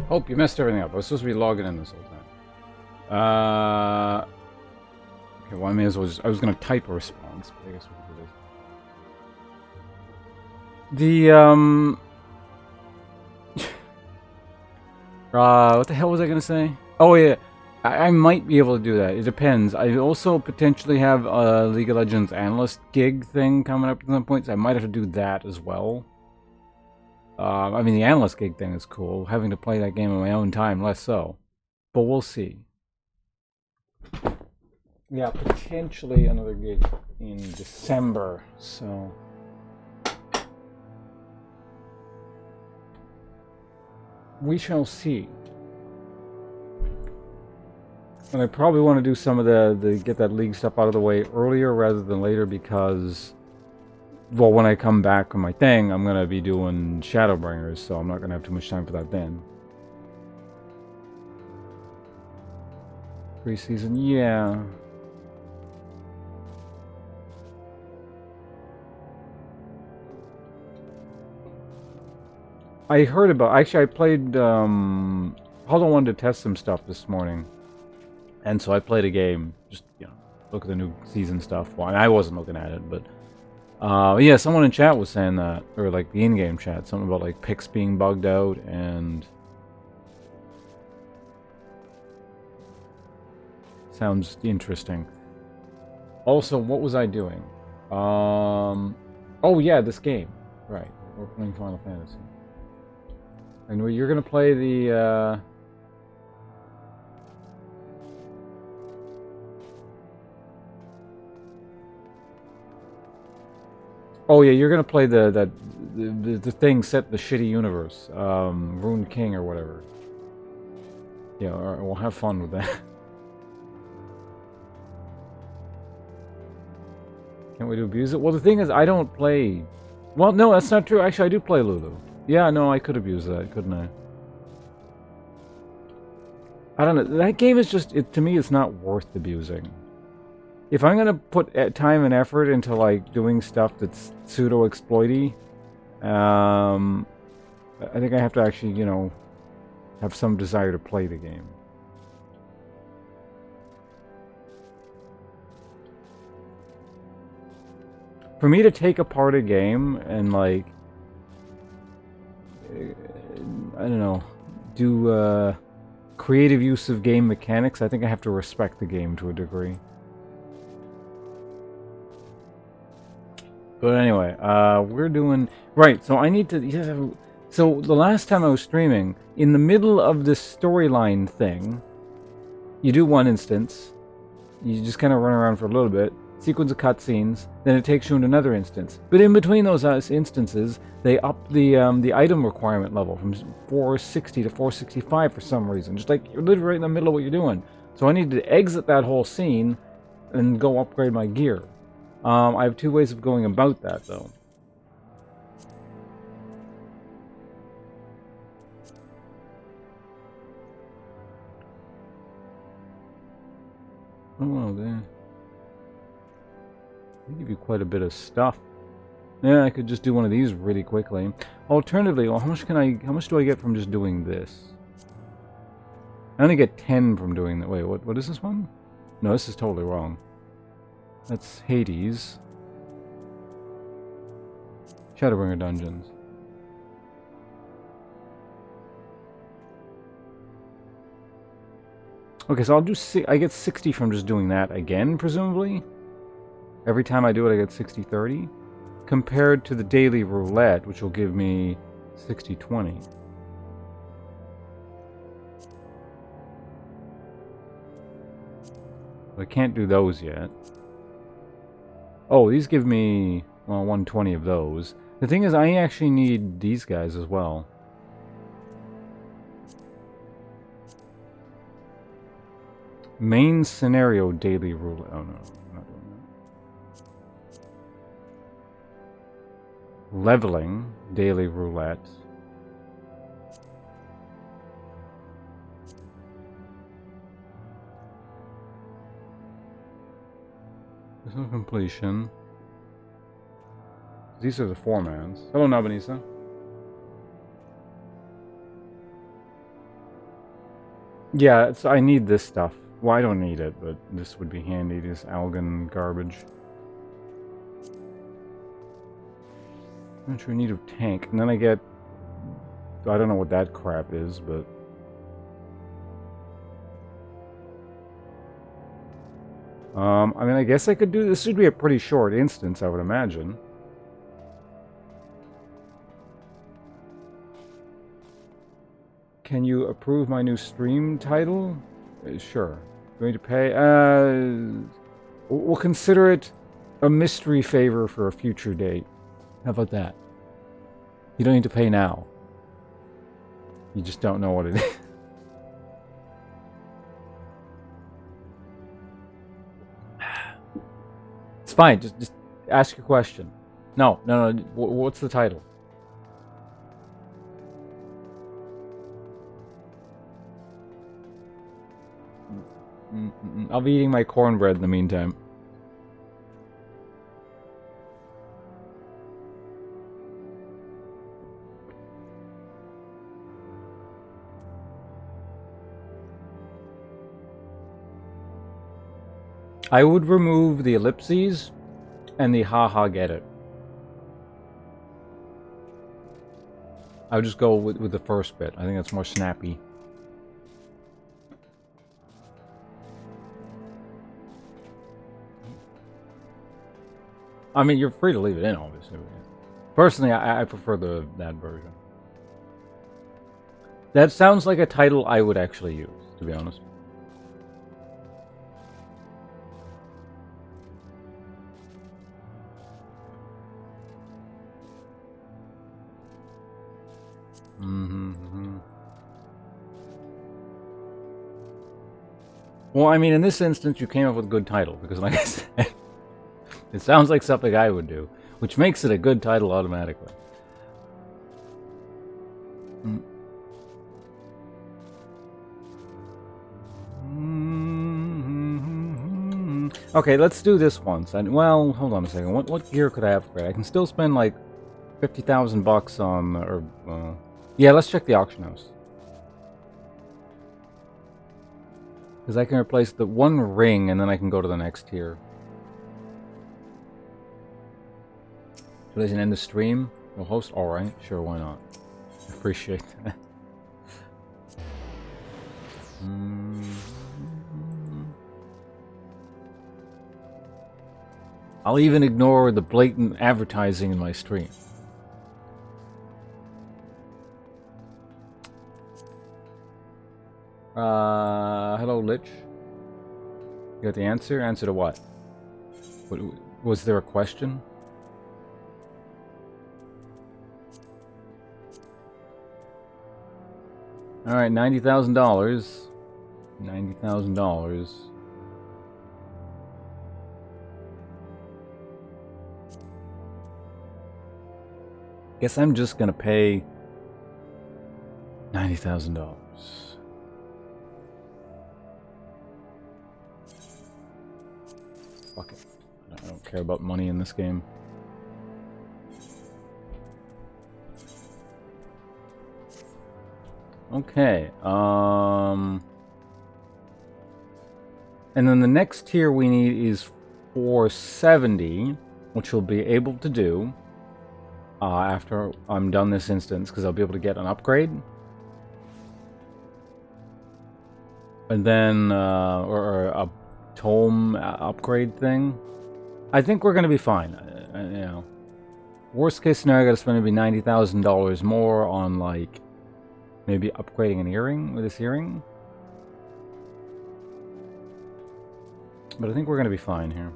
Hope you messed everything up. I was supposed to be logging in this whole time. Okay, well, I may as well just... I was going to type a response, but I guess we can do this. What the hell was I going to say? Oh, yeah. I might be able to do that. It depends. I also potentially have a League of Legends analyst gig thing coming up at some point, so I might have to do that as well. I mean, the analyst gig thing is cool. Having to play that game on my own time, less so. But we'll see. Yeah, potentially another gig in December, so... we shall see. And I probably want to do some of the get that league stuff out of the way earlier rather than later because... well, when I come back from my thing, I'm going to be doing Shadowbringers, so I'm not going to have too much time for that then. Preseason, yeah. I heard about... actually, I played... Hollow wanted to test some stuff this morning. And so I played a game, just, you know, look at the new season stuff. Well, I wasn't looking at it, but... yeah, someone in chat was saying that, or like the in-game chat, something about like picks being bugged out and... sounds interesting. Also, what was I doing? Oh yeah, this game. Right, we're playing Final Fantasy. And you're gonna play the, oh yeah, you're gonna play the thing set in the shitty universe, Ruined King or whatever. Yeah, alright, we'll have fun with that. Can't we do abuse it? Well, the thing is, I don't play... well, no, that's not true. Actually, I do play Lulu. Yeah, no, I could abuse that, couldn't I? I don't know. That game is just... to me, it's not worth abusing. If I'm gonna put time and effort into, like, doing stuff that's pseudo-exploity, I think I have to actually, you know, have some desire to play the game. For me to take apart a game and, like, I don't know, do creative use of game mechanics, I think I have to respect the game to a degree. But anyway, we're doing... right, so I need to... yeah, so the last time I was streaming, in the middle of this storyline thing, you do one instance, you just kind of run around for a little bit, sequence of cutscenes, then it takes you into another instance. But in between those instances, they up the item requirement level from 460 to 465 for some reason. Just like, you're literally right in the middle of what you're doing. So I need to exit that whole scene and go upgrade my gear. I have two ways of going about that, though. Oh, well, then. They give you quite a bit of stuff. Yeah, I could just do one of these really quickly. Alternatively, well, how much do I get from just doing this? I only get 10 from doing that. Wait, what is this one? No, this is totally wrong. That's Hades. Shadowbringer dungeons. Okay, so I'll do... I get 60 from just doing that again, presumably? Every time I do it, I get 60-30. Compared to the daily roulette, which will give me 60-20. I can't do those yet. Oh, these give me, well, 120 of those. The thing is, I actually need these guys as well. Main scenario daily roulette. Oh, no. I'm not doing that. Leveling daily roulette. There's no completion. These are the formats. Hello, Nabanisa. Yeah, so I need this stuff. Well, I don't need it, but this would be handy, this algan garbage. I'm sure I need a tank. And then I get... I don't know what that crap is, but... I mean, I guess I could do... This should be a pretty short instance, I would imagine. Can you approve my new stream title? Sure. Going to pay? We'll consider it a mystery favor for a future date. How about that? You don't need to pay now. You just don't know what it is. It's fine. Just ask your question. No. What's the title? I'll be eating my cornbread in the meantime. I would remove the ellipses and the haha get it. I would just go with the first bit. I think that's more snappy. I mean, you're free to leave it in, obviously. Personally, I prefer that version. That sounds like a title I would actually use, to be honest. Well, I mean, in this instance, you came up with a good title, because like I said, it sounds like something I would do, which makes it a good title automatically. Okay, let's do this once. And well, hold on a second. What gear could I upgrade? I can still spend like 50,000 bucks on, or yeah, let's check the auction house. Because I can replace the one ring and then I can go to the next tier. So there's an end of stream. We'll host. All right, sure, why not? Appreciate that. I'll even ignore the blatant advertising in my stream. Hello, Lich. You got the answer? Answer to what? Was there a question? Alright, $90,000. $90,000. Guess I'm just gonna pay $90,000. Fuck it. I don't care about money in this game. Okay, and then the next tier we need is 470, which we'll be able to do after I'm done this instance, because I'll be able to get an upgrade. And then, or a tome upgrade thing. I think we're going to be fine, you know. Worst case scenario, I got to spend maybe $90,000 more on, like, maybe upgrading an earring with this earring. But I think we're going to be fine here.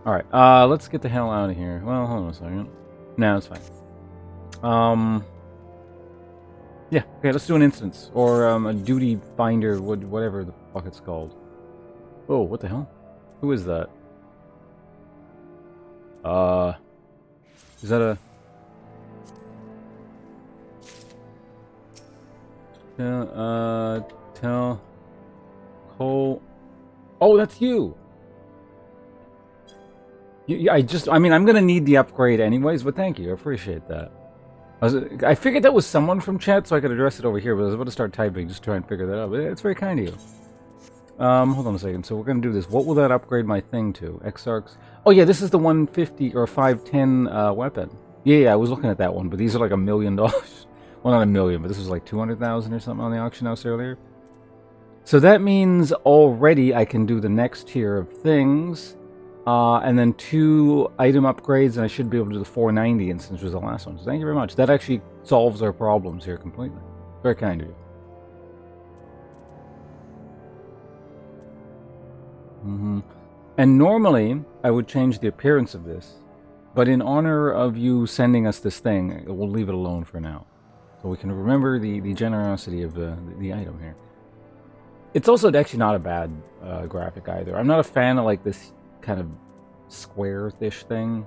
Alright, let's get the hell out of here. Well, hold on a second. No, it's fine. Yeah, okay, let's do an instance. Or a duty finder, whatever the fuck it's called. Oh, what the hell? Who is that? Is that a... tell Cole. Oh, that's you. I mean, I'm gonna need the upgrade anyways, but thank you. I appreciate that. I figured that was someone from chat, so I could address it over here, but I was about to start typing just to try and figure that out. But it's very kind of you. Hold on a second. So we're going to do this. What will that upgrade my thing to? Exarchs? Oh, yeah, this is the 150 or 510 weapon. Yeah, I was looking at that one, but these are like $1 million. Well, not $1 million, but this was like 200,000 or something on the auction house earlier. So that means already I can do the next tier of things, and then 2 item upgrades, and I should be able to do the 490 instance, which was the last one. So thank you very much. That actually solves our problems here completely. Very kind of you. And normally, I would change the appearance of this, but in honor of you sending us this thing, we'll leave it alone for now. So we can remember the generosity of the item here. It's also actually not a bad graphic either. I'm not a fan of like this kind of square-ish thing.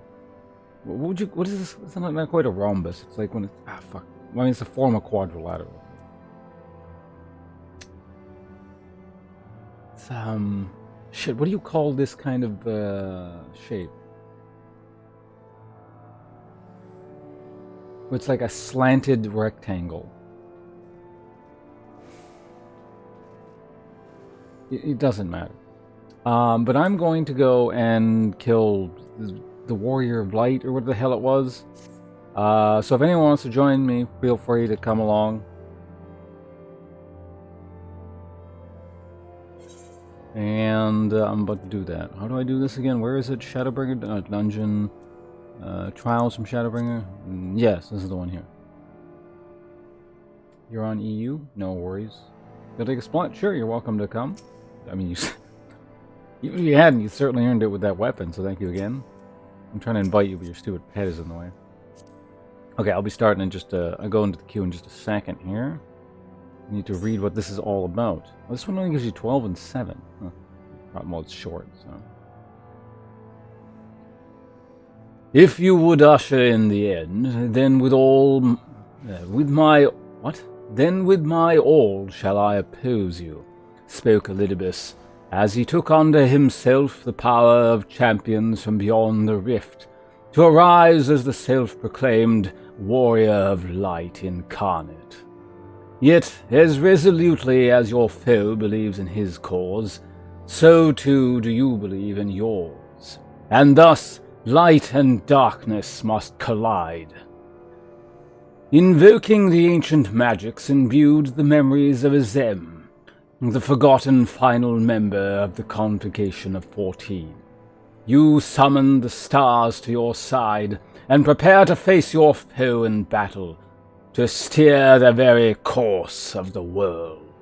What is this? It's not quite a rhombus. It's like when it's, fuck. I mean, it's a form of quadrilateral. It's, shit, what do you call this kind of shape? It's like a slanted rectangle. It doesn't matter. But I'm going to go and kill the Warrior of Light, or what the hell it was. So if anyone wants to join me, feel free to come along. And I'm about to do that. How do I do this again? Where is it? Shadowbringer dungeon. Trials from Shadowbringer. Yes, this is the one here. You're on EU? No worries. You'll take a spot? Sure, you're welcome to come. I mean, even if you hadn't, you certainly earned it with that weapon, so thank you again. I'm trying to invite you, but your stupid pet is in the way. Okay, I'll be starting in just I'll go into the queue in just a second here. I need to read what this is all about. Well, this one only gives you 12 and 7. Huh. Well, it's short, so. If you would usher in the end, then with all... Then with my all shall I oppose you, spoke Elidibus, as he took unto himself the power of champions from beyond the rift, to arise as the self-proclaimed warrior of light incarnate. Yet, as resolutely as your foe believes in his cause, so too do you believe in yours, and thus light and darkness must collide. Invoking the ancient magics imbued the memories of Azem, the forgotten final member of the Convocation of 14. You summon the stars to your side and prepare to face your foe in battle, to steer the very course of the world.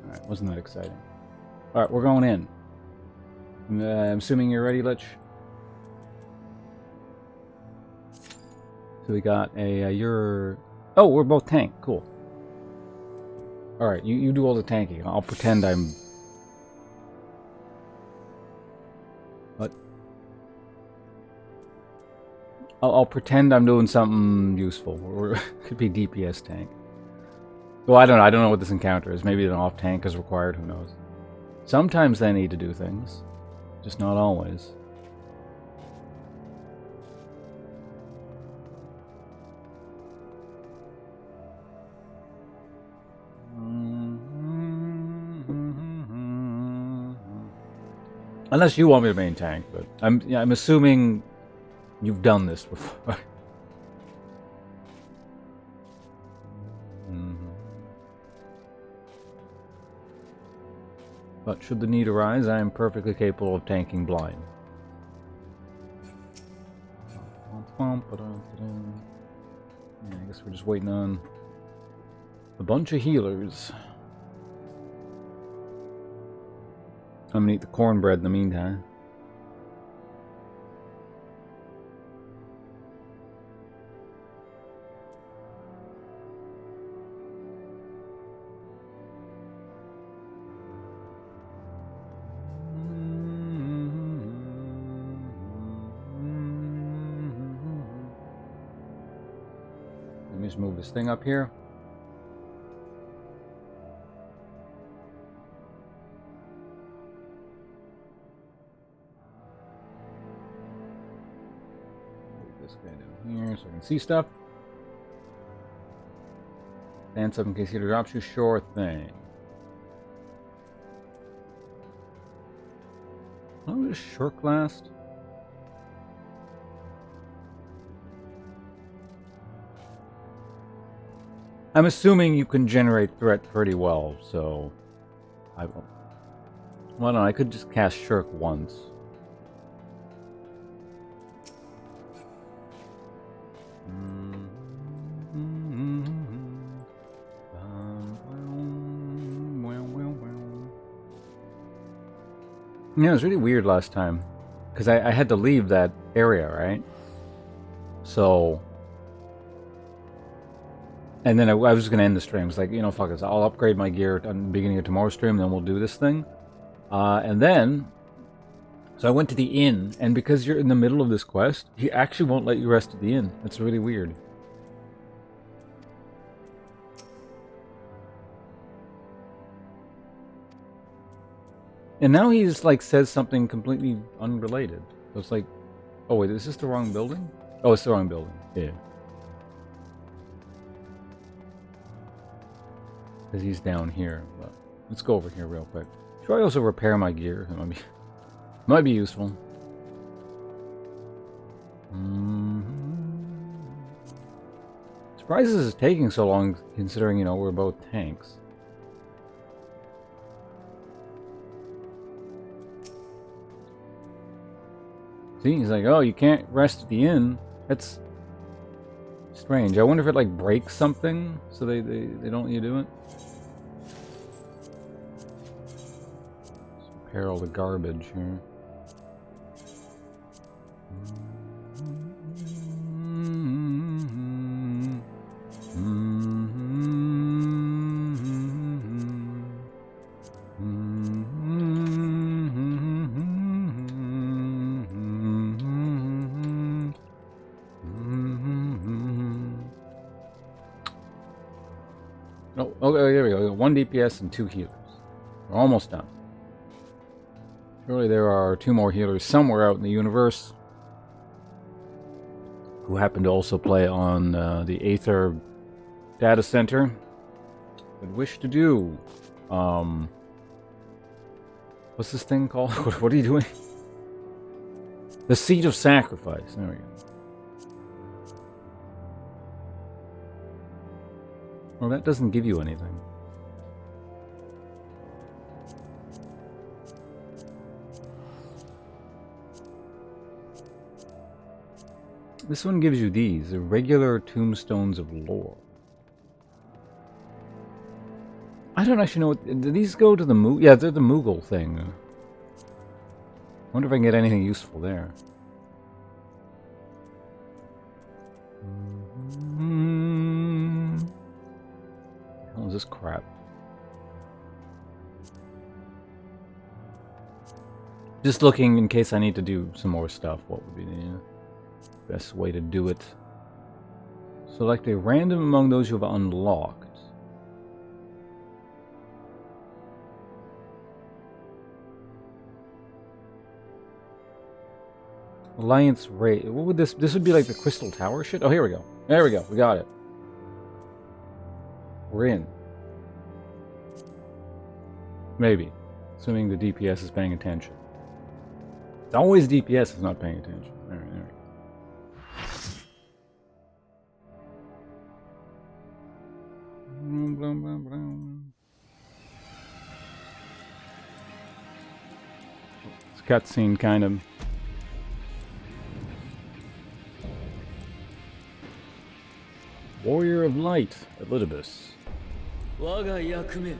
Alright, wasn't that exciting? Alright, we're going in. I'm assuming you're ready, Lich? So we got a, you're... Oh, we're both tank, cool. Alright, you do all the tanking. I'll pretend I'm... What? I'll pretend I'm doing something useful. Or it could be DPS tank. Well, I don't know. I don't know what this encounter is. Maybe an off tank is required. Who knows? Sometimes they need to do things. Just not always. Unless you want me to main tank, but I'm assuming you've done this before. But should the need arise, I am perfectly capable of tanking blind. Yeah, I guess we're just waiting on a bunch of healers. I'm gonna eat the cornbread in the meantime. Let me just move this thing up here. This guy down here so I can see stuff. Dance up in case he drops you. Sure thing. How long does Shirk last? I'm assuming you can generate threat pretty well, so I will. Well, no, I could just cast Shirk once. Yeah, it was really weird last time because I had to leave that area, right? So. And then I was going to end the stream. It's like, you know, fuck this. I'll upgrade my gear at the beginning of tomorrow's stream, then we'll do this thing. And then, so I went to the inn, and because you're in the middle of this quest, he actually won't let you rest at the inn. That's really weird. And now he's like says something completely unrelated. So it's like, oh wait, is this the wrong building? Oh, it's the wrong building. Yeah. Because he's down here. But let's go over here real quick. Should I also repair my gear? It might be useful. Surprises it's taking so long, considering, you know, we're both tanks. See, he's like, oh, you can't rest at the inn. That's strange. I wonder if it, like, breaks something, so they don't let you do it. Let's repair all the garbage here. Oh, there we go. 1 DPS and 2 healers. We're almost done. Surely there are 2 more healers somewhere out in the universe who happen to also play on the Aether data center. Would wish to do. What's this thing called? What are you doing? The Seat of Sacrifice. There we go. Well, that doesn't give you anything. This one gives you these, the regular tombstones of lore. I don't actually know what... Do these go to the Moogle? Yeah, they're the Moogle thing. I wonder if I can get anything useful there. What is this crap? Just looking in case I need to do some more stuff. What would be the best way to do it? Select a random among those you have unlocked. Alliance Raid. What would this... This would be like the Crystal Tower shit? Oh, here we go. There we go. We got it. We're in. Maybe. Assuming the DPS is paying attention. It's always DPS is not paying attention. There we go. It's cutscene kind of. Warrior of Light, Elidibus. 我が役目、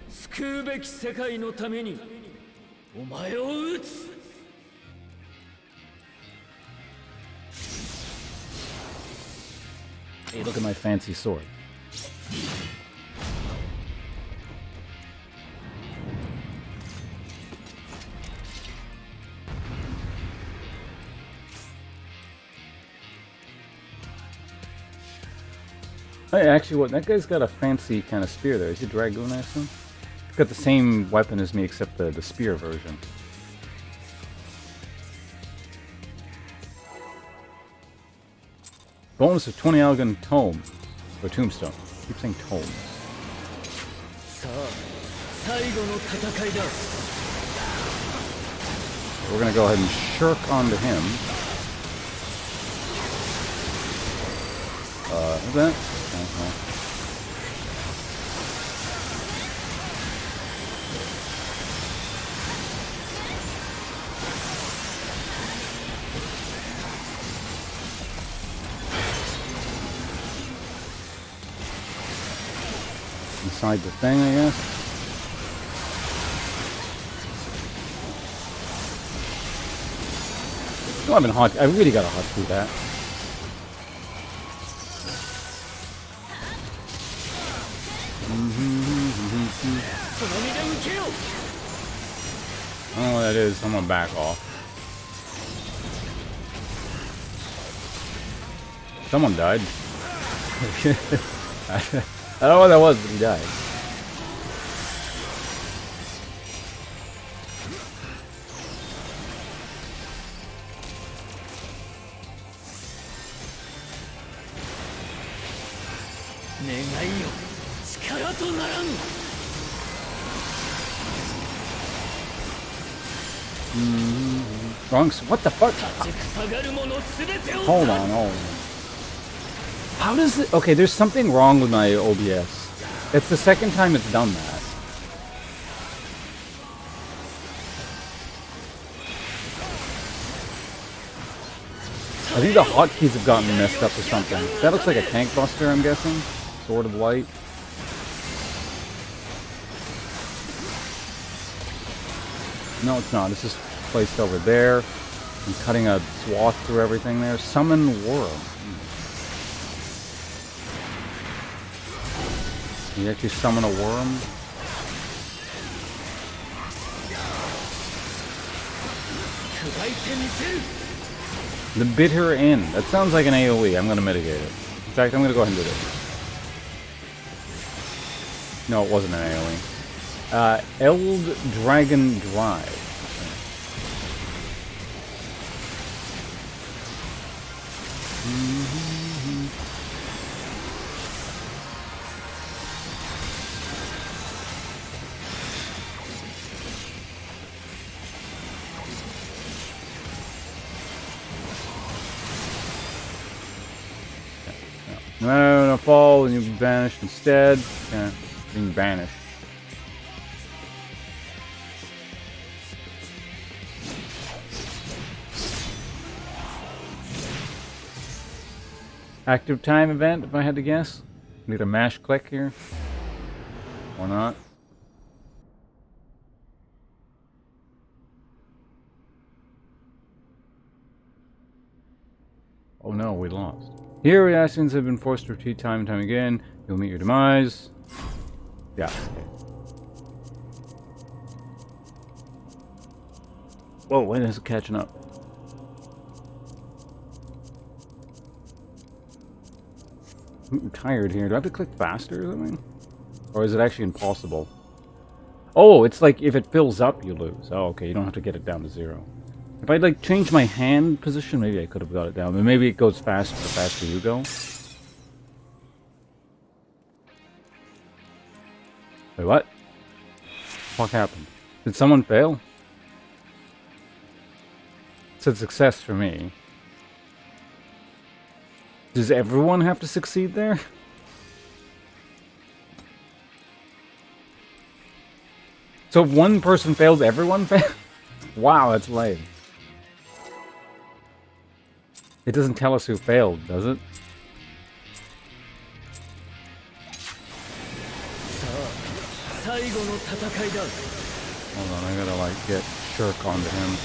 救うべき世界のためにお前を撃つ。Hey, look at my fancy sword. Hey, actually, what? That guy's got a fancy kind of spear there. Is he Dragoon, I assume? He's got the same weapon as me, except the spear version. Bonus of 20 elegant tome. Or tombstone. I keep saying tome. さあ最後の戦いだ We're gonna go ahead and shirk onto him. Is that? Okay. Inside the thing, I guess. Oh, I really got a hot through that. I don't know what that is. I'm gonna back off. Someone died. I don't know what that was, but he died. What the fuck? Hold on. How does it... Okay, there's something wrong with my OBS. It's the second time it's done that. I think the hotkeys have gotten messed up or something. That looks like a tank buster, I'm guessing. Sword of Light. No, it's not. It's just placed over there. I'm cutting a swath through everything there. Summon Worm. You actually summon a worm? The Bitter End. That sounds like an AoE. I'm going to mitigate it. In fact, I'm going to go ahead and do this. No, it wasn't an AoE. Eld Dragon Drive. No, fall and you vanish instead. Yeah, being banished. Active time event, if I had to guess. Need a mash click here. Or not. Oh no, we lost. Here, reactions have been forced to repeat time and time again. You'll meet your demise. Yeah. Whoa, when is it catching up? I'm tired here. Do I have to click faster or something? Or is it actually impossible? Oh, it's like if it fills up, you lose. Oh, okay. You don't have to get it down to 0. If I'd like change my hand position, maybe I could have got it down. But maybe it goes faster the faster you go. Wait, what? What happened? Did someone fail? It said success for me. Does everyone have to succeed there? So if one person fails, everyone fails? Wow, that's lame. It doesn't tell us who failed, does it? Hold on, I gotta like get Shirk onto him.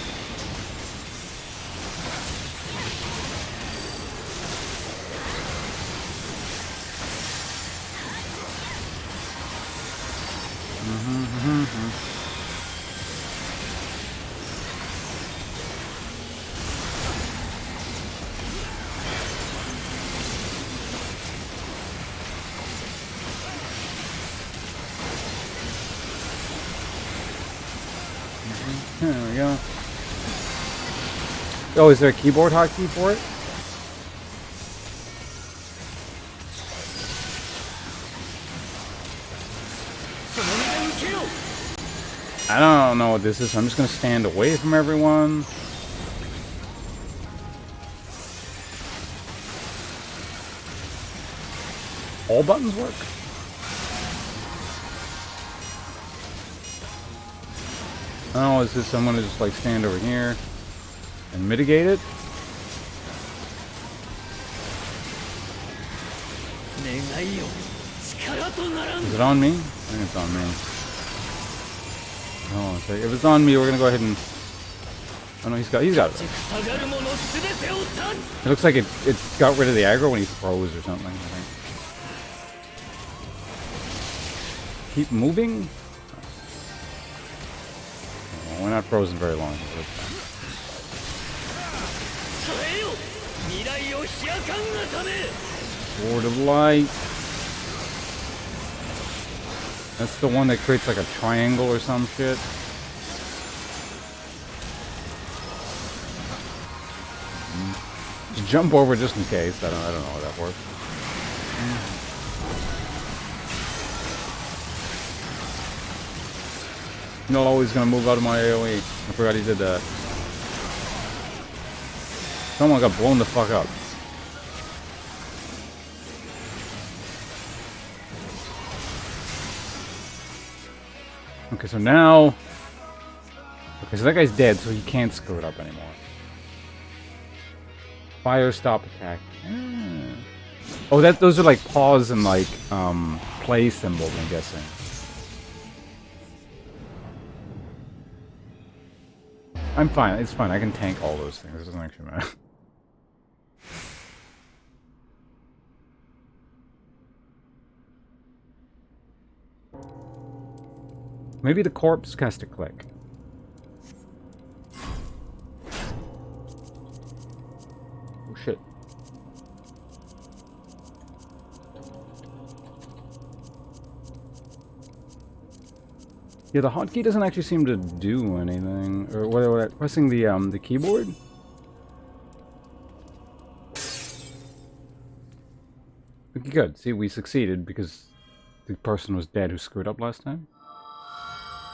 There we go. Oh, is there a keyboard hotkey for it? I don't know what this is, so I'm just gonna stand away from everyone. All buttons work? Oh, is this I'm gonna just like stand over here and mitigate it? Is it on me? I think it's on me. Oh, okay. If it's on me, we're gonna go ahead and. Oh no, he's got it. It looks like it got rid of the aggro when he froze or something. I think. Keep moving. Oh, we're not frozen very long. Sword of Light. That's the one that creates like a triangle or some shit. Just jump over just in case. I don't know how that works. You're not always gonna move out of my AoE. I forgot he did that. Someone got blown the fuck up. Okay, so now... Okay, so that guy's dead, so he can't screw it up anymore. Fire stop attack. Oh, those are like pause and like, play symbols, I'm guessing. I'm fine, it's fine, I can tank all those things, it doesn't actually matter. Maybe the corpse has to click. Oh shit. Yeah, the hotkey doesn't actually seem to do anything. Or what? Pressing the keyboard? Okay, good. See, we succeeded because the person was dead who screwed up last time.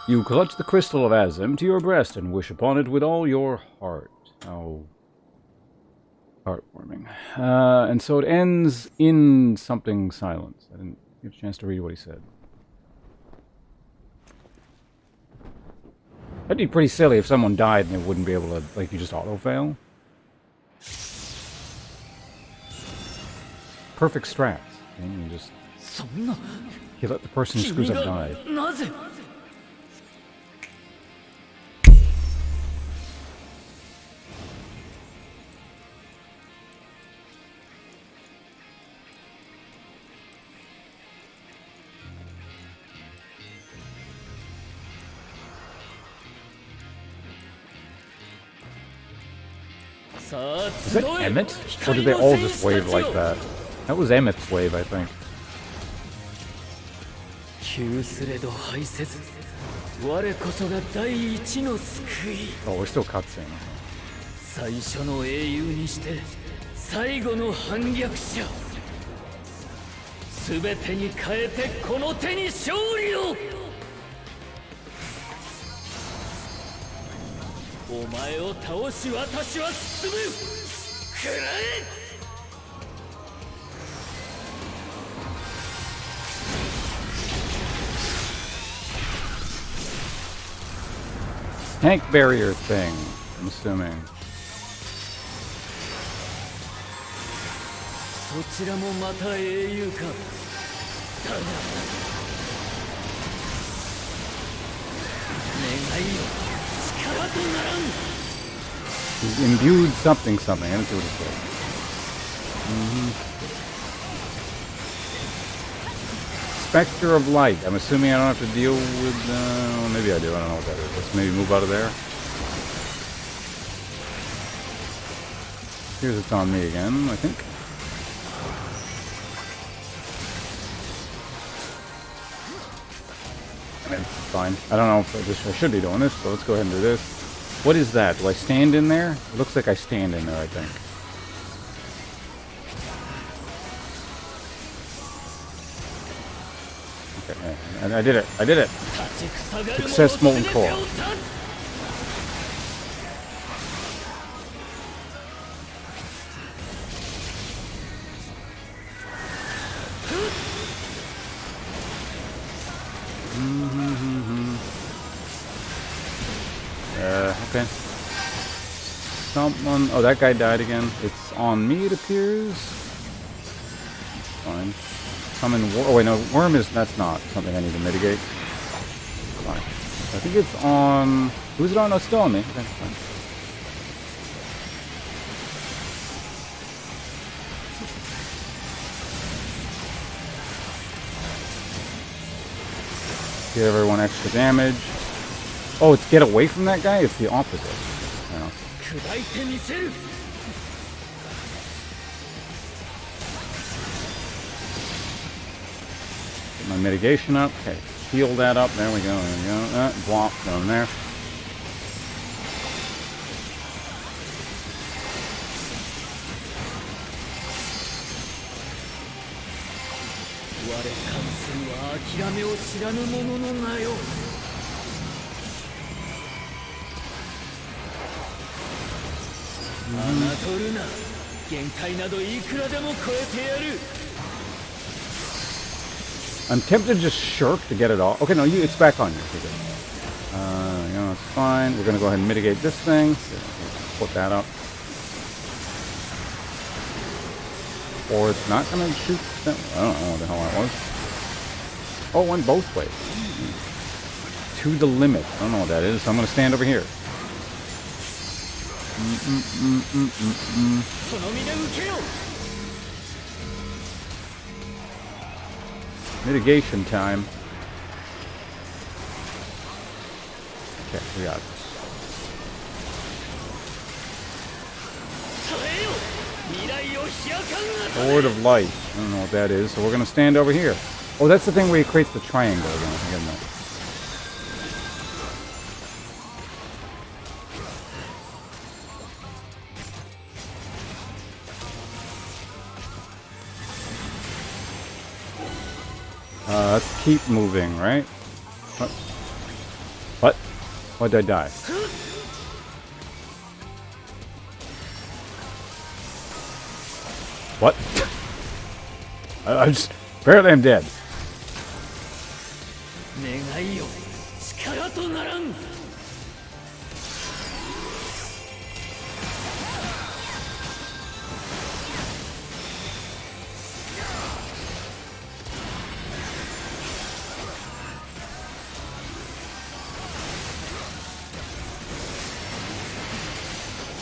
You clutch the crystal of Azim to your breast and wish upon it with all your heart. Oh. Heartwarming. And so it ends in something silence. I didn't get a chance to read what he said. That'd be pretty silly if someone died and they wouldn't be able to, like, you just auto-fail. Perfect strats. And you just... You let the person who screws up die. Is that Emmett? Or did they all just wave like that? That was Emmett's wave, I think. Oh, we're still cutscene. Tank barrier thing, I'm assuming. He's imbued something. I didn't see what it said. Spectre of Light. I'm assuming I don't have to deal with... well, maybe I do. I don't know what that is. Let's maybe move out of there. Here's it's on me again, I think. It's fine. I don't know if I should be doing this, so let's go ahead and do this. What is that? Do I stand in there? It looks like I stand in there, I think. Okay, and I did it. I did it. Success molten core. Okay. Someone. Oh, that guy died again. It's on me, it appears. Fine. Summon. Oh wait, no. Worm is. That's not something I need to mitigate. Fine. I think it's on. Who's it on? No, it's still on me. Okay, fine. Give everyone extra damage. Oh, it's get away from that guy? It's the opposite. Yeah. Get my mitigation up. Okay, heal that up. There we go. There we go. Block down there. I'm tempted to just shirk to get it off. Okay, no, it's back on you. You know, it's fine. We're gonna go ahead and mitigate this thing. Put that up. Or it's not gonna shoot that. I don't know what the hell that was. Oh, it went both ways. To the limit. I don't know what that is, so I'm gonna stand over here. Mitigation time. Okay, we got this. Sword of Light. I don't know what that is, so we're gonna stand over here. Oh, that's the thing where he creates the triangle again. I think I know. Let's keep moving, right? What? What? Why'd I die? What? I'm just... Apparently I'm dead.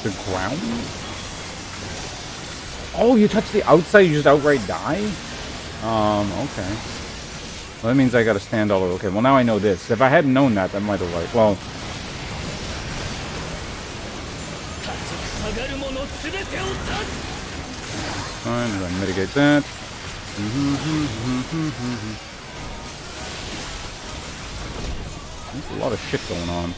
The ground? Oh, you touch the outside, you just outright die? Okay. Well, that means I gotta stand all over. Okay, well now I know this. If I hadn't known that, that might have like, well... Fine, I'm gonna mitigate that. There's a lot of shit going on.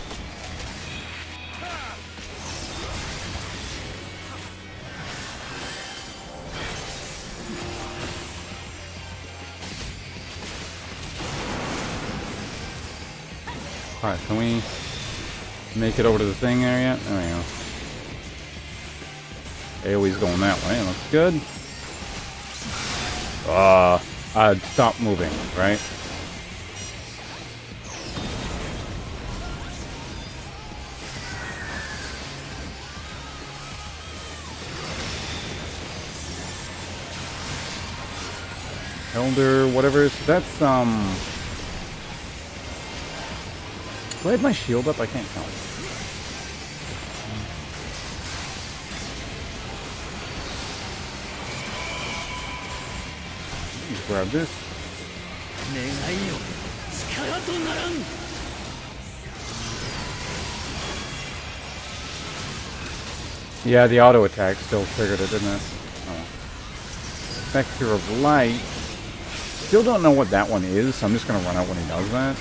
Alright, can we make it over to the thing area? There we go. AoE's going that way. Looks good. I'd stop moving, right? Elder, whatever. So that's, do I have my shield up? I can't tell. Just grab this. Yeah, the auto attack still triggered it, didn't it? Oh. Spectre of Light. Still don't know what that one is, so I'm just going to run out when he does that.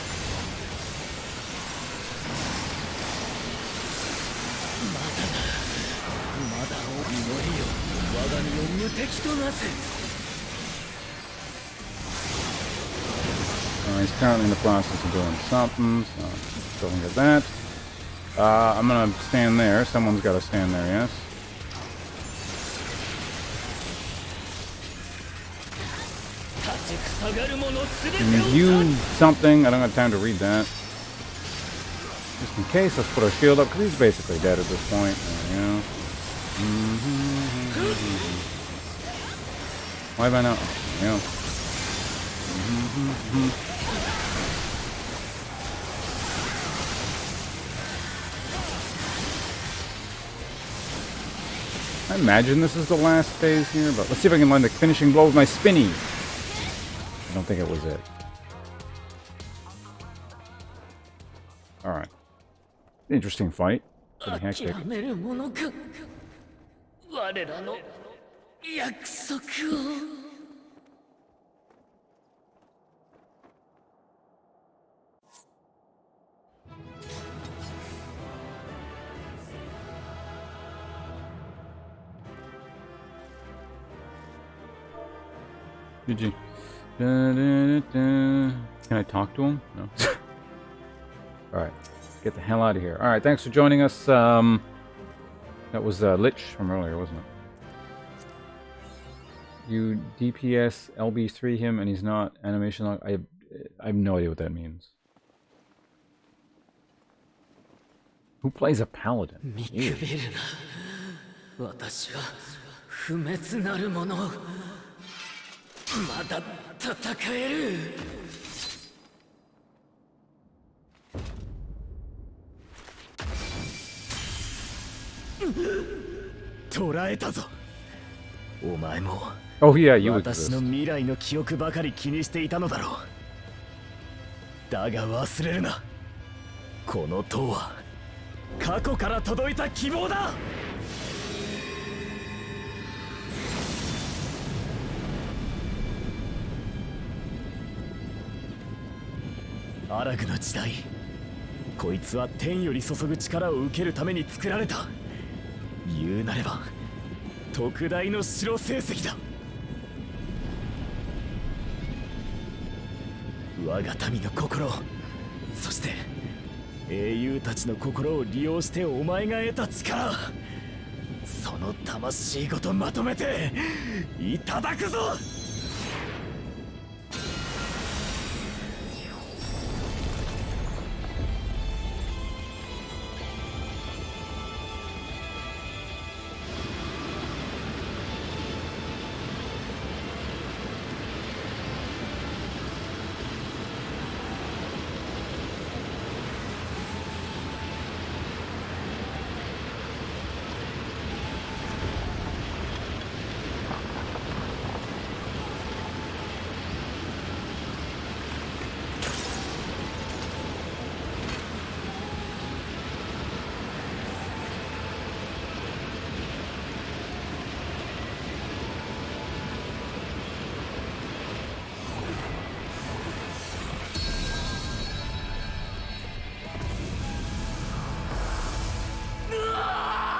He's currently in the process of doing something, so don't get that. I'm gonna stand there. Someone's got to stand there, yes? Review something. I don't have time to read that. Just in case, let's put our shield up, because he's basically dead at this point. There we go. Why have I not? There we go. I imagine this is the last phase here, but let's see if I can land the finishing blow with my spinny. I don't think it was it. Alright. Interesting fight. Pretty hectic. GG. Can I talk to him? No. Alright. Get the hell out of here. Alright, thanks for joining us. That was Lich from earlier, wasn't it? You DPS LB3 him and he's not animation lock. I have no idea what that means. Who plays a paladin? Ew. まだ戦える。捕らえたぞ。お前も Oh yeah, you 私 exist. の未来の記憶ばかり気にしていたのだろう。だが忘れるな。この塔は過去から届いた希望だ。 アラグの時代、こいつは天より注ぐ力を受けるために作られた。言うなれば特大の城成績だ。我が民の心、そして英雄たちの心を利用してお前が得た力、その魂ごとまとめていただくぞ。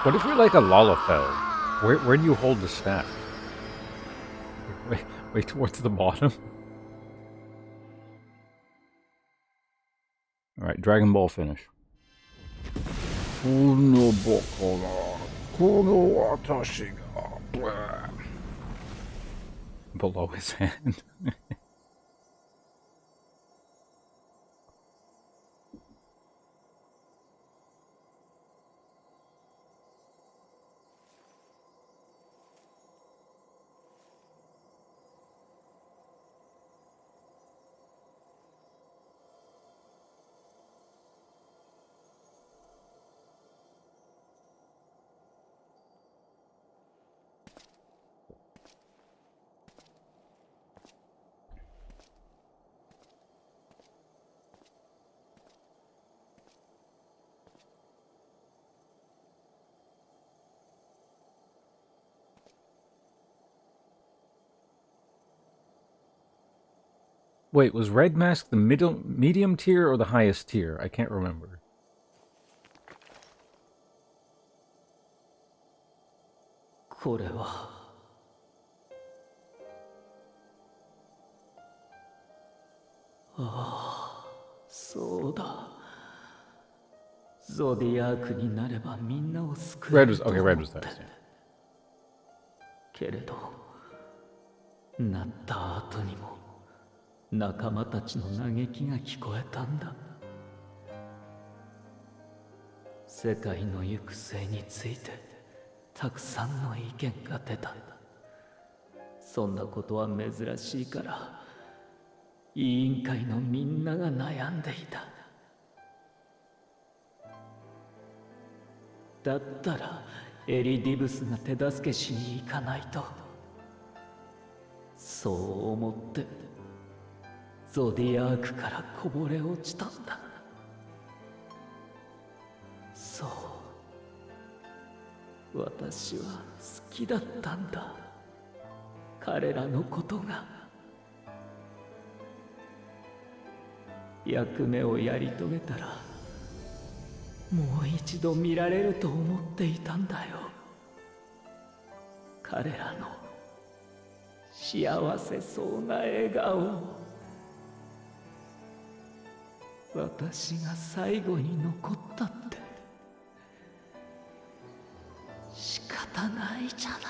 What if you're like a Lalafell? Where do you hold the staff? Wait towards the bottom? Alright, Dragon Ball finish. Below his hand. Wait, was Red Mask the medium tier or the highest tier? I can't remember. そうだ。ゾディアークになればみんなを救 Red える was と okay. 思 Red っ was て those. Yeah. けれど、なった後にも仲間たちの嘆きが聞こえたんだ。世界の行く末についてたくさんの意見が出た。そんなことは珍しいから委員会のみんなが悩んでいた。だったらエリディブスが手助けしに行かないと。そう思ってゾディアークからこぼれ落ちたんだ。そう、私は好きだったんだ、彼らのことが。役目をやり遂げたらもう一度見られると思っていたんだよ、彼らの幸せそうな笑顔。私が最後に残ったって仕方ないじゃないか。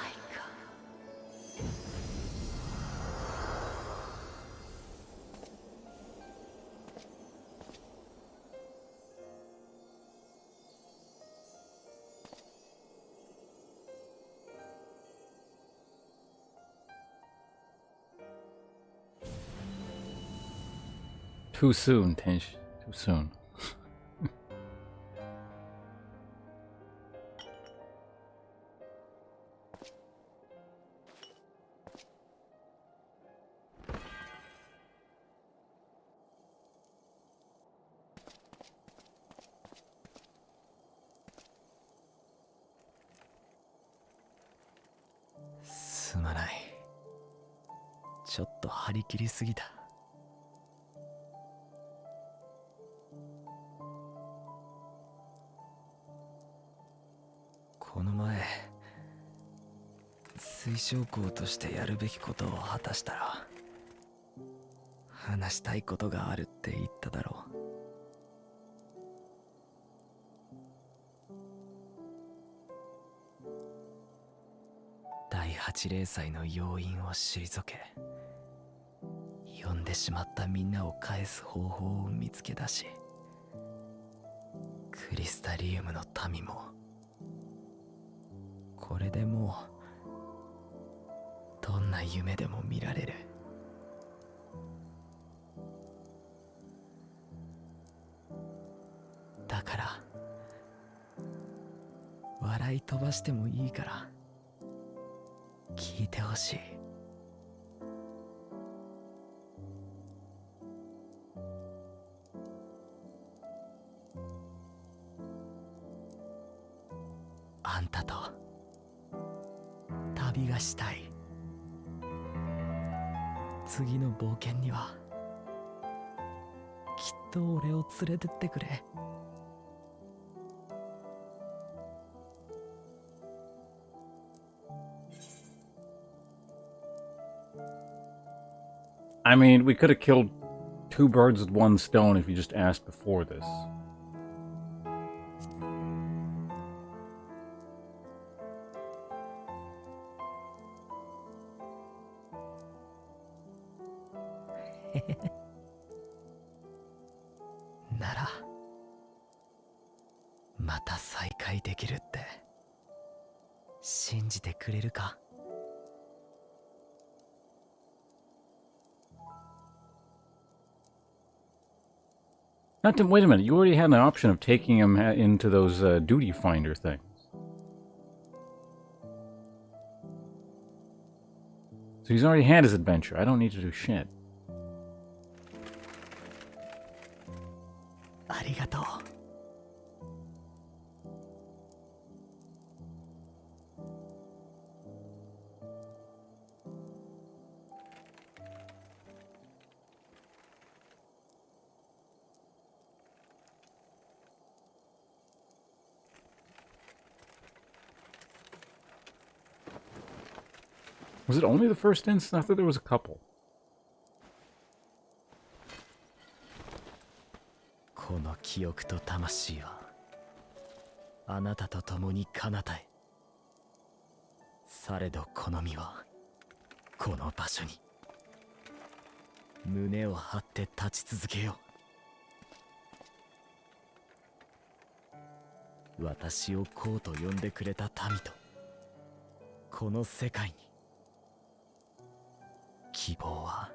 Too soon, Tensh. Too soon. "すまない。ちょっと張り切りすぎた。この前推奨校としてやるべきことを果たしたら話したいことがあるって言っただろう。第8零祭の要因を退け、呼んでしまったみんなを返す方法を見つけ出し、クリスタリウムの民もこれでもうどんな夢でも見られる。だから笑い飛ばしてもいいから聞いてほしい。あんたと旅がしたい。次の冒険にはきっと俺を連れてってくれ。I mean, we could have killed two birds with one stone if you just asked before this. "ならまた再会できるって信じてくれるか?" Not to, wait a minute, you already had an option of taking him into those duty finder things. So he's already had his adventure. I don't need to do shit. ありがとう。Was it only the first instance? I thought there was a couple. 記憶と魂はあなたと共に彼方へ。されどこの身はこの場所に。胸を張って立ち続けよう。私をこうと呼んでくれた民とこの世界に。希望は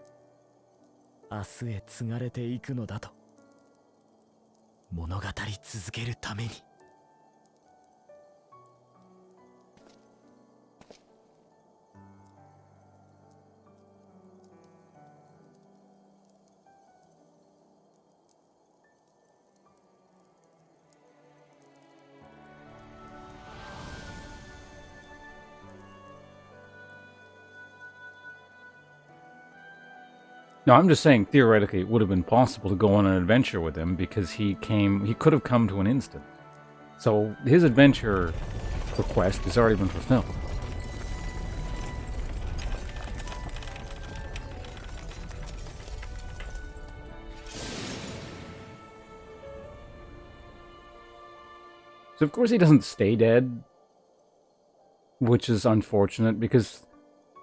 明日へ継がれていくのだと物語り続けるために。No, I'm just saying, theoretically, it would have been possible to go on an adventure with him because he could have come to an instant. So his adventure request has already been fulfilled. So of course he doesn't stay dead, which is unfortunate because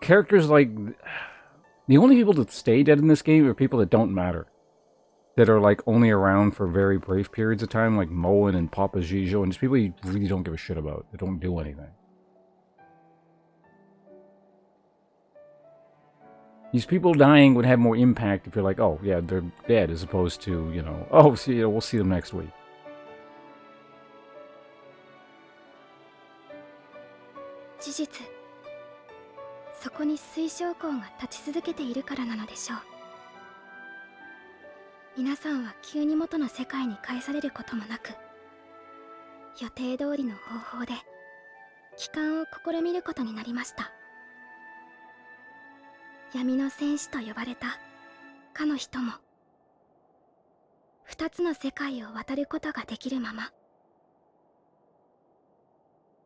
characters like... The only people that stay dead in this game are people that don't matter. That are, like, only around for very brief periods of time, like Moen and Papa Gijo, and just people you really don't give a shit about. They don't do anything. These people dying would have more impact if you're like, oh, yeah, they're dead, as opposed to, you know, oh, we'll see them next week. 事実、そこに水晶光が立ち続けているからなのでしょう。皆さんは急に元の世界に返されることもなく、予定通りの方法で帰還を試みることになりました。闇の戦士と呼ばれたかの人も、二つの世界を渡ることができるまま、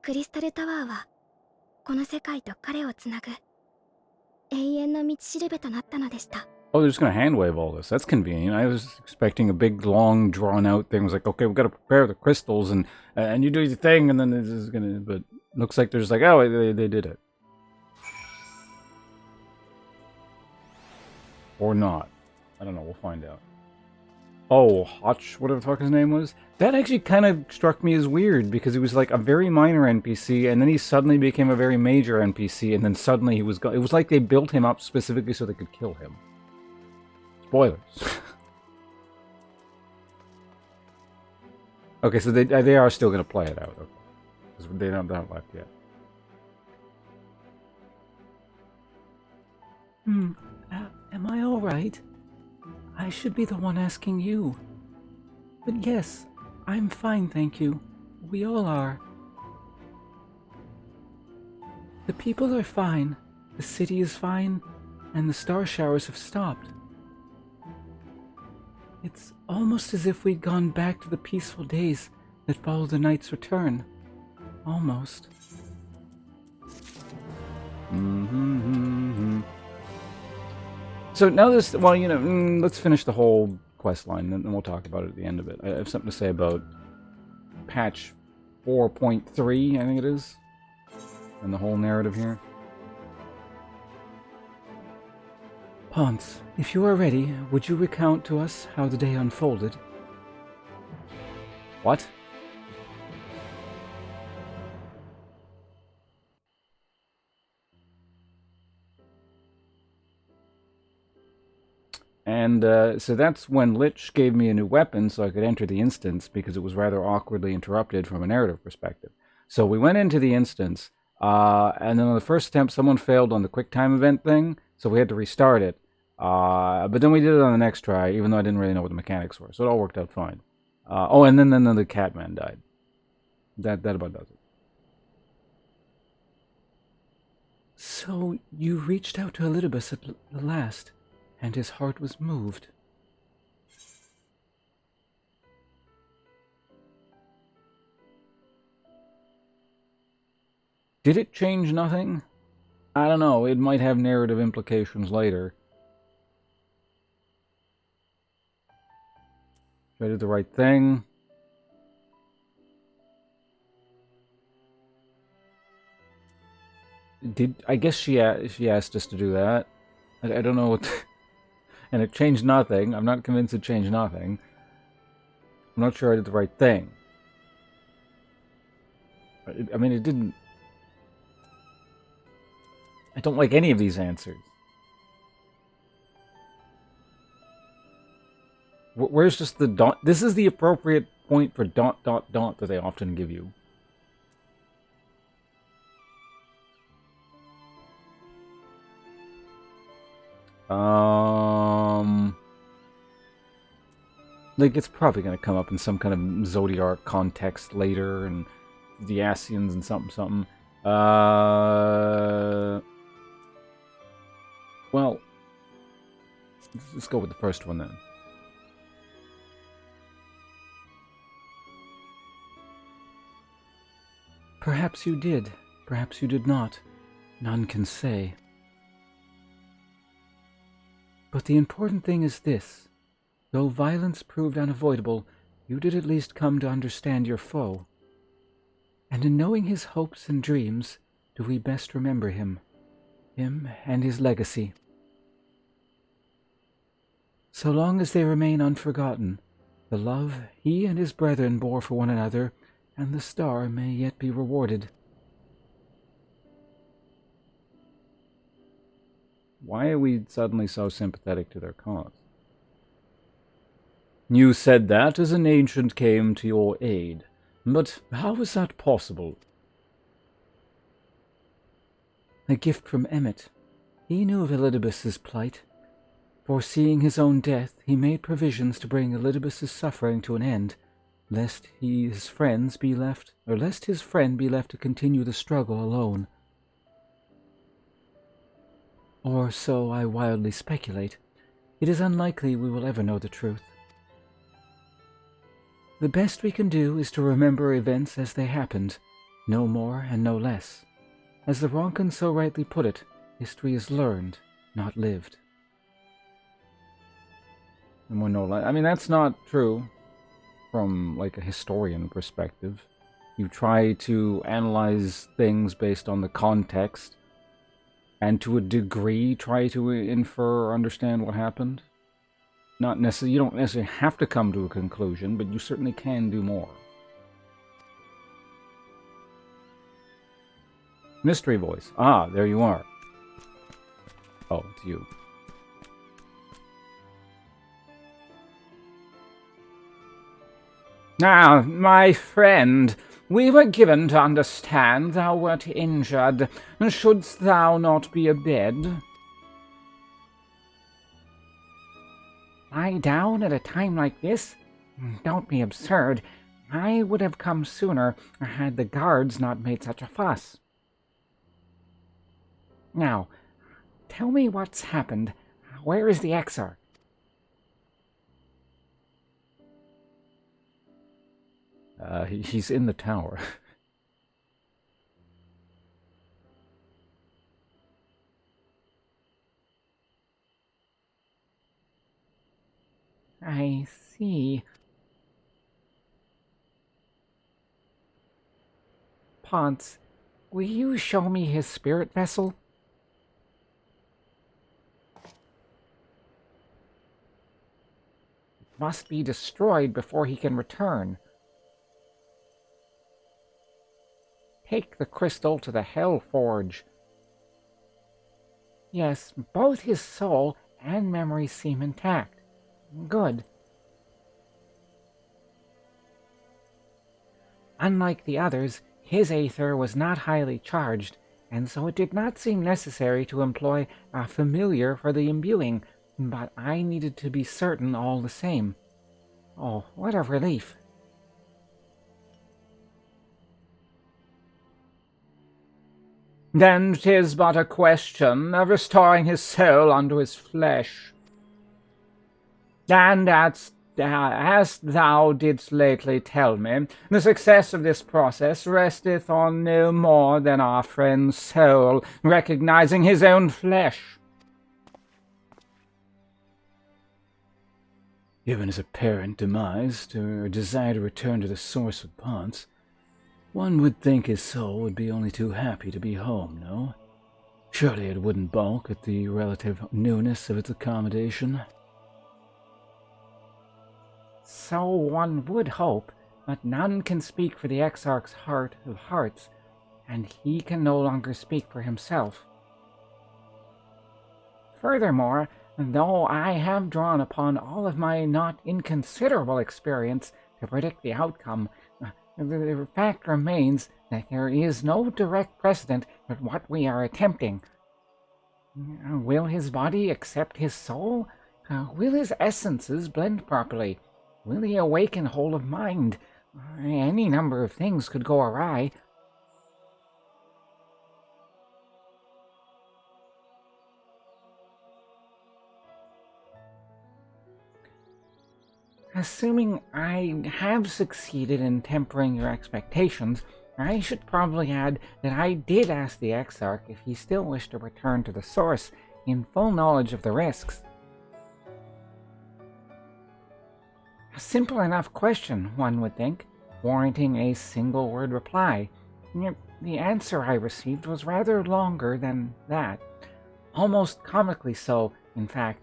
クリスタルタワーはこの世界と彼をつなぐ永遠の道しるべとなったのでした。Oh, they're just gonna handwave all this. That's convenient. I was expecting a big, long, drawn-out thing. It was like, okay, we've got to prepare the crystals, and you do your thing, and then this is gonna... But looks like they're just like, oh, they did it. Or not. I don't know, we'll find out. Oh, Hotch, whatever the fuck his name was? That actually kind of struck me as weird, because he was like a very minor NPC, and then he suddenly became a very major NPC, and then suddenly he was gone. It was like they built him up specifically so they could kill him. Spoilers. Okay, so they are still going to play it out. Okay. Because they're not left yet. Am I all right? I should be the one asking you. But yes, I'm fine, thank you. We all are. The people are fine, the city is fine, and the star showers have stopped. It's almost as if we'd gone back to the peaceful days that followed the knight's return. Almost. So now this, well, you know, let's finish the whole quest line, and then we'll talk about it at the end of it. I have something to say about patch 4.3, I think it is, and the whole narrative here. Ponce, if you are ready, would you recount to us how the day unfolded? What? And so that's when Lich gave me a new weapon so I could enter the instance, because it was rather awkwardly interrupted from a narrative perspective. So we went into the instance, and then on the first attempt someone failed on the quick time event thing, so we had to restart it. But then we did it on the next try, even though I didn't really know what the mechanics were, so it all worked out fine. Oh, and then the Catman died. That about does it. So you reached out to Elidibus at the last, and his heart was moved. Did it change nothing? I don't know, it might have narrative implications later. I did the right thing. I guess she asked us to do that. I don't know what... and it changed nothing. I'm not convinced it changed nothing. I'm not sure I did the right thing. I mean, it didn't... I don't like any of these answers. Where's just the dot? This is the appropriate point for ... that they often give you. Like, it's probably going to come up in some kind of Zodiac context later, and the Asians and something. Well, let's go with the first one then. Perhaps you did. Perhaps you did not. None can say. But the important thing is this. Though violence proved unavoidable, you did at least come to understand your foe. And in knowing his hopes and dreams, do we best remember him and his legacy. So long as they remain unforgotten, the love he and his brethren bore for one another and the star may yet be rewarded. Why are we suddenly so sympathetic to their cause? You said that as an ancient came to your aid. But how is that possible? A gift from Emmet. He knew of Elidibus's plight. Foreseeing his own death, he made provisions to bring Elidibus's suffering to an end, lest his friend be left to continue the struggle alone. Or so I wildly speculate. It is unlikely we will ever know the truth. The best we can do is to remember events as they happened, no more and no less. As the Ronkin so rightly put it, history is learned, not lived. And we're I mean, that's not true from, like, a historian perspective. You try to analyze things based on the context, and to a degree try to infer or understand what happened. Not necessarily, you don't necessarily have to come to a conclusion, but you certainly can do more. Mystery voice. Ah, there you are. Oh, it's you. Ah, my friend, we were given to understand thou wert injured. Shouldst thou not be abed? Lie down at a time like this? Don't be absurd. I would have come sooner had the guards not made such a fuss. Now, tell me what's happened. Where is the Exarch? He's in the tower. I see. Ponce, will you show me his spirit vessel? It must be destroyed before he can return. Take the crystal to the Hell Forge. Yes, both his soul and memory seem intact. Good. Unlike the others, his aether was not highly charged, and so it did not seem necessary to employ a familiar for the imbuing, but I needed to be certain all the same. Oh, what a relief. Then 'tis but a question of restoring his soul unto his flesh. And as thou didst lately tell me, the success of this process resteth on no more than our friend's soul recognizing his own flesh. Given his apparent demise, or desire to return to the source of parts, one would think his soul would be only too happy to be home, no? Surely it wouldn't balk at the relative newness of its accommodation. So one would hope, but none can speak for the Exarch's heart of hearts, and he can no longer speak for himself. Furthermore, though I have drawn upon all of my not inconsiderable experience to predict the outcome, the fact remains that there is no direct precedent for what we are attempting. Will his body accept his soul? Will his essences blend properly? Will he awaken whole of mind? Any number of things could go awry. Assuming I have succeeded in tempering your expectations, I should probably add that I did ask the Exarch if he still wished to return to the source, in full knowledge of the risks. A simple enough question, one would think, warranting a single-word reply. Yet the answer I received was rather longer than that. Almost comically so, in fact.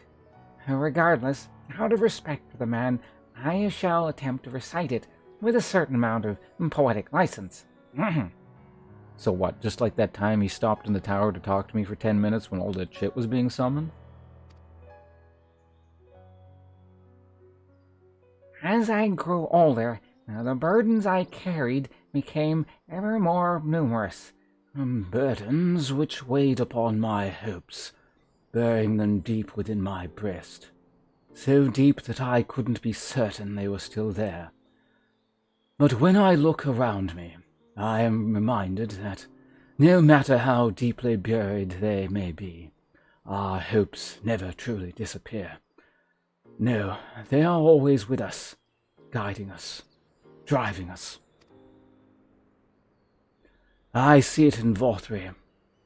Regardless, out of respect for the man, I shall attempt to recite it with a certain amount of poetic license. So what, just like that time he stopped in the tower to talk to me for 10 minutes when all that shit was being summoned? As I grew older, the burdens I carried became ever more numerous. Burdens which weighed upon my hopes, burying them deep within my breast, so deep that I couldn't be certain they were still there. But when I look around me, I am reminded that, no matter how deeply buried they may be, our hopes never truly disappear. No, they are always with us, guiding us, driving us. I see it in Vothri,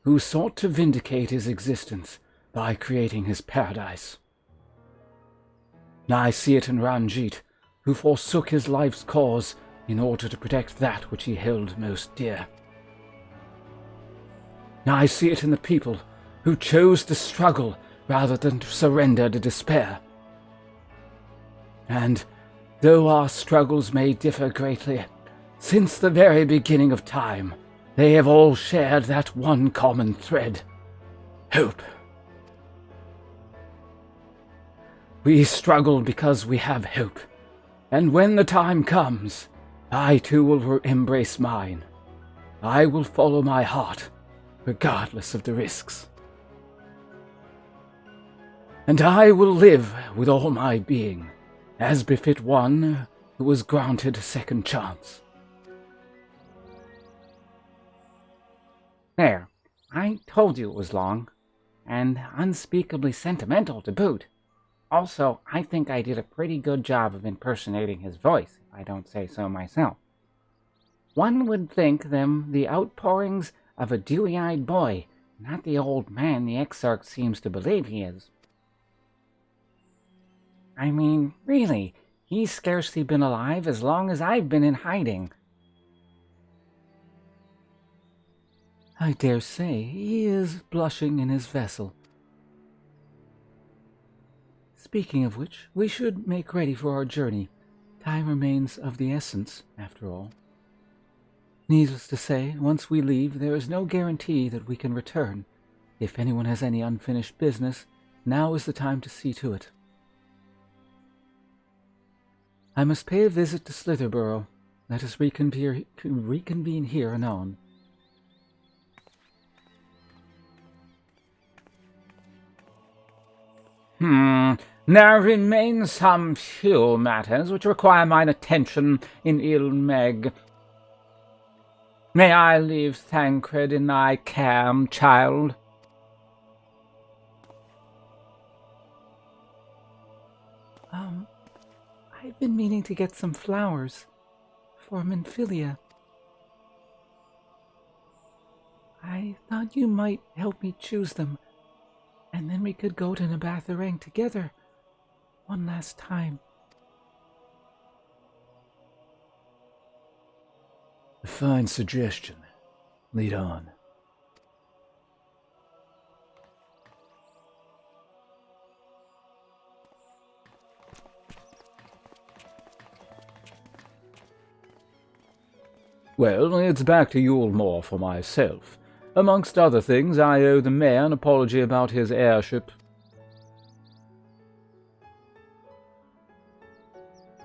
who sought to vindicate his existence by creating his paradise. I see it in Ranjit, who forsook his life's cause in order to protect that which he held most dear. I see it in the people who chose to struggle rather than to surrender to despair. And though our struggles may differ greatly, since the very beginning of time, they have all shared that one common thread: hope. We struggle because we have hope, and when the time comes, I too will embrace mine. I will follow my heart, regardless of the risks. And I will live with all my being, as befit one who was granted a second chance. There, I told you it was long, and unspeakably sentimental to boot. Also, I think I did a pretty good job of impersonating his voice, if I don't say so myself. One would think them the outpourings of a dewy-eyed boy, not the old man the Exarch seems to believe he is. I mean, really, he's scarcely been alive as long as I've been in hiding. I dare say he is blushing in his vessel. Speaking of which, we should make ready for our journey. Time remains of the essence, after all. Needless to say, once we leave, there is no guarantee that we can return. If anyone has any unfinished business, now is the time to see to it. I must pay a visit to Slitherborough. Let us reconvene here anon. There remain some few matters which require mine attention in Ilmeg. May I leave Thancred in thy care, child? I've been meaning to get some flowers for Minfilia. I thought you might help me choose them, and then we could go to Nabatharang together one last time. A fine suggestion. Lead on. Well, it's back to Yulemoor for myself. Amongst other things, I owe the mayor an apology about his airship.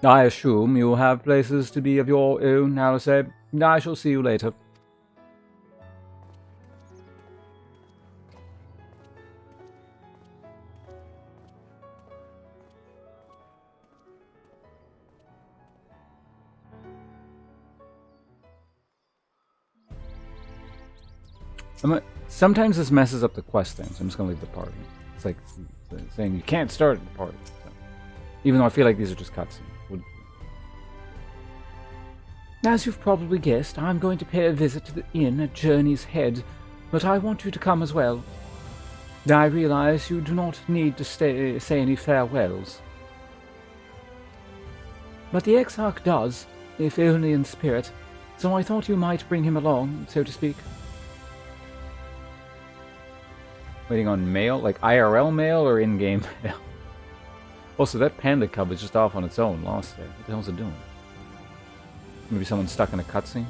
I assume you have places to be of your own, Alice. I shall see you later. Sometimes this messes up the quest thing, so I'm just going to leave the party. It's like saying you can't start the party. So. Even though I feel like these are just cutscenes. As you've probably guessed, I'm going to pay a visit to the inn at Journey's Head, but I want you to come as well. I realize you do not need to say any farewells. But the Exarch does, if only in spirit, so I thought you might bring him along, so to speak. Waiting on mail? Like IRL mail or in-game mail? Also, that panda cub is just off on its own, lost there. What the hell's it doing? Maybe someone's stuck in a cutscene?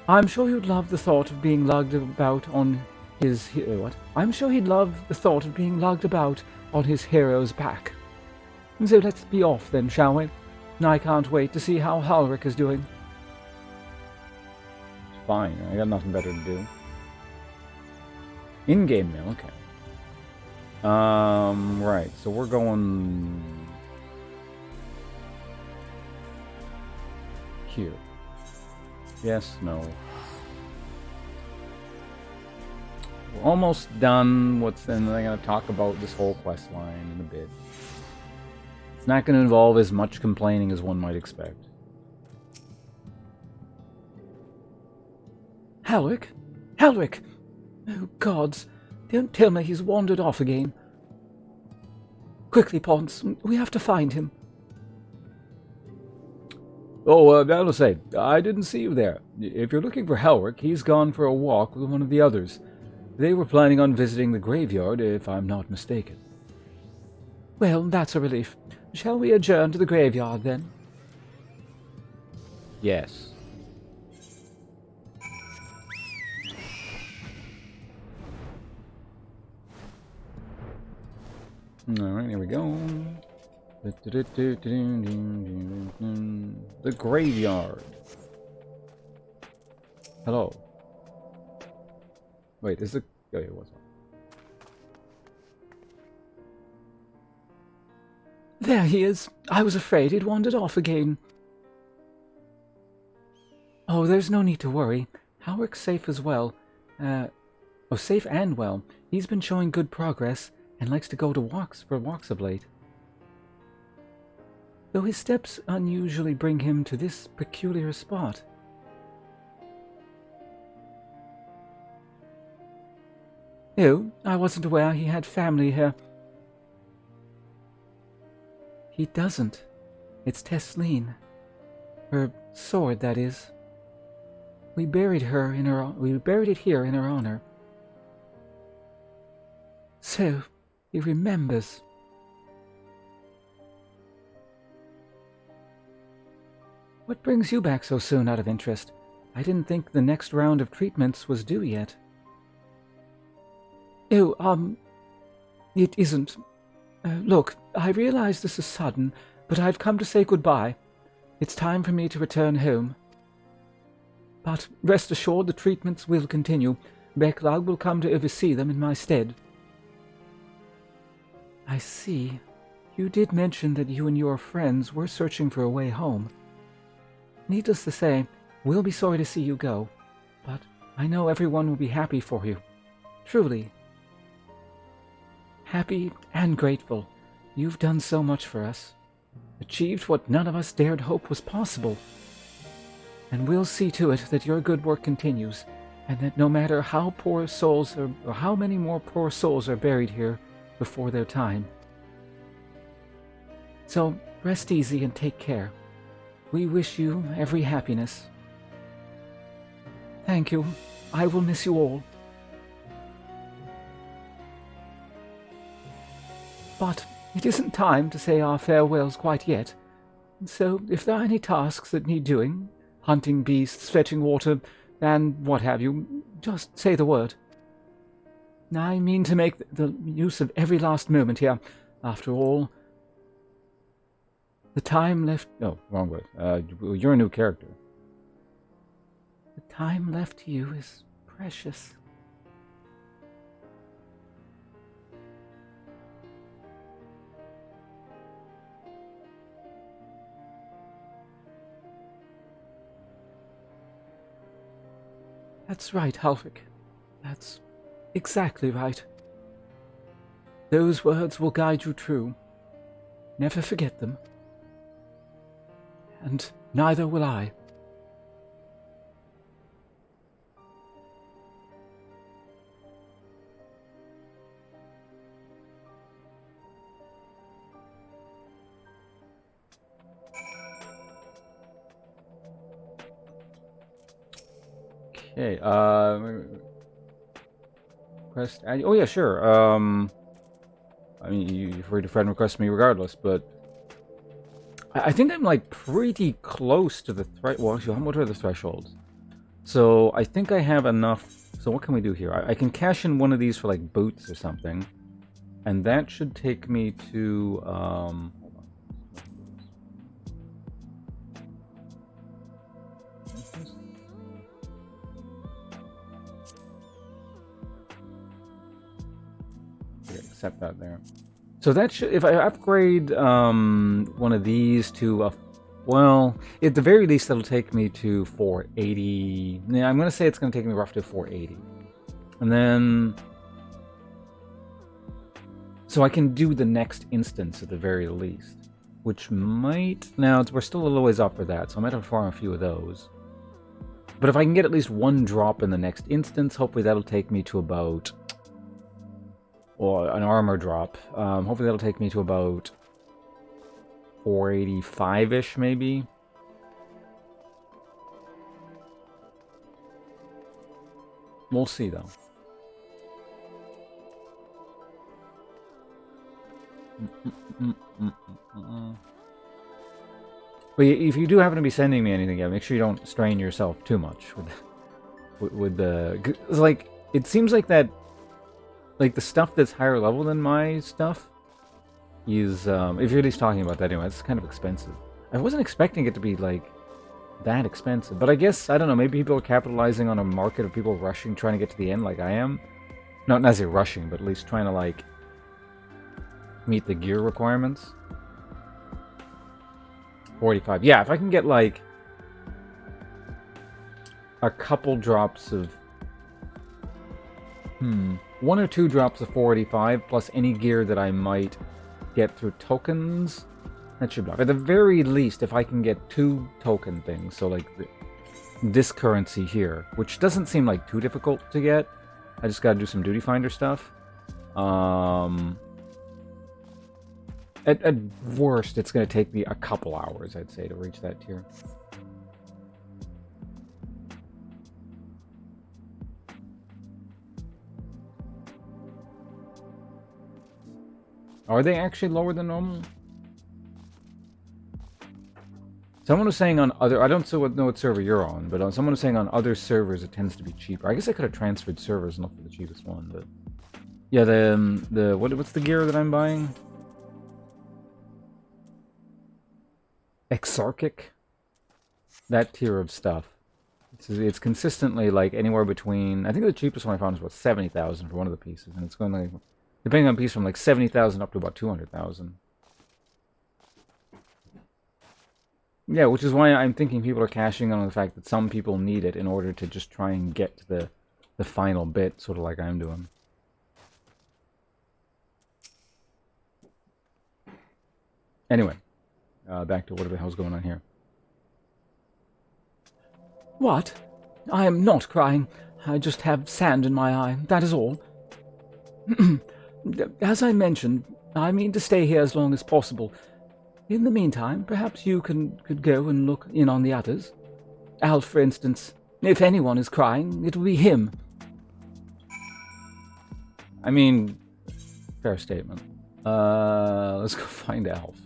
I'm sure he'd love the thought of being lugged about on his... what? I'm sure he'd love the thought of being lugged about on his hero's back. So let's be off then, shall we? I can't wait to see how Halric is doing. Fine, I got nothing better to do. In-game mail, okay. Right, so we're going... here. Yes, no. We're almost done. Then I'm going to talk about this whole quest line in a bit. It's not going to involve as much complaining as one might expect. Halric? Halric! Oh, gods, don't tell me he's wandered off again. Quickly, Ponce, we have to find him. Oh, I'll say, I didn't see you there. If you're looking for Halric, he's gone for a walk with one of the others. They were planning on visiting the graveyard, if I'm not mistaken. Well, that's a relief. Shall we adjourn to the graveyard, then? Yes. Alright, here we go. The graveyard. Hello. Wait, is the... Oh, yeah, what's up? There he is. I was afraid he'd wandered off again. Oh, there's no need to worry. Halric's safe as well. Safe and well. He's been showing good progress and likes to go to walks of late. Though his steps unusually bring him to this peculiar spot. Oh, I wasn't aware he had family here. He doesn't. It's Tesleen. Her sword, that is. We buried it here in her honor. So, he remembers. What brings you back so soon, out of interest? I didn't think the next round of treatments was due yet. Oh, it isn't. Look, I realize this is sudden, but I've come to say goodbye. It's time for me to return home. But rest assured the treatments will continue. Beklag will come to oversee them in my stead. I see. You did mention that you and your friends were searching for a way home. Needless to say, we'll be sorry to see you go, but I know everyone will be happy for you. Truly. Happy and grateful. You've done so much for us. Achieved what none of us dared hope was possible. And we'll see to it that your good work continues, and that no matter how poor souls or how many more poor souls are buried here before their time. So rest easy and take care. We wish you every happiness. Thank you. I will miss you all. But it isn't time to say our farewells quite yet. So if there are any tasks that need doing, hunting beasts, fetching water, and what have you, just say the word. I mean to make the use of every last moment here. After all, the time left... Oh, wrong way. You're a new character. The time left to you is precious. That's right, Halvik. That's exactly right. Those words will guide you true. Never forget them. And neither will I. Okay, request... Oh, yeah, sure. I mean, you're free to friend request me regardless, but... I think I'm, like, pretty close to the well, actually, what are the thresholds? So, I think I have enough... So, what can we do here? I can cash in one of these for, like, boots or something. And that should take me to, hold on. Accept that there. So that should, if I upgrade one of these to a, well, at the very least it'll take me to 480. Yeah, I'm going to say it's going to take me roughly 480. And then, so I can do the next instance at the very least, which might, now we're still a little ways off for that, so I might have to farm a few of those. But if I can get at least one drop in the next instance, hopefully that'll take me to about, or an armor drop. Hopefully that'll take me to about 485-ish, maybe. We'll see, though. But if you do happen to be sending me anything, yeah, make sure you don't strain yourself too much with the... Like, it seems like that... Like, the stuff that's higher level than my stuff is, if you're at least talking about that anyway, it's kind of expensive. I wasn't expecting it to be, like, that expensive. But I guess, I don't know, maybe people are capitalizing on a market of people rushing, trying to get to the end like I am. Not necessarily rushing, but at least trying to, like, meet the gear requirements. 45. Yeah, if I can get, like, a couple drops of... one or two drops of 485, plus any gear that I might get through tokens. That should be enough. At the very least, if I can get 2 token things, so like this currency here, which doesn't seem like too difficult to get. I just gotta do some duty finder stuff. At worst, it's gonna take me a couple hours, I'd say, to reach that tier. Are they actually lower than normal? Someone was saying on other... I don't know what server you're on, but someone was saying on other servers it tends to be cheaper. I guess I could have transferred servers and looked for the cheapest one, but... Yeah, what's the gear that I'm buying? Exarchic? That tier of stuff. It's consistently like anywhere between... I think the cheapest one I found was about 70,000 for one of the pieces, and it's going like... Depending on piece, from like 70,000 up to about 200,000. Yeah, which is why I'm thinking people are cashing on the fact that some people need it in order to just try and get to the final bit, sort of like I'm doing. Anyway, back to whatever the hell's going on here. What? I am not crying. I just have sand in my eye, that is all. As I mentioned, I mean to stay here as long as possible. In the meantime, perhaps you could go and look in on the others. Alf, for instance. If anyone is crying, it will be him. I mean, fair statement. Let's go find Alf.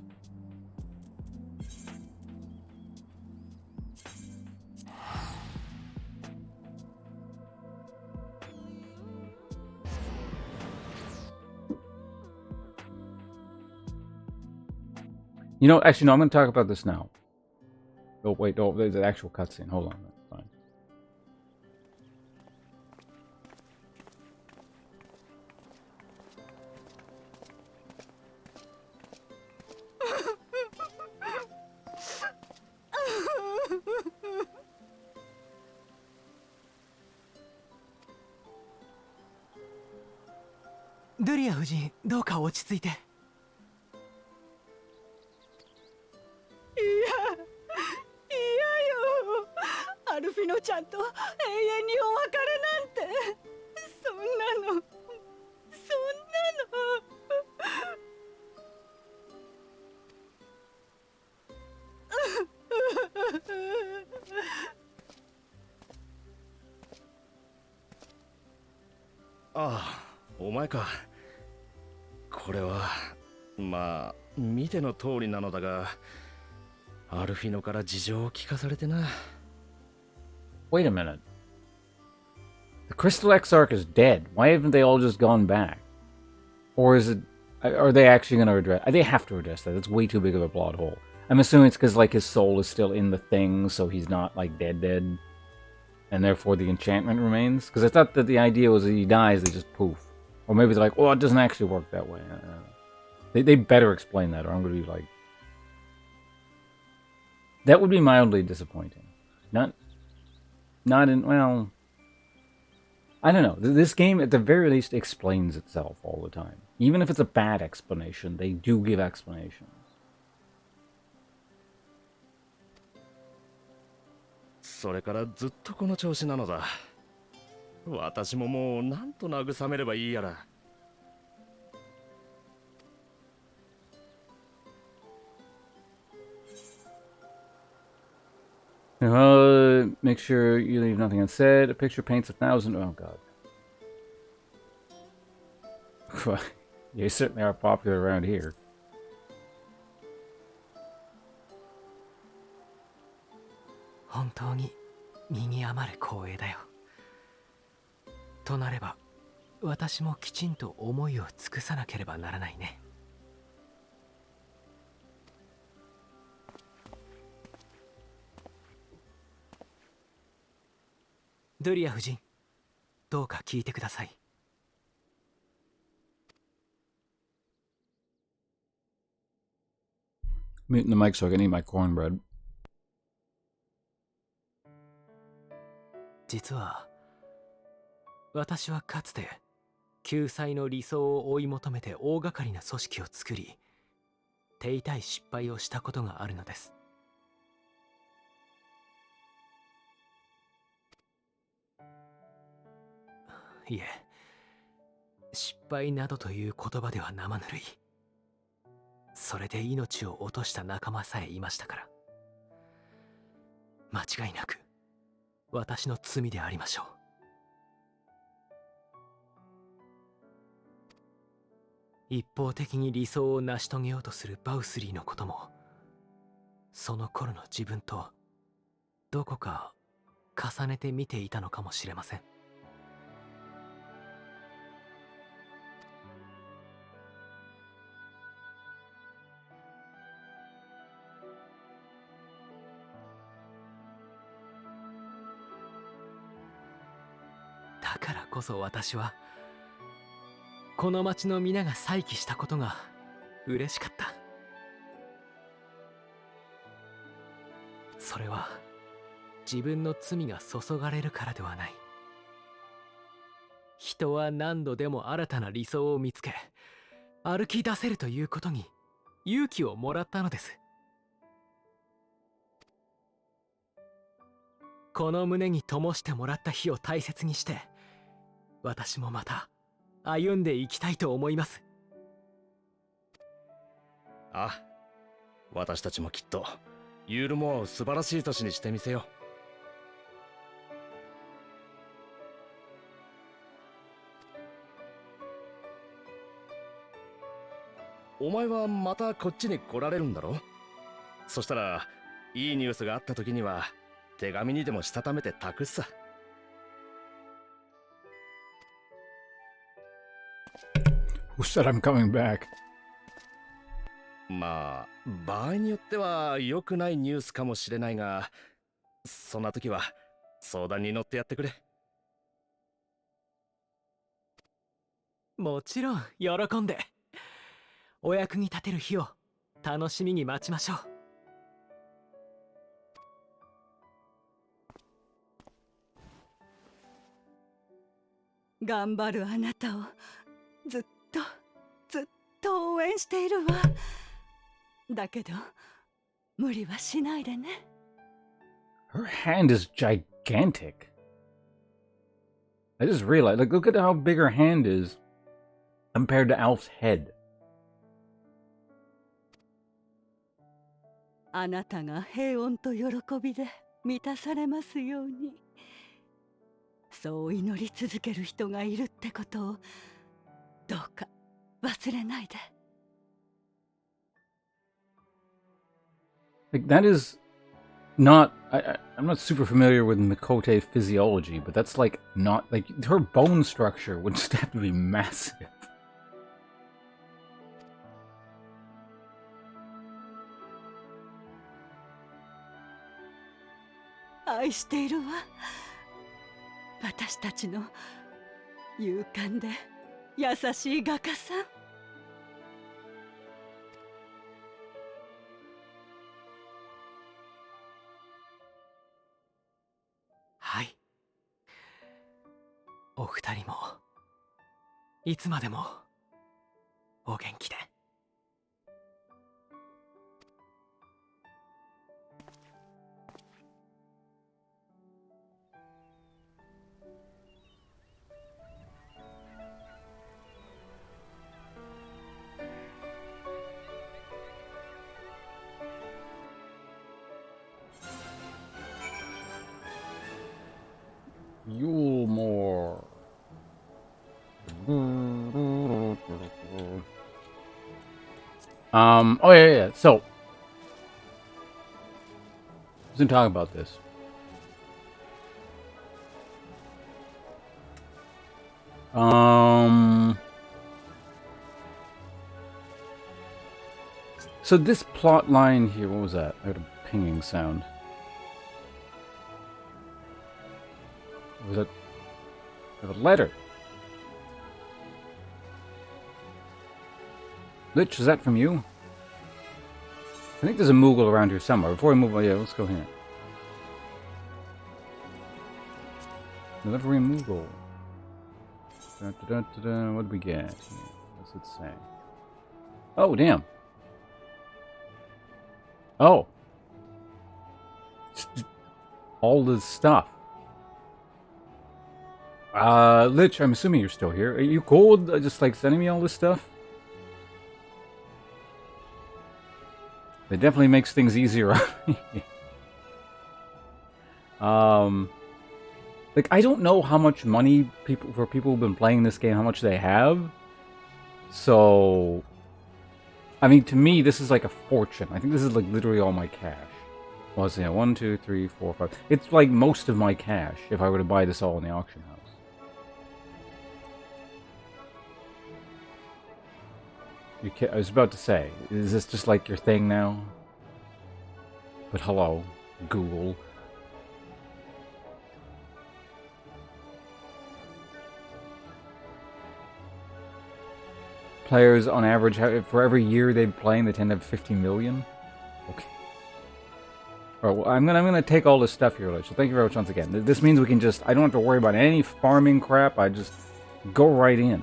You know, actually, no, I'm going to talk about this now. Oh, wait, oh, there's an actual cutscene. Hold on, that's fine. Duria 夫人、どうか落ち着いて。いや、嫌よ。アルフィノちゃんと永遠にお別れなんて。そんなの、そんなの。ああ、お前か。これはまあ見ての通りなのだが、アルフィノから事情を聞かされてな。Wait a minute. The Crystal Exarch is dead. Why haven't they all just gone back? Or is it... Are they actually going to address... They have to address that. It's way too big of a plot hole. I'm assuming it's because, like, his soul is still in the thing, so he's not, like, dead. And therefore the enchantment remains? Because I thought that the idea was that he dies, they just poof. Or maybe they're like, oh, it doesn't actually work that way. They better explain that, or I'm going to be like... That would be mildly disappointing. Not in... Well... I don't know. This game, at the very least, explains itself all the time. Even if it's a bad explanation, they do give explanations. それからずっとこの調子なのだ。私ももうなんと慰めればいいやら。Make sure you leave nothing unsaid. A picture paints 1,000... Oh, God. You certainly are popular around here. 本当に身に余る光栄だよ。となれば、私もきちんと思いを尽くさなければならないね。ドリア夫人、どうか聞いてください。Muting the mic so I can eat my cornbread. 実は私はかつて救済の理想を追い求めて大掛かりな組織を作り、手痛い失敗をしたことがあるのです。いえ、失敗などという言葉では生ぬるい。それで命を落とした仲間さえいましたから、間違いなく私の罪でありましょう。一方的に理想を成し遂げようとするバウスリーのことも、その頃の自分とどこか重ねて見ていたのかもしれません。だからこそ私はこの町の皆が再起したことが嬉しかった。それは自分の罪が注がれるからではない。人は何度でも新たな理想を見つけ歩き出せるということに勇気をもらったのです。この胸に灯してもらった火を大切にして、私もまた歩んでいきたいと思います。あ、私たちもきっとユールモアを素晴らしい都市にしてみせよお前はまたこっちに来られるんだろ？そしたらいいニュースがあった時には手紙にでもしたためて託すさ。Who said I'm coming back? まあ場合によっては良くないニュースかもしれないが、そんな時は相談に乗ってやってくれ。もちろん喜んで。お役に立てる日を楽しみに待ちましょう。頑張るあなたをずっと応援しているわ。だけど無理はしないでね。 Her hand is gigantic. I just realized, like, look at how big her hand is compared to Alf's head. あなたが平穏と喜びで満たされますように。そう祈り続ける人がいるってことをどうか忘れないで。 Like, that is not... I'm not super familiar with Mikote physiology, but that's, like, not... Like, her bone structure would just have to be massive. 愛しているわ。私たちの勇敢で優しい画家さん。はい。お二人もいつまでもお元気で。Yulmore. Oh yeah. So, I was gonna talk about this. So this plot line here, what was that? I heard a pinging sound. Was it a letter? Lich, is that from you? I think there's a Moogle around here somewhere. Before we move on, yeah, let's go here. Delivery Moogle. What do we get here? What's it say? Oh, damn. Oh. All this stuff. Lich, I'm assuming you're still here. Are you cool with just, like, sending me all this stuff? It definitely makes things easier. Like, I don't know how much money people who've been playing this game, how much they have. So, I mean, to me, this is like a fortune. I think this is like literally all my cash. Well, let's see, 1, 2, 3, 4, 5. It's like most of my cash if I were to buy this all in the auction house. I was about to say, is this just like your thing now? But hello, Google. Players on average, for every year they're playing, they tend to have 50 million. Okay. Alright, well, I'm gonna take all this stuff here, so thank you very much once again. This means we can just, I don't have to worry about any farming crap, I just go right in.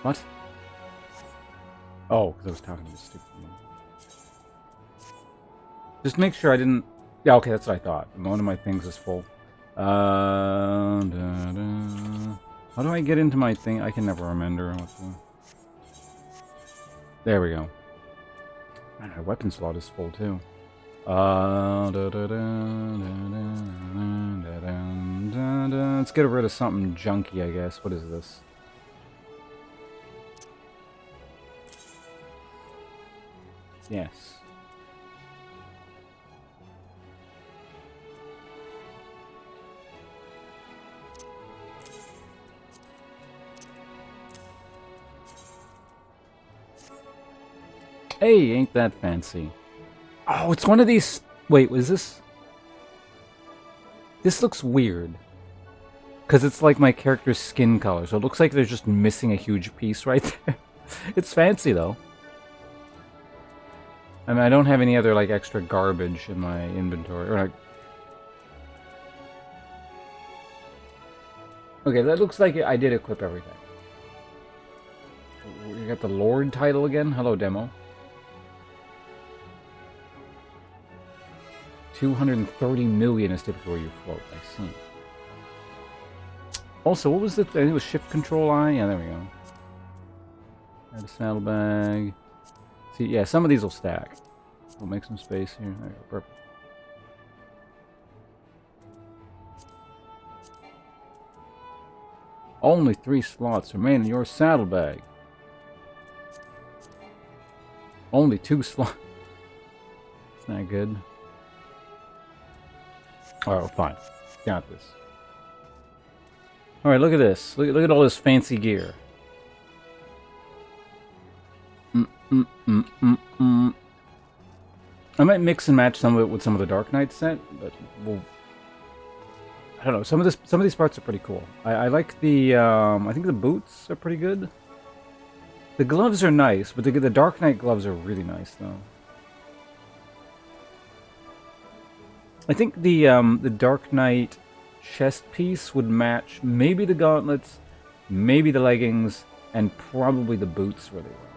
What? Oh, because I was talking to the stupid one. Just make sure I didn't... Yeah, okay, that's what I thought. One of my things is full. How do I get into my thing? I can never remember. There we go. My weapon slot is full, too. Let's get rid of something junky, I guess. What is this? Yes. Hey, ain't that fancy. Oh, it's one of these... Wait, was this... This looks weird. Because it's like my character's skin color, so it looks like they're just missing a huge piece right there. It's fancy, though. I mean, I don't have any other, like, extra garbage in my inventory. Or, like... Okay, that looks like I did equip everything. We got the Lord title again. Hello, demo. 230 million is typically where you float. I see. Also, what was the thing? It was shift control I? Yeah, there we go. Add a saddlebag. See, yeah, some of these will stack. We'll make some space here. There we go. Perfect. Only 3 slots remain in your saddlebag. Only 2 slots. It's not good. Alright, fine. Got this. Alright, look at this. Look at all this fancy gear. I might mix and match some of it with some of the Dark Knight set, but we'll... I don't know. Some of these parts are pretty cool. I like the... I think the boots are pretty good. The gloves are nice, but the Dark Knight gloves are really nice, though. I think the Dark Knight chest piece would match maybe the gauntlets, maybe the leggings, and probably the boots really well.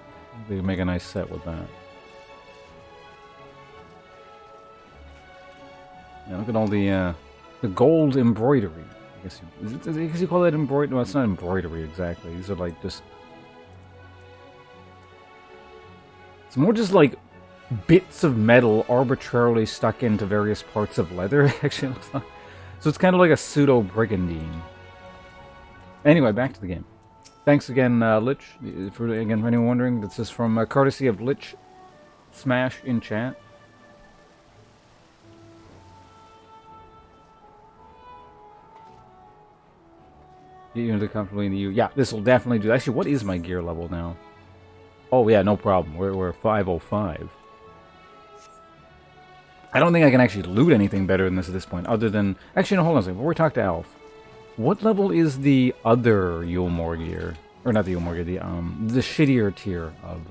They make a nice set with that. Yeah, look at all the gold embroidery. I guess you call that embroidery? No, it's not embroidery exactly. These are like just... It's more just like bits of metal arbitrarily stuck into various parts of leather, actually, it looks like. So it's kind of like a pseudo-brigandine. Anyway, back to the game. Thanks again, Lich. For anyone wondering, this is from courtesy of Lich Smash in chat. Get you into comfortably in the U. Yeah, this will definitely do. Actually, what is my gear level now? Oh yeah, no problem. We're 505. I don't think I can actually loot anything better than this at this point, other than... Actually, no, hold on a second. Before we talk to Alf, what level is the other Yulmore gear? Or not the Yulmore gear, the shittier tier of...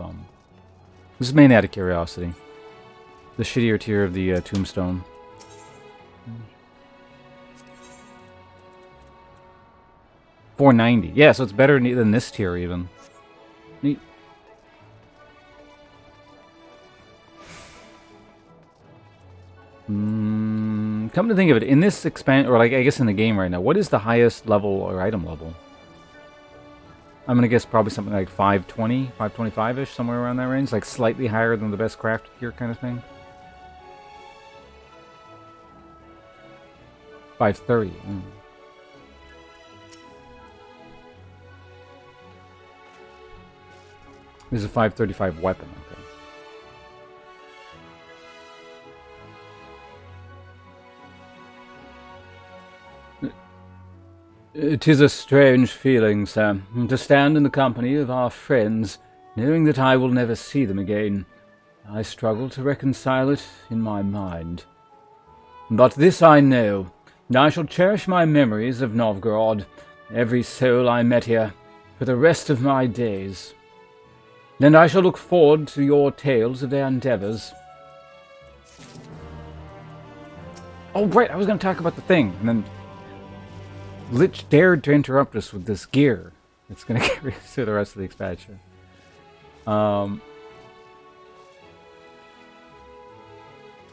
This is mainly out of curiosity. The shittier tier of the Tombstone. $490. Yeah, so it's better than this tier, even. Neat. Come to think of it, in this or like I guess in the game right now, what is the highest level or item level? I'm gonna guess probably something like 520, 525-ish, somewhere around that range, like slightly higher than the best craft gear kind of thing. 530. This is a 535 weapon. It is a strange feeling, Sam, to stand in the company of our friends, knowing that I will never see them again. I struggle to reconcile it in my mind. But this I know, I shall cherish my memories of Novgorod, every soul I met here, for the rest of my days. And I shall look forward to your tales of their endeavors. Oh, right, I was going to talk about the thing, and then Lich dared to interrupt us with this gear. It's going to carry us through the rest of the expansion.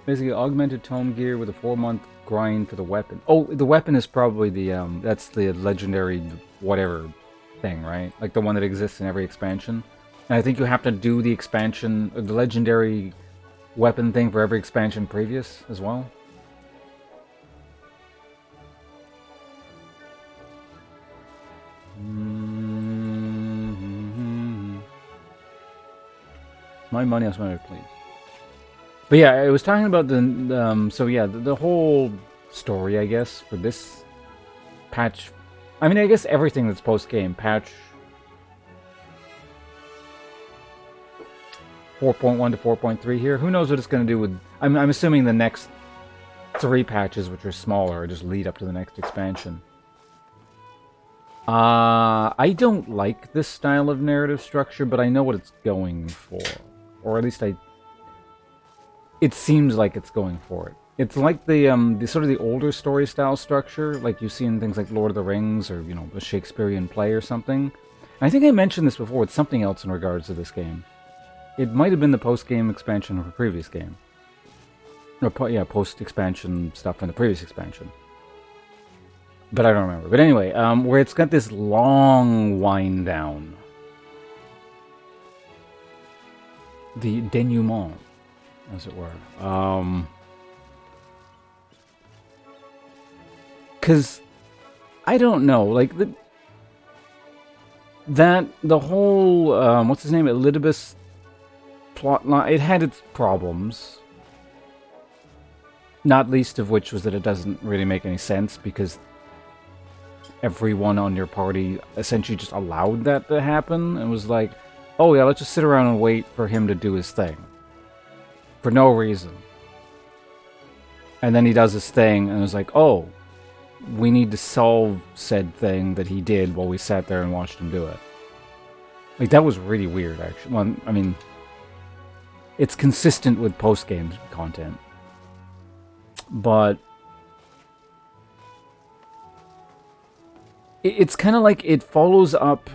Basically, augmented tome gear with a 4-month grind for the weapon. Oh, the weapon is probably the, that's the legendary whatever thing, right? Like the one that exists in every expansion. And I think you have to do the expansion, the legendary weapon thing for every expansion previous as well. My money, I was wondering, please. But yeah, I was talking about the so yeah, the whole story, I guess, for this patch. I mean, I guess everything that's post-game. Patch 4.1 to 4.3 here. Who knows what it's going to do with... I'm assuming the next 3 patches, which are smaller, just lead up to the next expansion. I don't like this style of narrative structure, but I know what it's going for. Or at least it seems like it's going for it. It's like the sort of the older story style structure, like you see in things like Lord of the Rings, or, you know, a Shakespearean play or something. And I think I mentioned this before with something else in regards to this game. It might have been the post-game expansion of a previous game. Or, yeah, post-expansion stuff in the previous expansion. But I don't remember. But anyway, where it's got this long wind down. The denouement, as it were. Because, I don't know, like, the whole, what's his name, Elidibus plot line, it had its problems. Not least of which was that it doesn't really make any sense, because everyone on your party essentially just allowed that to happen, and was like, oh yeah, let's just sit around and wait for him to do his thing. For no reason. And then he does his thing, and it's like, oh, we need to solve said thing that he did while we sat there and watched him do it. Like, that was really weird, actually. Well, I mean, it's consistent with post-game content. But it's kind of like it follows up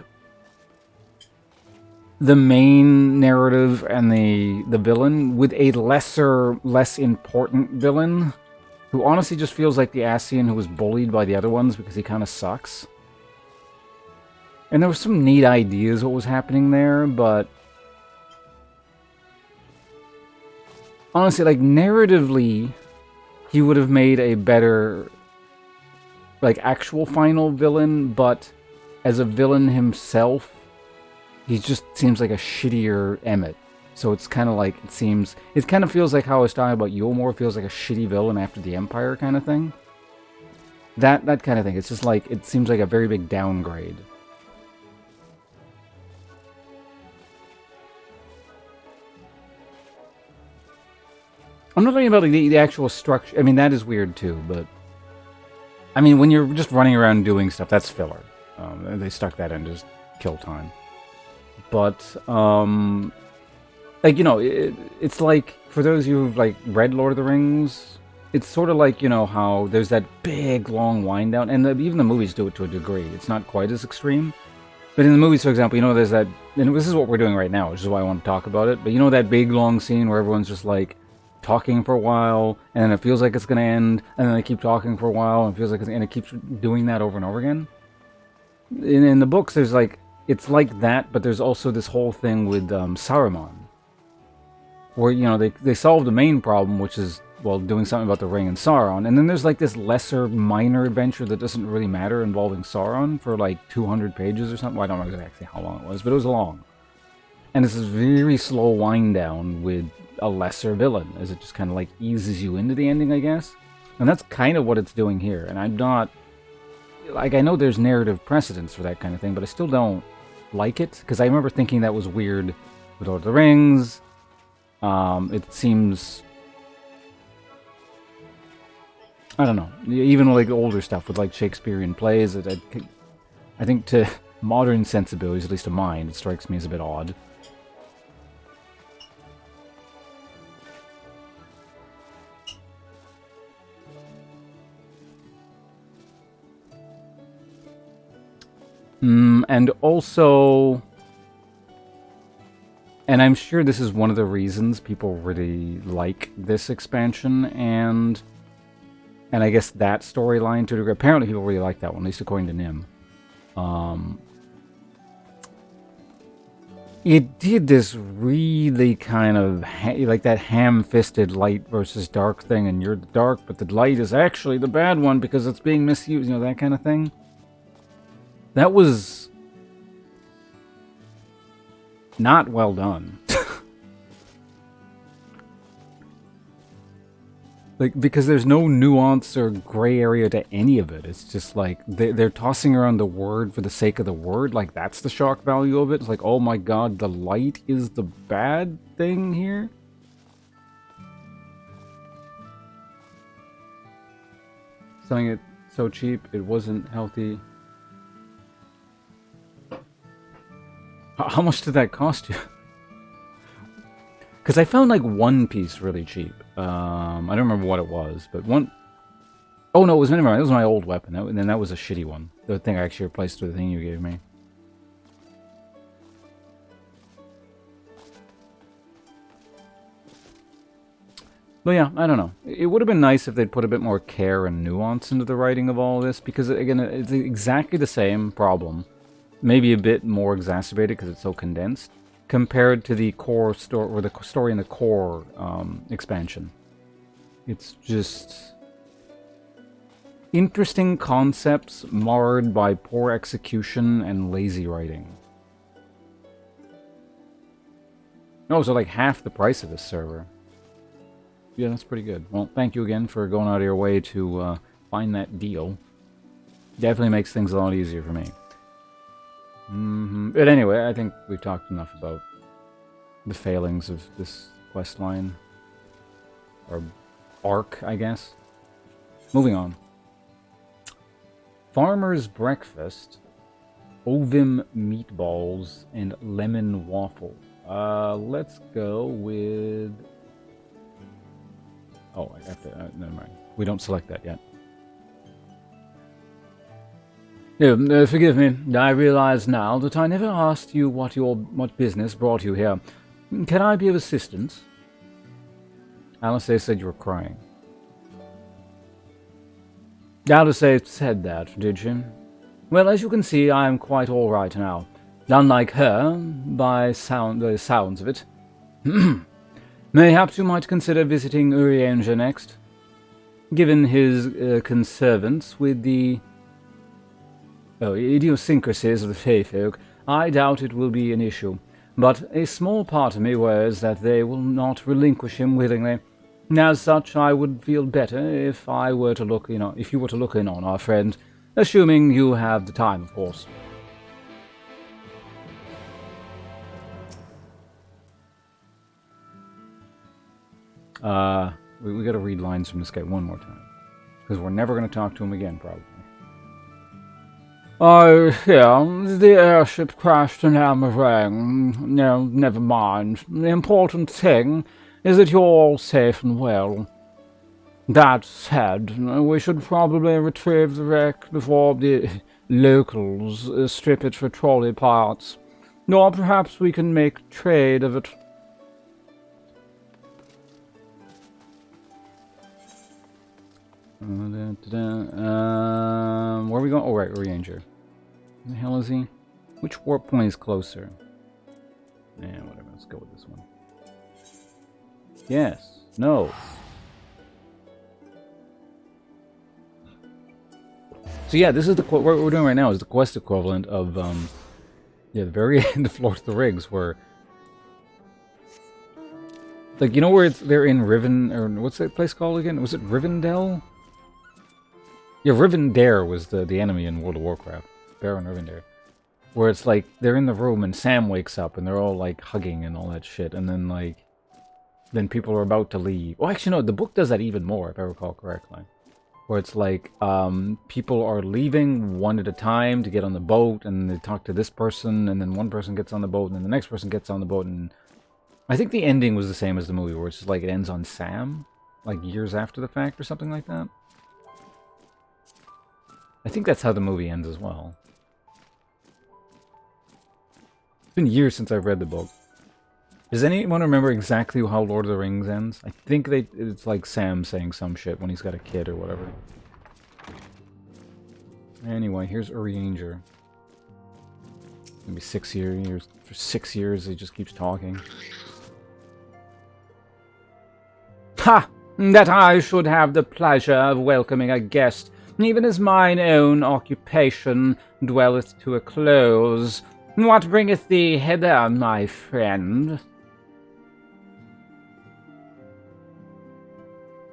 the main narrative and the villain with a less important villain who honestly just feels like the Ascian who was bullied by the other ones because he kind of sucks. And there were some neat ideas what was happening there, but honestly, like, narratively, he would have made a better, like, actual final villain, but as a villain himself, he just seems like a shittier Emmett. So it's kind of like, it kind of feels like how I was talking about Yulmore feels like a shitty villain after the Empire kind of thing. That kind of thing. It's just like, it seems like a very big downgrade. I'm not talking about like, the actual structure. I mean, that is weird too, but I mean, when you're just running around doing stuff, that's filler. They stuck that in to just kill time. But, like, you know, it's like, for those of you who've, like, read Lord of the Rings, it's sort of like, you know, how there's that big, long wind down, and even the movies do it to a degree. It's not quite as extreme. But in the movies, for example, you know, there's that, and this is what we're doing right now, which is why I want to talk about it, but you know that big, long scene where everyone's just, like, talking for a while, and then it feels like it's going to end, and then they keep talking for a while, and it feels like and it keeps doing that over and over again? In the books, there's, like, it's like that, but there's also this whole thing with Saruman. Where, you know, they solve the main problem, which is, well, doing something about the ring and Sauron. And then there's, like, this lesser, minor adventure that doesn't really matter involving Sauron for, like, 200 pages or something. Well, I don't know exactly how long it was, but it was long. And it's this very slow wind down with a lesser villain, as it just kind of, like, eases you into the ending, I guess. And that's kind of what it's doing here. And I'm not... Like, I know there's narrative precedence for that kind of thing, but I still don't like it. Because I remember thinking that was weird with Lord of the Rings. It seems... I don't know. Even like older stuff with like Shakespearean plays, I think to modern sensibilities, at least to mine, it strikes me as a bit odd. And also... And I'm sure this is one of the reasons people really like this expansion, and I guess that storyline to a degree. Apparently people really like that one, at least according to Nim. It did this really kind of like that ham-fisted light versus dark thing, and you're the dark, but the light is actually the bad one because it's being misused, you know, that kind of thing. That was not well done. Like, because there's no nuance or gray area to any of it. It's just like, they're tossing around the word for the sake of the word. Like, that's the shock value of it. It's like, oh my god, the light is the bad thing here? Selling it so cheap, it wasn't healthy. How much did that cost you? Because I found like one piece really cheap. I don't remember what it was, but one... Oh no, it was my old weapon, and then that was a shitty one. The thing I actually replaced with the thing you gave me. But yeah, I don't know. It would have been nice if they'd put a bit more care and nuance into the writing of all this, because again, it's exactly the same problem. Maybe a bit more exacerbated because it's so condensed, compared to the core story, or the story in the core expansion. It's just interesting concepts marred by poor execution and lazy writing. Oh, so like half the price of this server. Yeah, that's pretty good. Well, thank you again for going out of your way to find that deal. Definitely makes things a lot easier for me. But anyway, I think we've talked enough about the failings of this quest line. Or arc, I guess. Moving on. Farmer's breakfast, ovim meatballs, and lemon waffle. Let's go with... Oh, I have to... never mind. We don't select that yet. Yeah, forgive me. I realize now that I never asked you what business brought you here. Can I be of assistance? Alice said you were crying. Alice said that, did she? Well, as you can see, I am quite all right now. Unlike her, by the sounds of it. Mayhaps you might consider visiting Urianger next. Given his conservance with the idiosyncrasies of the Fey folk, I doubt it will be an issue. But a small part of me worries that they will not relinquish him willingly. As such, I would feel better if I were to look, if you were to look in on our friend, assuming you have the time, of course. We gotta read lines from this guy one more time. Because we're never gonna talk to him again, probably. Oh, yeah, the airship crashed in Amarang. No, never mind. The important thing is that you're all safe and well. That said, we should probably retrieve the wreck before the locals strip it for trolley parts. Or perhaps we can make trade of it. Where are we going? Oh, right, Urianger. Where the hell is he? Which warp point is closer? Yeah, whatever. Let's go with this one. Yes. No. So yeah, this is what we're doing right now is the quest equivalent of the very end of Lord of the Rings, where like where they're in Riven, or what's that place called again? Was it Rivendell? Yeah, Rivendare was the enemy in World of Warcraft. Baron Rivendare. Where it's like they're in the room and Sam wakes up and they're all like hugging and all that shit, and then people are about to leave. Oh, actually no, the book does that even more if I recall correctly. Where it's like people are leaving one at a time to get on the boat, and they talk to this person, and then one person gets on the boat, and then the next person gets on the boat, and I think the ending was the same as the movie, where it's just like it ends on Sam, like years after the fact or something like that. I think that's how the movie ends as well. It's been years since I've read the book. Does anyone remember exactly how Lord of the Rings ends? I think it's like Sam saying some shit when he's got a kid or whatever. Anyway, here's Urianger. Maybe 6 years. For 6 years, he just keeps talking. Ha! That I should have the pleasure of welcoming a guest, even as mine own occupation dwelleth to a close. What bringeth thee hither, my friend?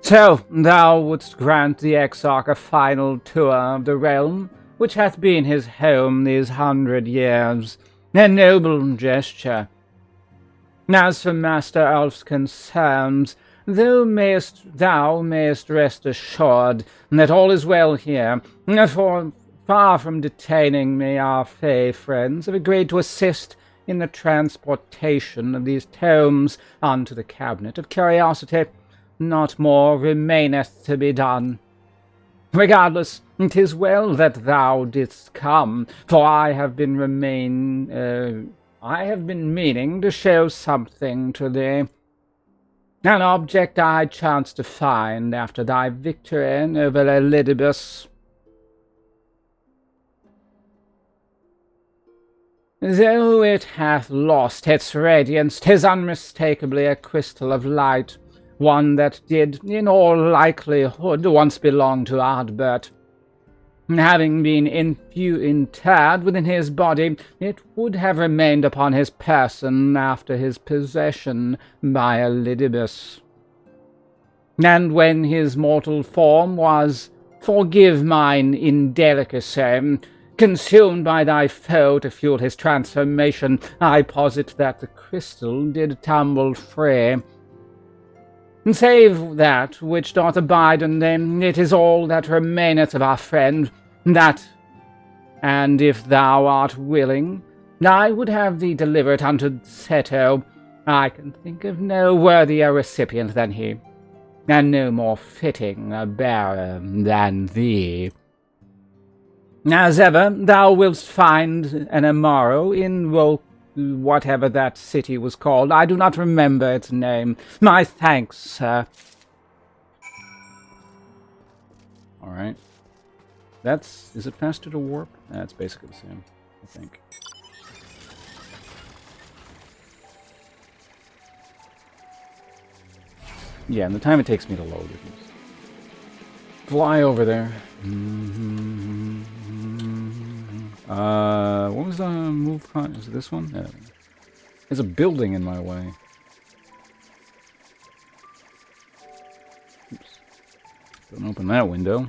So, thou wouldst grant the Exarch a final tour of the realm, which hath been his home these 100 years. A noble gesture. As for Master Alf's concerns, thou mayest rest assured that all is well here, for far from detaining me, our Fey friends have agreed to assist in the transportation of these tomes unto the Cabinet of Curiosity. Not more remaineth to be done. Regardless, 'tis well that thou didst come, for I have been meaning to show something to thee. An object I chanced to find after thy victory over Elidibus. Though it hath lost its radiance, 'tis unmistakably a crystal of light, one that did, in all likelihood, once belong to Ardbert. Having been interred within his body, it would have remained upon his person after his possession by Elidibus. And when his mortal form was, forgive mine indelicacy, consumed by thy foe to fuel his transformation, I posit that the crystal did tumble free. Save that which doth abide in them, it is all that remaineth of our friend, that, and if thou art willing, I would have thee delivered unto Seto. I can think of no worthier recipient than he, and no more fitting a bearer than thee. As ever, thou wilt find an Amaro in whatever that city was called. I do not remember its name. My thanks, sir. Alright. Is it faster to warp? That's basically the same, I think. Yeah, and the time it takes me to load it. Fly over there. What was the move? Is it this one? No. There's a building in my way. Oops. Don't open that window.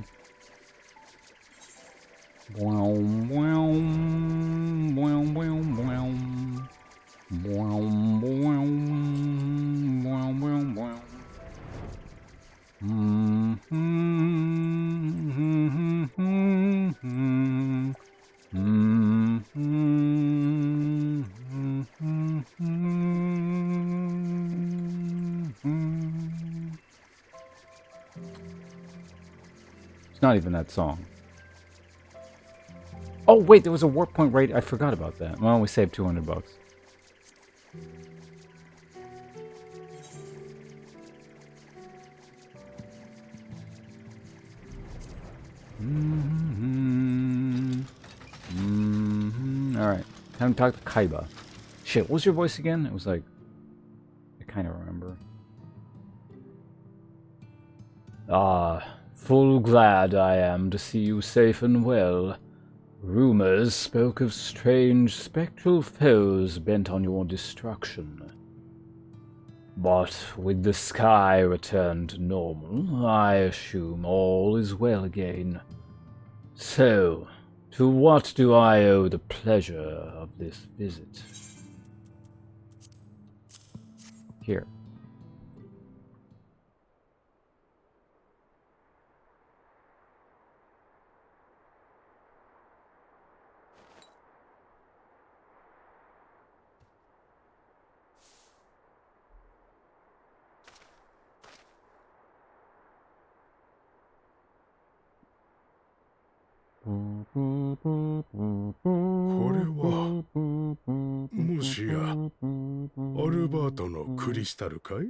It's not even that song. Oh wait, there was a warp point right. I forgot about that. Well, we saved $200. Alright. Time to talk to Kaiba. Shit, what was your voice again? It was like... I kind of remember. Ah, full glad I am to see you safe and well. Rumors spoke of strange spectral foes bent on your destruction. But with the sky returned to normal, I assume all is well again. So, to what do I owe the pleasure of this visit? Here.これはもしやアルバートのクリスタルかい？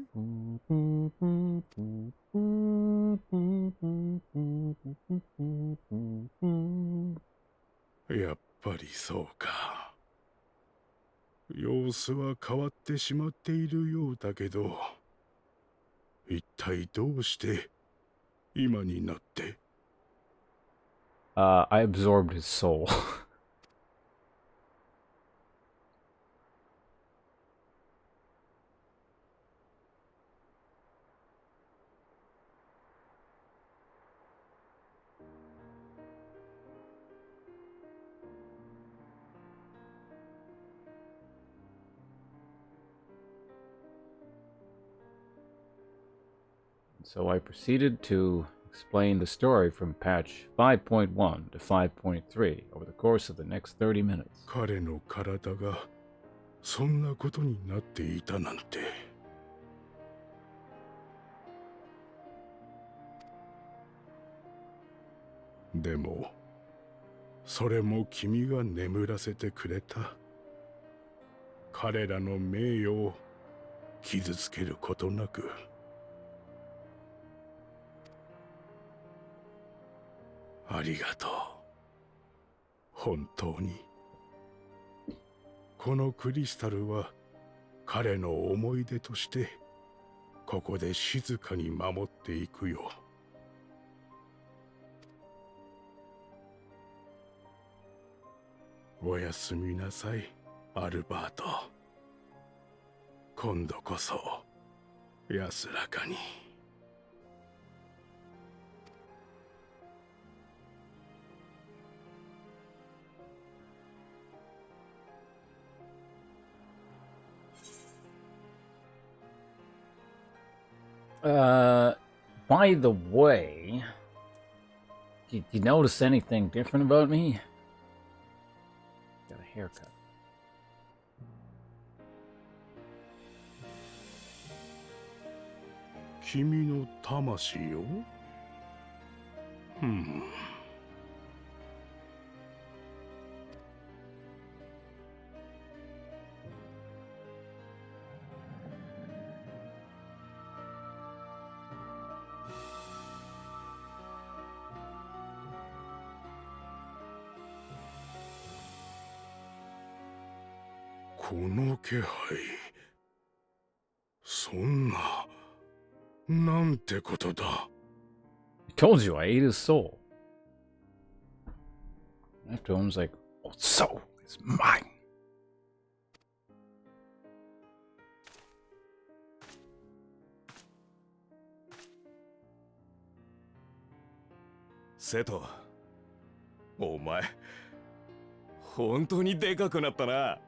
やっぱりそうか。様子は変わってしまっているようだけど、一体どうして今になって。I absorbed his soul. So I proceeded to explain the story from patch 5.1 to 5.3 over the course of the next 30 minutes. 彼の体がそんなことになっていたなんて。でもそれも君が眠らせてくれた。彼らの名誉を傷つけることなく。ありがとう。本当に。このクリスタルは彼の思い出としてここで静かに守っていくよ。おやすみなさい、アルバート。今度こそ安らかに。By the way, did you notice anything different about me? Got a haircut. 君の魂よ。この気配。そんな、なんてことだ。I told you I ate his soul. After I was like, oh, soul is mine. 瀬戸、お前本当にでかくなったな。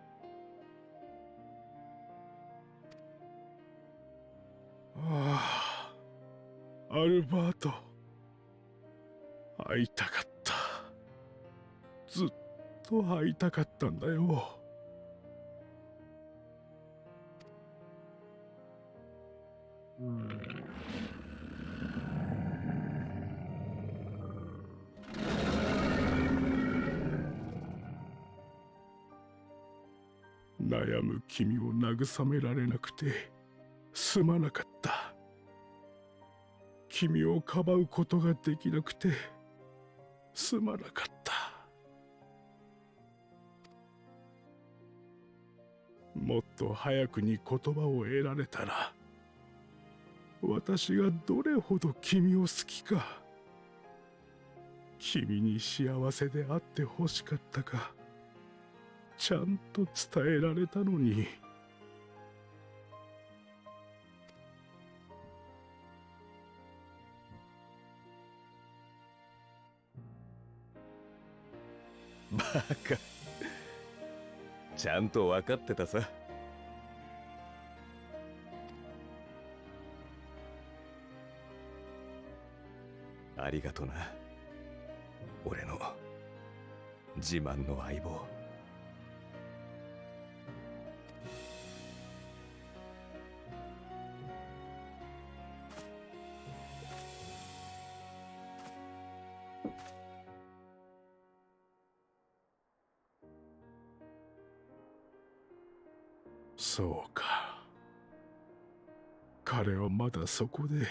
ああ、アルバート。会いたかった。ずっと会いたかったんだよ。悩む君を慰められなくてすまなかった。君をかばうことができなくてすまなかった。もっと早くに言葉を得られたら、私がどれほど君を好きか、君に幸せであってほしかったか、ちゃんと伝えられたのに。バカ、ちゃんと分かってたさ。ありがとな、俺の自慢の相棒。そうか。彼はまだそこで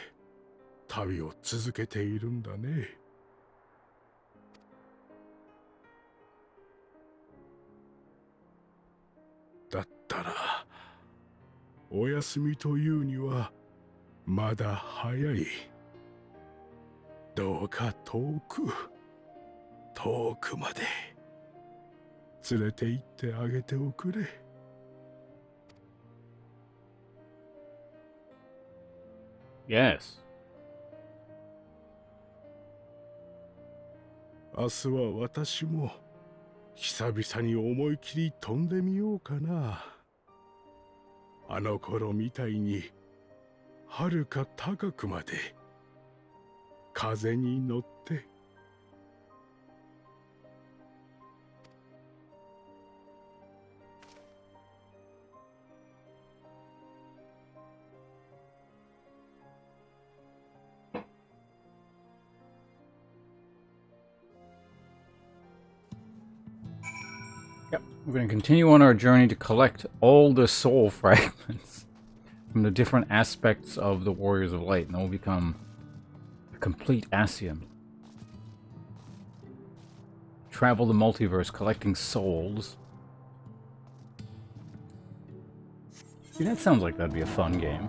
旅を続けているんだね。だっったら、お休みというにはまだ早い。どうか遠くまで連れて行ってあげておくれ。Yes. 明日は私も久々に思い切り飛んでみようかな。あの頃みたいに遥か高くまで風に乗って。Yep, we're going to continue on our journey to collect all the soul fragments from the different aspects of the Warriors of Light, and then we'll become a complete Ascian. Travel the multiverse collecting souls. See, that sounds like that'd be a fun game.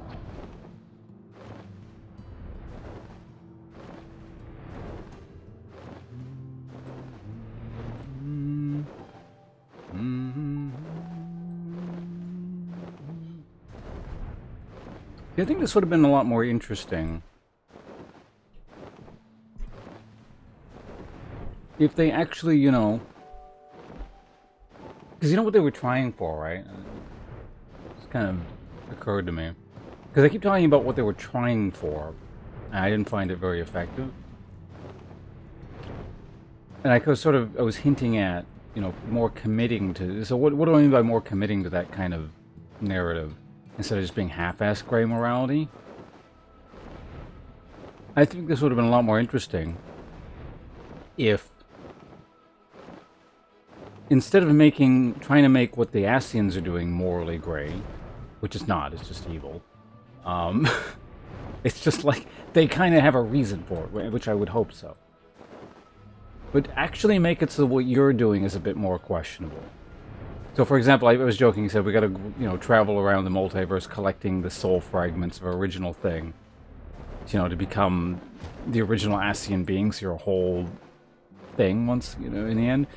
I think this would have been a lot more interesting if they actually, you know, because you know what they were trying for, right? It's kind of occurred to me. Because I keep talking about what they were trying for, and I didn't find it very effective. And I was hinting at, you know, more committing to, so what do I mean by more committing to that kind of narrative? Instead of just being half-assed gray morality. I think this would have been a lot more interesting if, instead of trying to make what the Ascians are doing morally gray, which is not, it's just evil. It's just like, they kind of have a reason for it, which I would hope so. But actually make it so what you're doing is a bit more questionable. So, for example, I was joking, he said we gotta, you know, travel around the multiverse collecting the soul fragments of our original thing. You know, to become the original Ascian beings, your whole thing once, you know, in the end.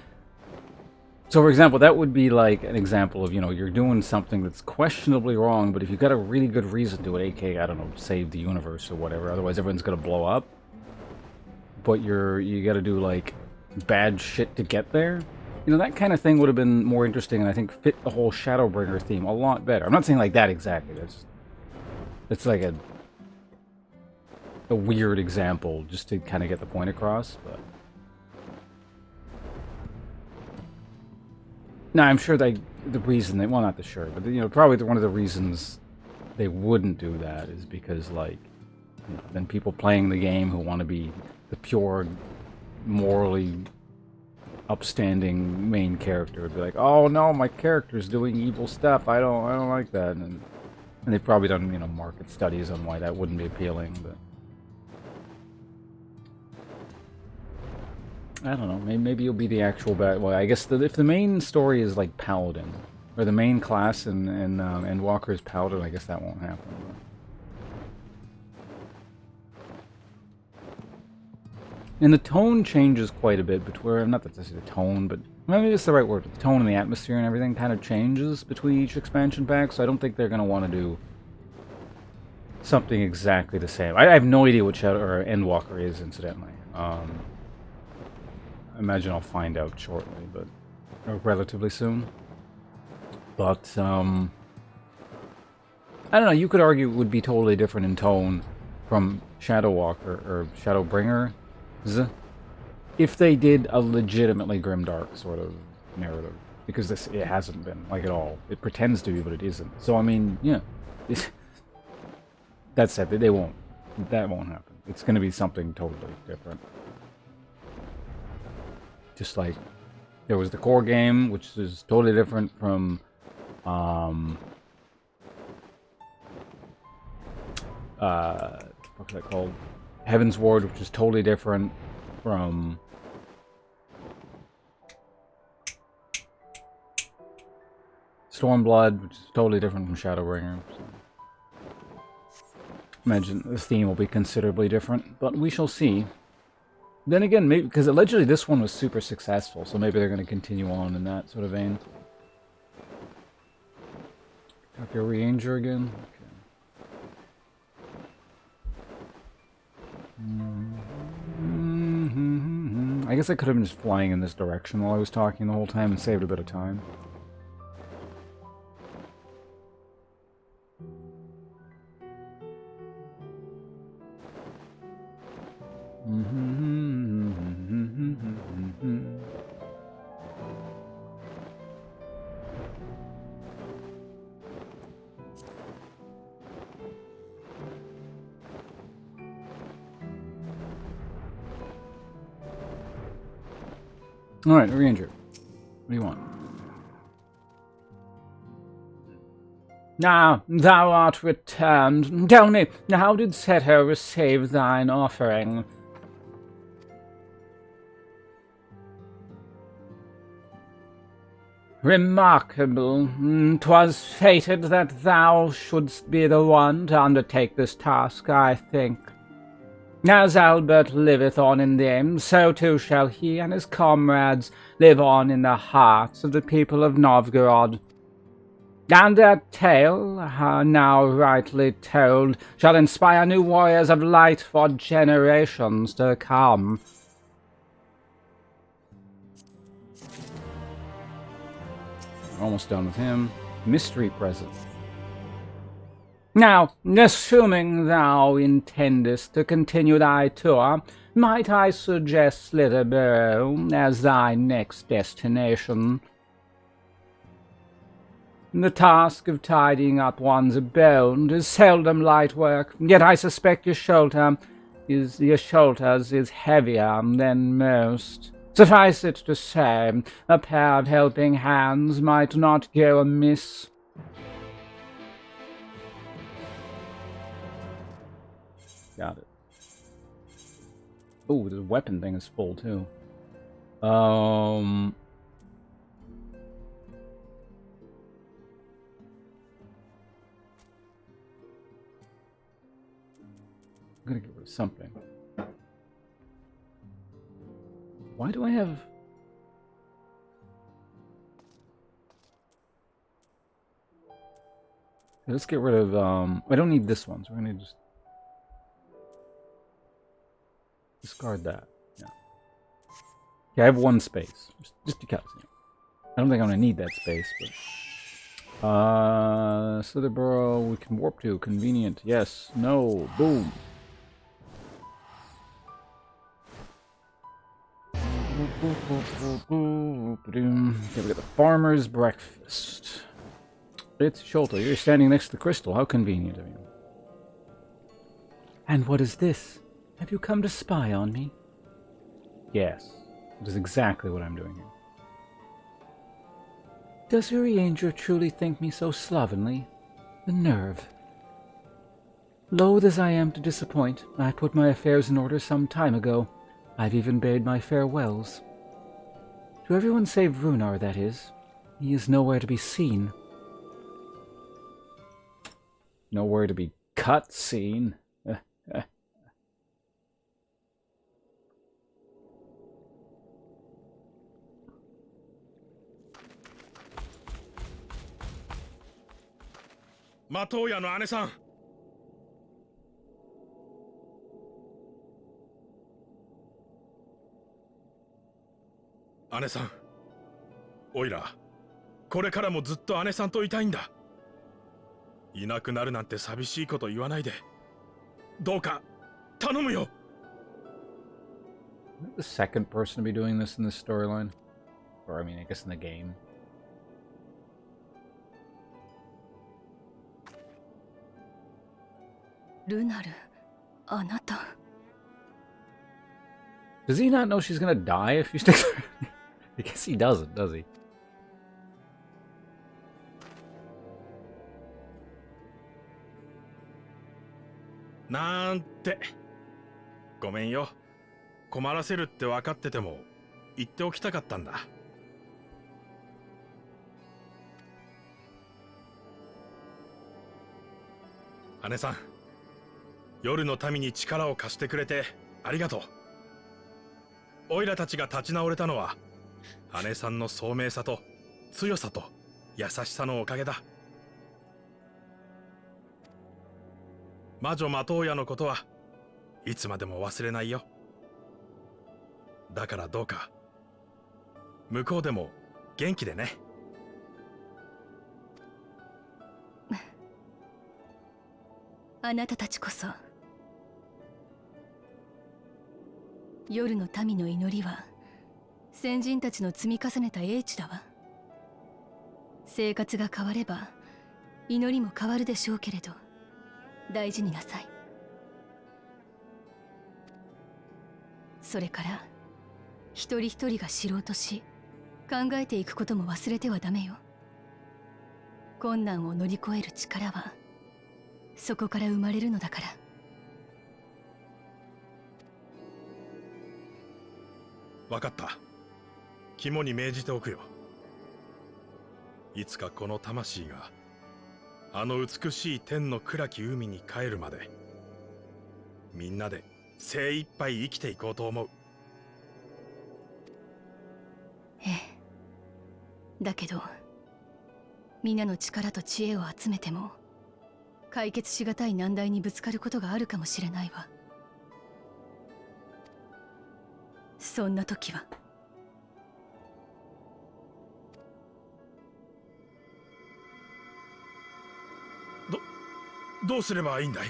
So, for example, that would be like an example of, you know, you're doing something that's questionably wrong, but if you've got a really good reason to it, aka, I don't know, save the universe or whatever, otherwise everyone's gonna blow up. But you gotta do, like, bad shit to get there. You know, that kind of thing would have been more interesting and I think fit the whole Shadowbringer theme a lot better. I'm not saying like that exactly. That's like a weird example just to kind of get the point across, but... No, I'm sure the reason they... Well, not the sure, but, you know, probably one of the reasons they wouldn't do that is because, like, you know, then people playing the game who want to be the pure, morally upstanding main character would be like, oh no, my character's doing evil stuff. I don't like that. And they've probably done, you know, market studies on why that wouldn't be appealing, but I don't know. Maybe you'll be the actual bad. Well, I guess if the main story is like Paladin, or the main class and Walker is Paladin, I guess that won't happen. But. And the tone changes quite a bit between, not that this is the tone, but maybe it's the right word. The tone and the atmosphere and everything kind of changes between each expansion pack, so I don't think they're going to want to do something exactly the same. I have no idea what Shadow or Endwalker is, incidentally. I imagine I'll find out shortly, but or relatively soon. But I don't know. You could argue it would be totally different in tone from Shadowwalker or Shadowbringer, if they did a legitimately grimdark sort of narrative, because it hasn't been like at all. It pretends to be, but it isn't. So I mean, yeah. That said, that won't happen. It's going to be something totally different. Just like there was the core game, which is totally different from what's that called? Heaven's Ward, which is totally different from Stormblood, which is totally different from Shadowbringer. So. Imagine the theme will be considerably different, but we shall see. Then again, maybe because allegedly this one was super successful, so maybe they're going to continue on in that sort of vein. Talk to Ranger again. Okay. I guess I could have been just flying in this direction while I was talking the whole time and saved a bit of time. Alright, Ranger. What do you want? Now thou art returned. Tell me, how did Seto receive thine offering? Remarkable. 'Twas fated that thou shouldst be the one to undertake this task, I think. As Albert liveth on in them, so too shall he and his comrades live on in the hearts of the people of Novgorod. And their tale, now rightly told, shall inspire new warriors of light for generations to come. Almost done with him. Mystery present. Now, assuming thou intendest to continue thy tour, might I suggest Slitherborough as thy next destination? The task of tidying up one's abode is seldom light work, yet I suspect your shoulders is heavier than most. Suffice it to say, a pair of helping hands might not go amiss. Got it. Oh, the weapon thing is full too. I'm gonna get rid of something. Why do I have... Let's get rid of, I don't need this one, so we're gonna just discard that. Yeah. Yeah, I have one space. Just because. Yeah. I don't think I'm gonna need that space, but... Slitherborough we can warp to. Convenient. Yes. No. Boom. Okay, we got the farmer's breakfast. It's Sholta. You're standing next to the crystal. How convenient of you. And what is this? Have you come to spy on me? Yes. That is exactly what I'm doing here. Does Urianger truly think me so slovenly? The nerve. Loath as I am to disappoint, I put my affairs in order some time ago. I've even bade my farewells. To everyone save Runar, that is. He is nowhere to be seen. Nowhere to be cut seen? マトウヤの姉さん。姉さん、おいら、これからもずっと姉さんといたいんだ。いなくなるなんて寂しいこと言わないで。どうか頼むよ。The second person to be doing this in this storyline, or I mean, I guess in the game. Runar, あなた。Does he not know she's gonna die if she sticks around? I guess he doesn't, does he? なんて。ごめんよ。困らせるって分かってても言っておきたかったんだ。姉さん、夜の民に力を貸してくれてありがとう。オイラたちが立ち直れたのは姉さんの聡明さと強さと優しさのおかげだ。魔女マトウヤのことはいつまでも忘れないよ。だからどうか向こうでも元気でね。あなたたちこそ夜の民の祈りは先人たちの積み重ねた英知だわ。生活が変われば祈りも変わるでしょうけれど、大事になさい。それから一人一人が知ろうとし考えていくことも忘れてはダメよ。困難を乗り越える力はそこから生まれるのだから。分かった。肝に銘じておくよ。いつかこの魂があの美しい天の暗き海に帰るまでみんなで精一杯生きていこうと思う。ええ。だけど皆の力と知恵を集めても解決しがたい難題にぶつかることがあるかもしれないわ。そんな時はどうすればいいんだい？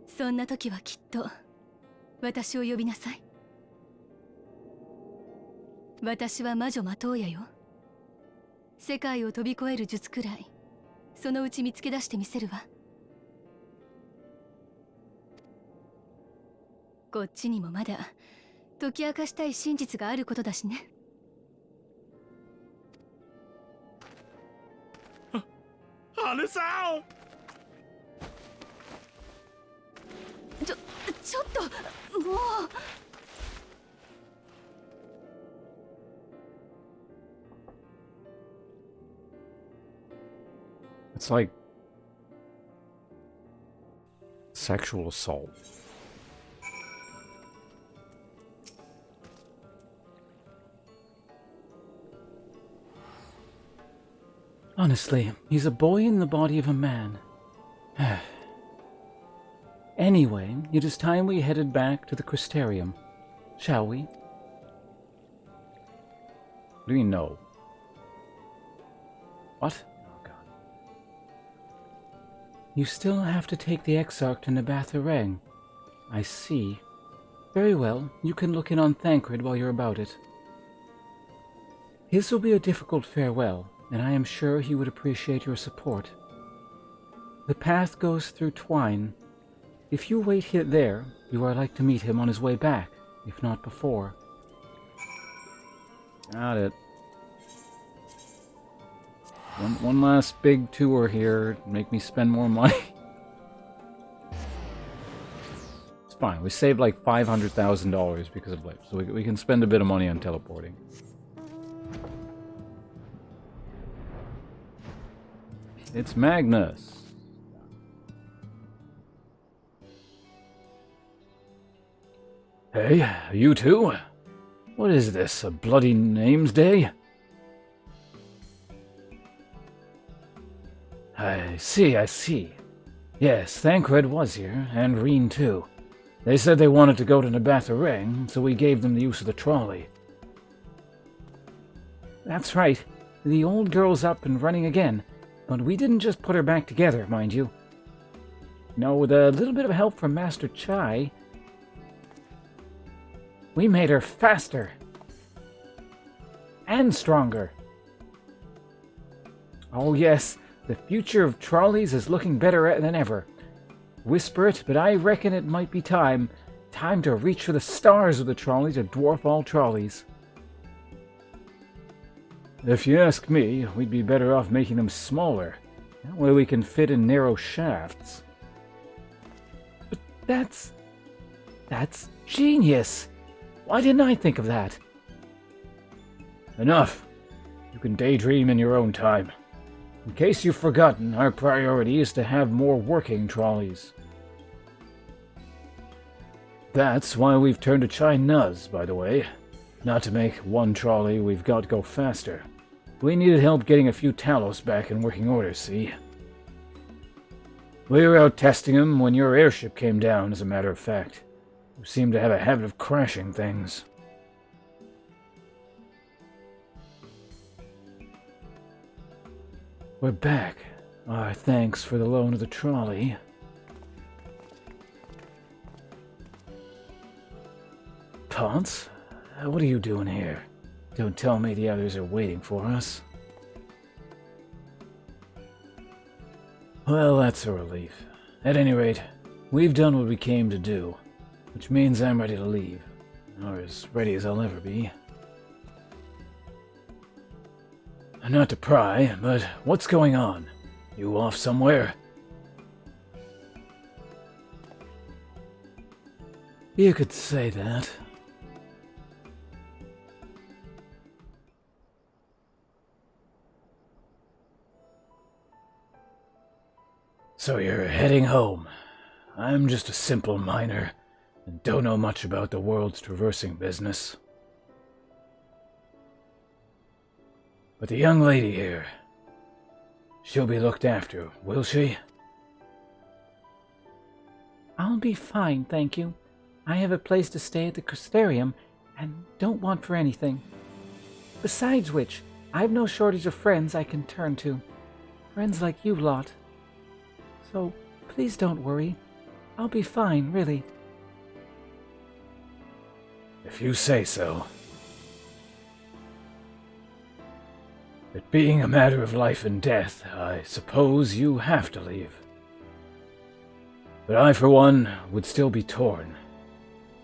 そんな時はきっと私を呼びなさい。私は魔女マトウヤよ。世界を飛び越える術くらいそのうち見つけ出してみせるわ。こっちにもまだ解き明かしたい真実があることだしね。姉さん、ちょっともう。It's like sexual assault. Honestly, he's a boy in the body of a man. Anyway, it is time we headed back to the Crystarium. Shall we? What do you know? What? Oh god. You still have to take the Exarch to Nabatha-Reng. I see. Very well, you can look in on Thancred while you're about it. His will be a difficult farewell, and I am sure he would appreciate your support. The path goes through Twine. If you wait here there, you are like to meet him on his way back, if not before. Got it. One last big tour here. Make me spend more money. It's fine. We saved like $500,000 because of Blip, so we can spend a bit of money on teleporting. It's Magnus. Hey, you two? What is this, a bloody names day? I see. Yes, Thancred was here, and Reen too. They said they wanted to go to Nabatha-Reng, so we gave them the use of the trolley. That's right. The old girl's up and running again, but we didn't just put her back together, mind you. No, with a little bit of help from Master Chai, we made her faster and stronger. Oh yes, the future of trolleys is looking better than ever. Whisper it, but I reckon it might be time to reach for the stars of the trolley to dwarf all trolleys. If you ask me, we'd be better off making them smaller. That way we can fit in narrow shafts. That's genius! Why didn't I think of that? Enough. You can daydream in your own time. In case you've forgotten, our priority is to have more working trolleys. That's why we've turned to Chai-Nuz, by the way. Not to make one trolley we've got go faster. We needed help getting a few Talos back in working order, see? We were out testing them when your airship came down, as a matter of fact. You seem to have a habit of crashing things. We're back. Our thanks for the loan of the trolley. Ponce? What are you doing here? Don't tell me the others are waiting for us. Well, that's a relief. At any rate, we've done what we came to do, which means I'm ready to leave. Or as ready as I'll ever be. Not to pry, but what's going on? You off somewhere? You could say that. So you're heading home. I'm just a simple miner, and don't know much about the world's traversing business. But the young lady here, she'll be looked after, will she? I'll be fine, thank you. I have a place to stay at the Crystarium, and don't want for anything. Besides which, I've no shortage of friends I can turn to. Friends like you lot. So, please don't worry. I'll be fine, really. If you say so. It being a matter of life and death, I suppose you have to leave. But I, for one, would still be torn.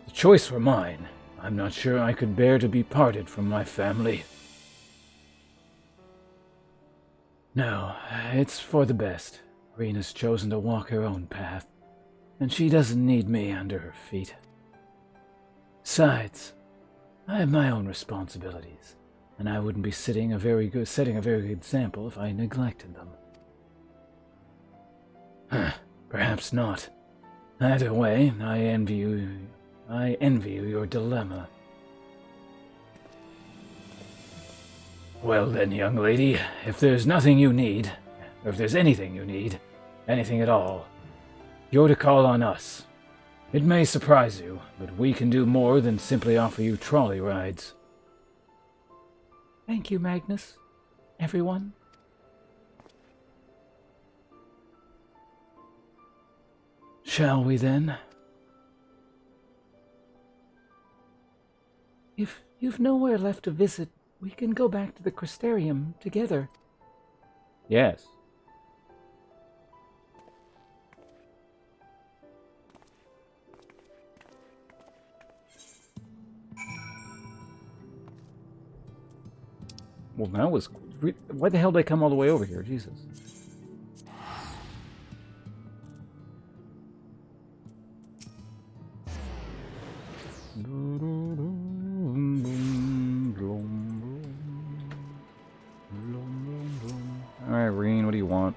The choice were mine. I'm not sure I could bear to be parted from my family. No, it's for the best. Rena's chosen to walk her own path, and she doesn't need me under her feet. Besides, I have my own responsibilities, and I wouldn't be setting a very good example if I neglected them. Perhaps not. Either way, I envy you your dilemma. Well then, young lady, if there's nothing you need, or if there's anything you need, anything at all, you're to call on us. It may surprise you, but we can do more than simply offer you trolley rides. Thank you, Magnus. Everyone. Shall we then? If you've nowhere left to visit, we can go back to the Crystarium together. Yes. Well, that was... Why the hell did I come all the way over here? Jesus. Alright, Reen, what do you want?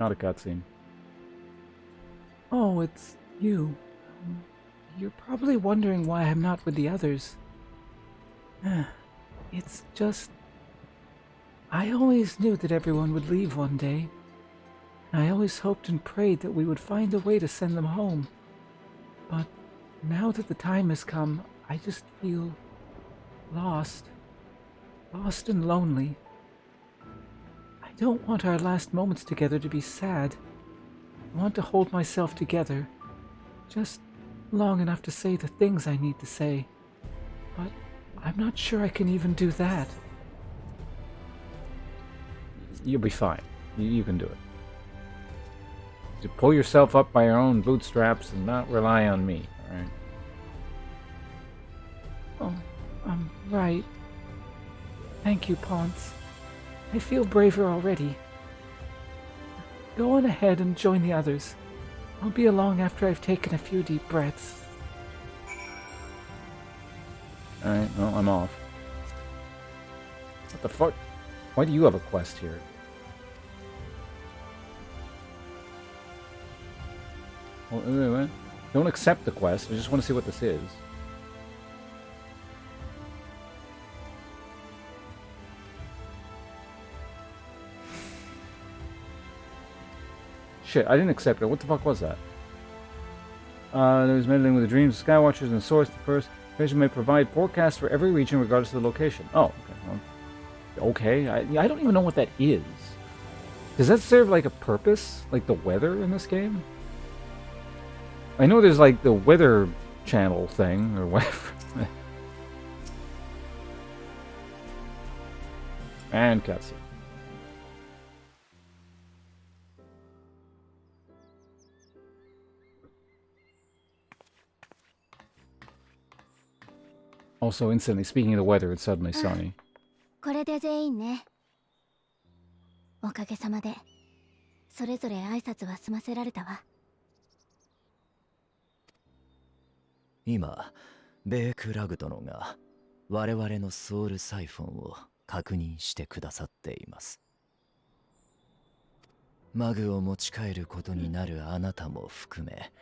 Not a cutscene. Oh, it's you. You're probably wondering why I'm not with the others. It's just... I always knew that everyone would leave one day. I always hoped and prayed that we would find a way to send them home. But now that the time has come, I just feel lost. Lost and lonely. I don't want our last moments together to be sad. I want to hold myself together. Just long enough to say the things I need to say. But I'm not sure I can even do that. You'll be fine. You can do it. To pull yourself up by your own bootstraps and not rely on me, alright? Oh, right. Thank you, Ponce. I feel braver already. Go on ahead and join the others. I'll be along after I've taken a few deep breaths. Alright, well, I'm off. What the fuck? Why do you have a quest here? Oh, wait, wait. Don't accept the quest. I just want to see what this is. Shit, I didn't accept it. What the fuck was that? There's meddling with the dreams of Skywatchers and the source. The first version may provide forecasts for every region regardless of the location. Oh, okay. Well, okay. I don't even know what that is. Does that serve like a purpose? Like the weather in this game? I know there's like the weather channel thing or whatever. And cutscene. Also, instantly, speaking of the weather, it's suddenly sunny. これで全員ね。おかげさまでそれぞれ挨拶は済ませられたわ。今ベーク・ラグ殿が我々のソウルサイフォンを確認してくださっています。マグを持ち帰ることになるあなたも含め、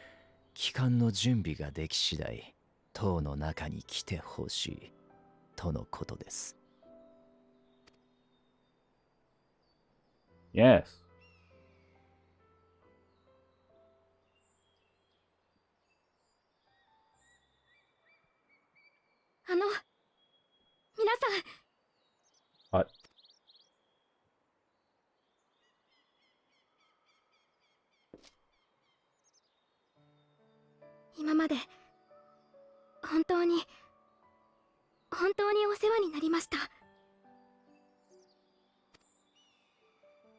帰還の準備ができ次第塔の中に来てほしいとのことです。Yes. 皆さん。What? 今まで本当にお世話になりました。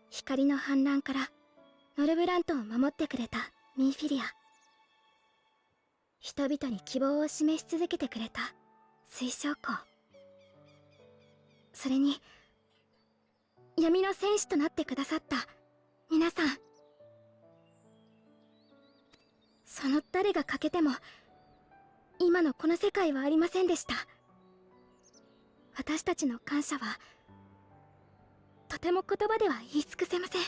光の反乱からノルブラントを守ってくれたミンフィリア、人々に希望を示し続けてくれた水晶湖、それに闇の戦士となってくださった皆さん、その誰が欠けても今のこの世界はありませんでした。私たちの感謝はとても言葉では言い尽くせません。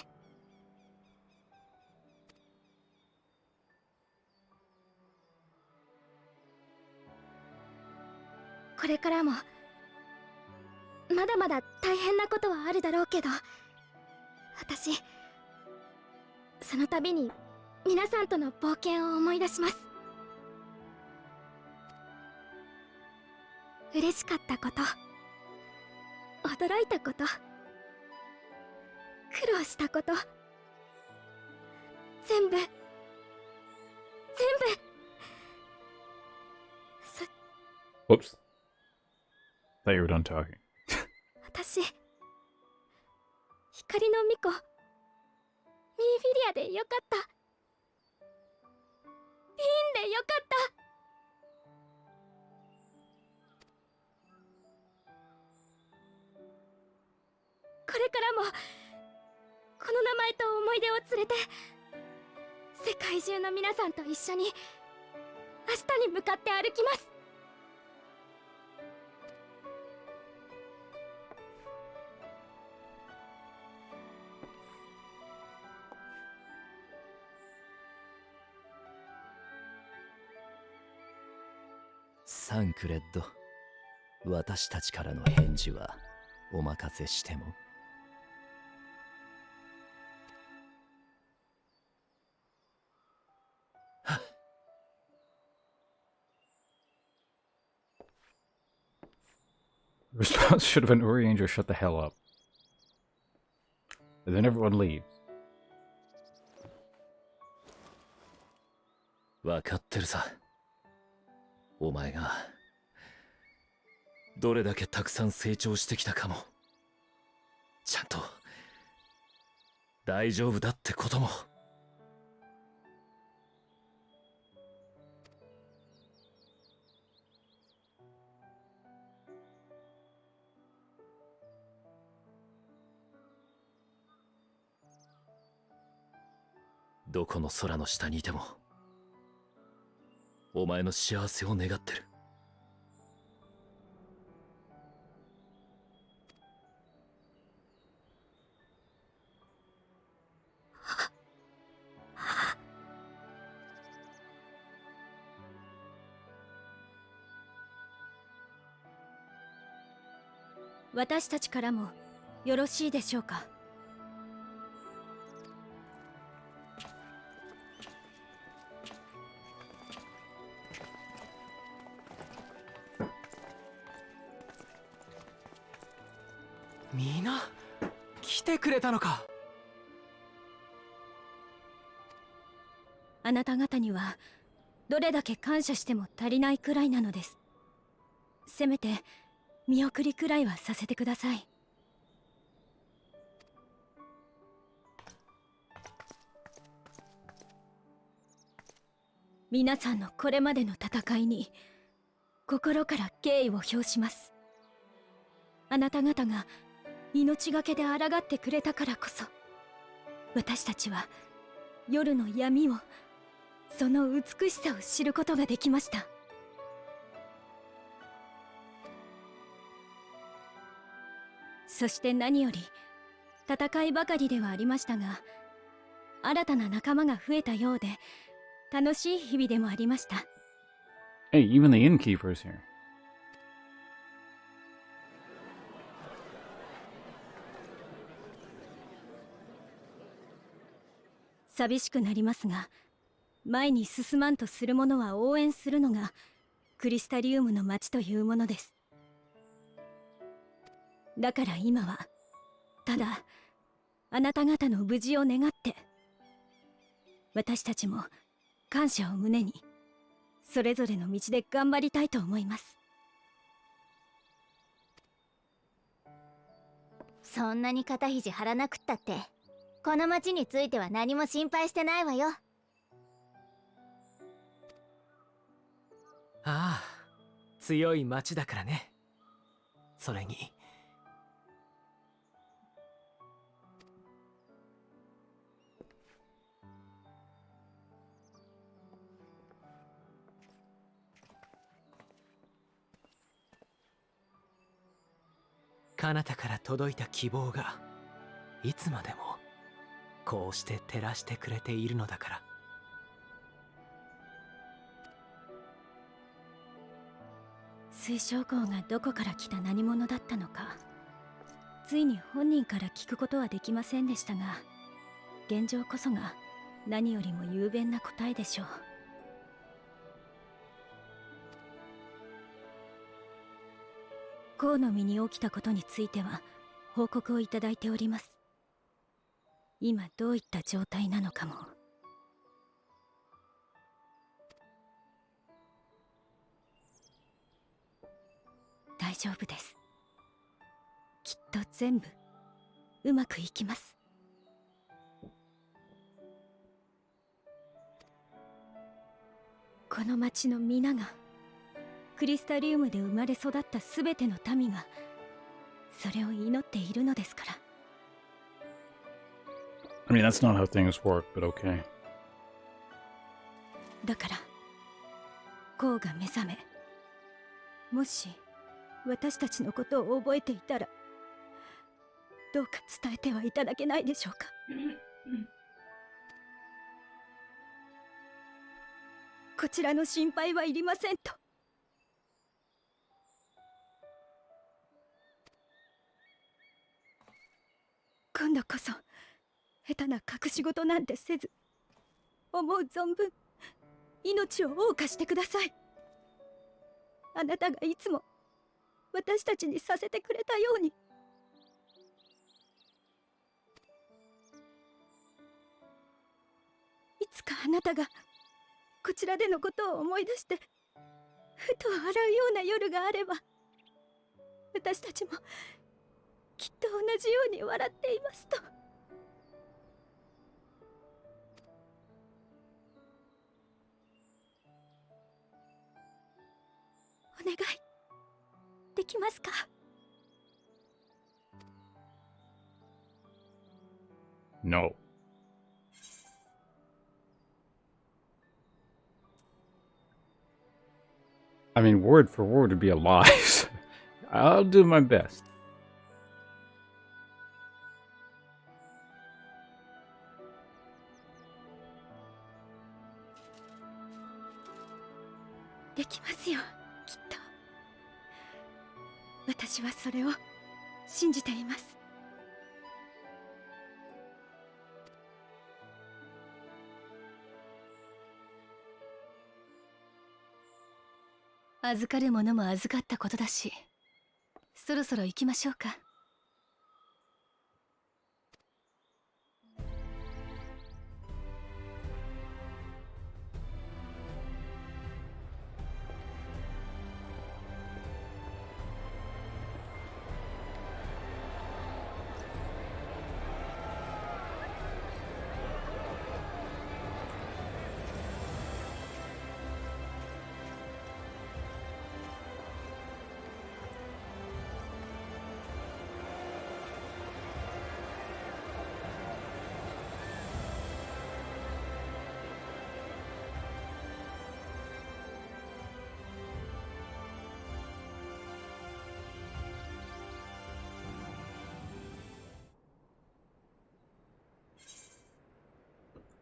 これからもまだまだ大変なことはあるだろうけど、私その度に皆さんとの冒険を思い出します。嬉しかったこと、驚いたこと、苦労したこと、全部 Whoops. Thought you were done talking. 私光の巫女ミンフィリアでよかった。いいんでよかった。これからもこの名前と思い出を連れて世界中の皆さんと一緒に明日に向かって歩きます。サンクレッド、私たちからの返事はお任せしても。The response should have been Uri Angel, shut the hell up. And then everyone leaves. わかってるさ。お前がどれだけたくさん成長してきたかも、ちゃんと大丈夫だってことも。どこの空の下にいてもお前の幸せを願ってる。私たちからもよろしいでしょうか。みんな来てくれたのか。あなた方にはどれだけ感謝しても足りないくらいなのです。せめて見送りくらいはさせてください。皆さんのこれまでの戦いに心から敬意を表します。あなた方が命がけで抗ってくれたからこそ、私たちは夜の闇を、その美しさを知ることができました。そして何より戦いばかりではありましたが、新たな仲間が増えたようで楽しい日々でもありました。Hey, even the innkeeper's here. 寂しくなりますが、前に進まんとする者は応援するのがクリスタリウムの町というものです。だから今はただあなた方の無事を願って、私たちも感謝を胸にそれぞれの道で頑張りたいと思います。そんなに肩肘張らなくったって、この町については何も心配してないわよ。ああ、強い町だからね。それに彼方から届いた希望がいつまでもこうして照らしてくれているのだから。水晶校がどこから来た何者だったのか、ついに本人から聞くことはできませんでしたが、現状こそが何よりも雄弁な答えでしょう。校の身に起きたことについては報告をいただいております。今どういった状態なのかも。大丈夫です。きっと全部うまくいきます。この町の皆が、クリスタリウムで生まれ育ったすべての民がそれを祈っているのですから。 I mean, that's not how things work, but okay. だからコウが目覚め、もし私たちのことを覚えていたらどうか伝えてはいただけないでしょうか。こちらの心配はいりませんと。今度こそ下手な隠し事なんてせず、思う存分命を謳歌してください。あなたがいつも私たちにさせてくれたように。いつかあなたがこちらでのことを思い出してふと笑うような夜があれば、私たちもきっと同じように笑っていますと。お願いできますか。 No. I mean, word for word would be a lie. I'll do my best.できますよ、きっと。私はそれを信じています。預かるものも預かったことだし、そろそろ行きましょうか。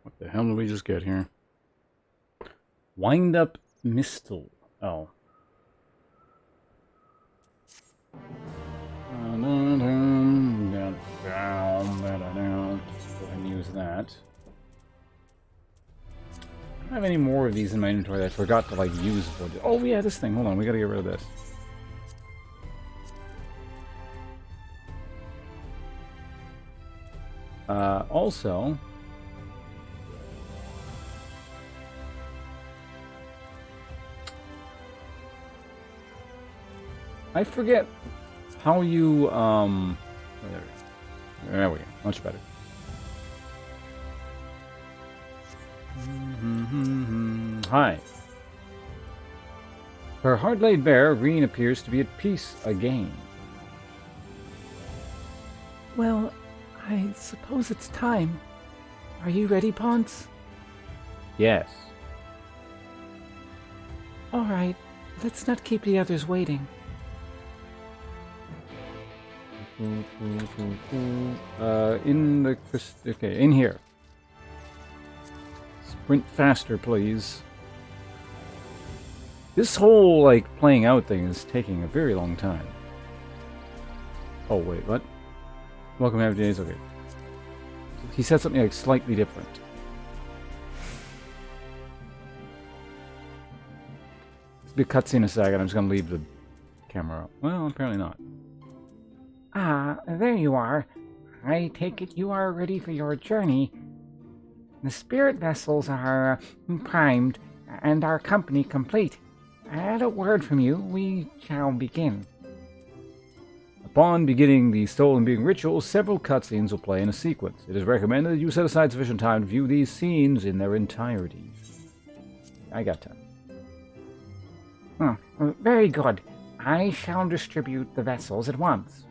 What the hell did we just get here? Wind up Mistle. Oh. Go ahead and use that. I don't have any more of these in my inventory that I forgot to like use for. Oh yeah, this thing. Hold on, we gotta get rid of this. Also, I forget how you oh, there we go. Much better. Hi. Her heart laid bare, Green appears to be at peace again. Well, I suppose it's time. Are you ready, Ponce? Yes. All right, let's not keep the others waiting. In here. Sprint faster, please. This whole, like, playing out thing is taking a very long time. Oh, wait, what? Welcome, happy days, okay. He said something, like, slightly different. It's a bit cutscene in a second, I'm just gonna leave the camera up. Well, apparently not. Ah, there you are. I take it you are ready for your journey. The spirit vessels are primed, and our company complete. At a word from you, we shall begin. Upon beginning the Stolen Being ritual, several cutscenes will play in a sequence. It is recommended that you set aside sufficient time to view these scenes in their entirety. I got time. Very good. I shall distribute the vessels at once.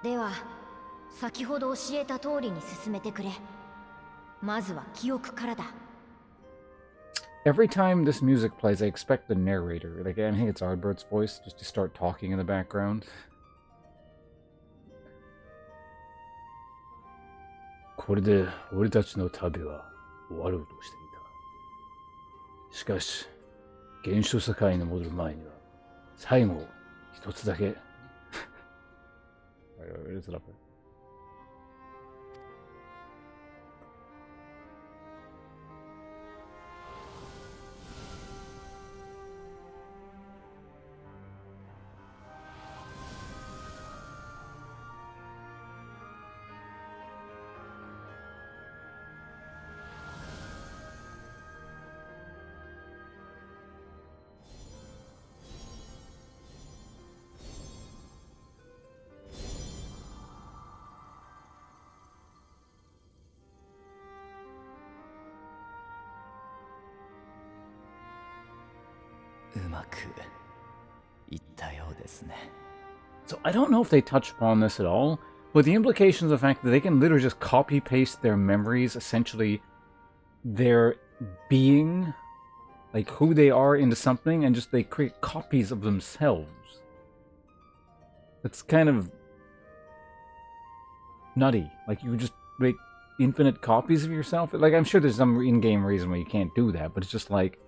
Deは先ほど教えた通りに進めてくれ。まずは記憶からだ。Every time this music plays, I expect the narrator, like I think it's Ardbert's voice, just to start talking in the background. これで俺たちの旅は終わろうとしていた。しかし、原初世界に戻る前には、最後一つだけ。Where is it up there? まくいったようですね。 So I don't know if they touch upon this at all, but the implications of the fact that they can literally just copy paste their memories, essentially their being, like who they are, into something, and just they create copies of themselves. That's kind of nutty. Like you just make infinite copies of yourself. Like I'm sure there's some in-game reason why you can't do that, but it's just like,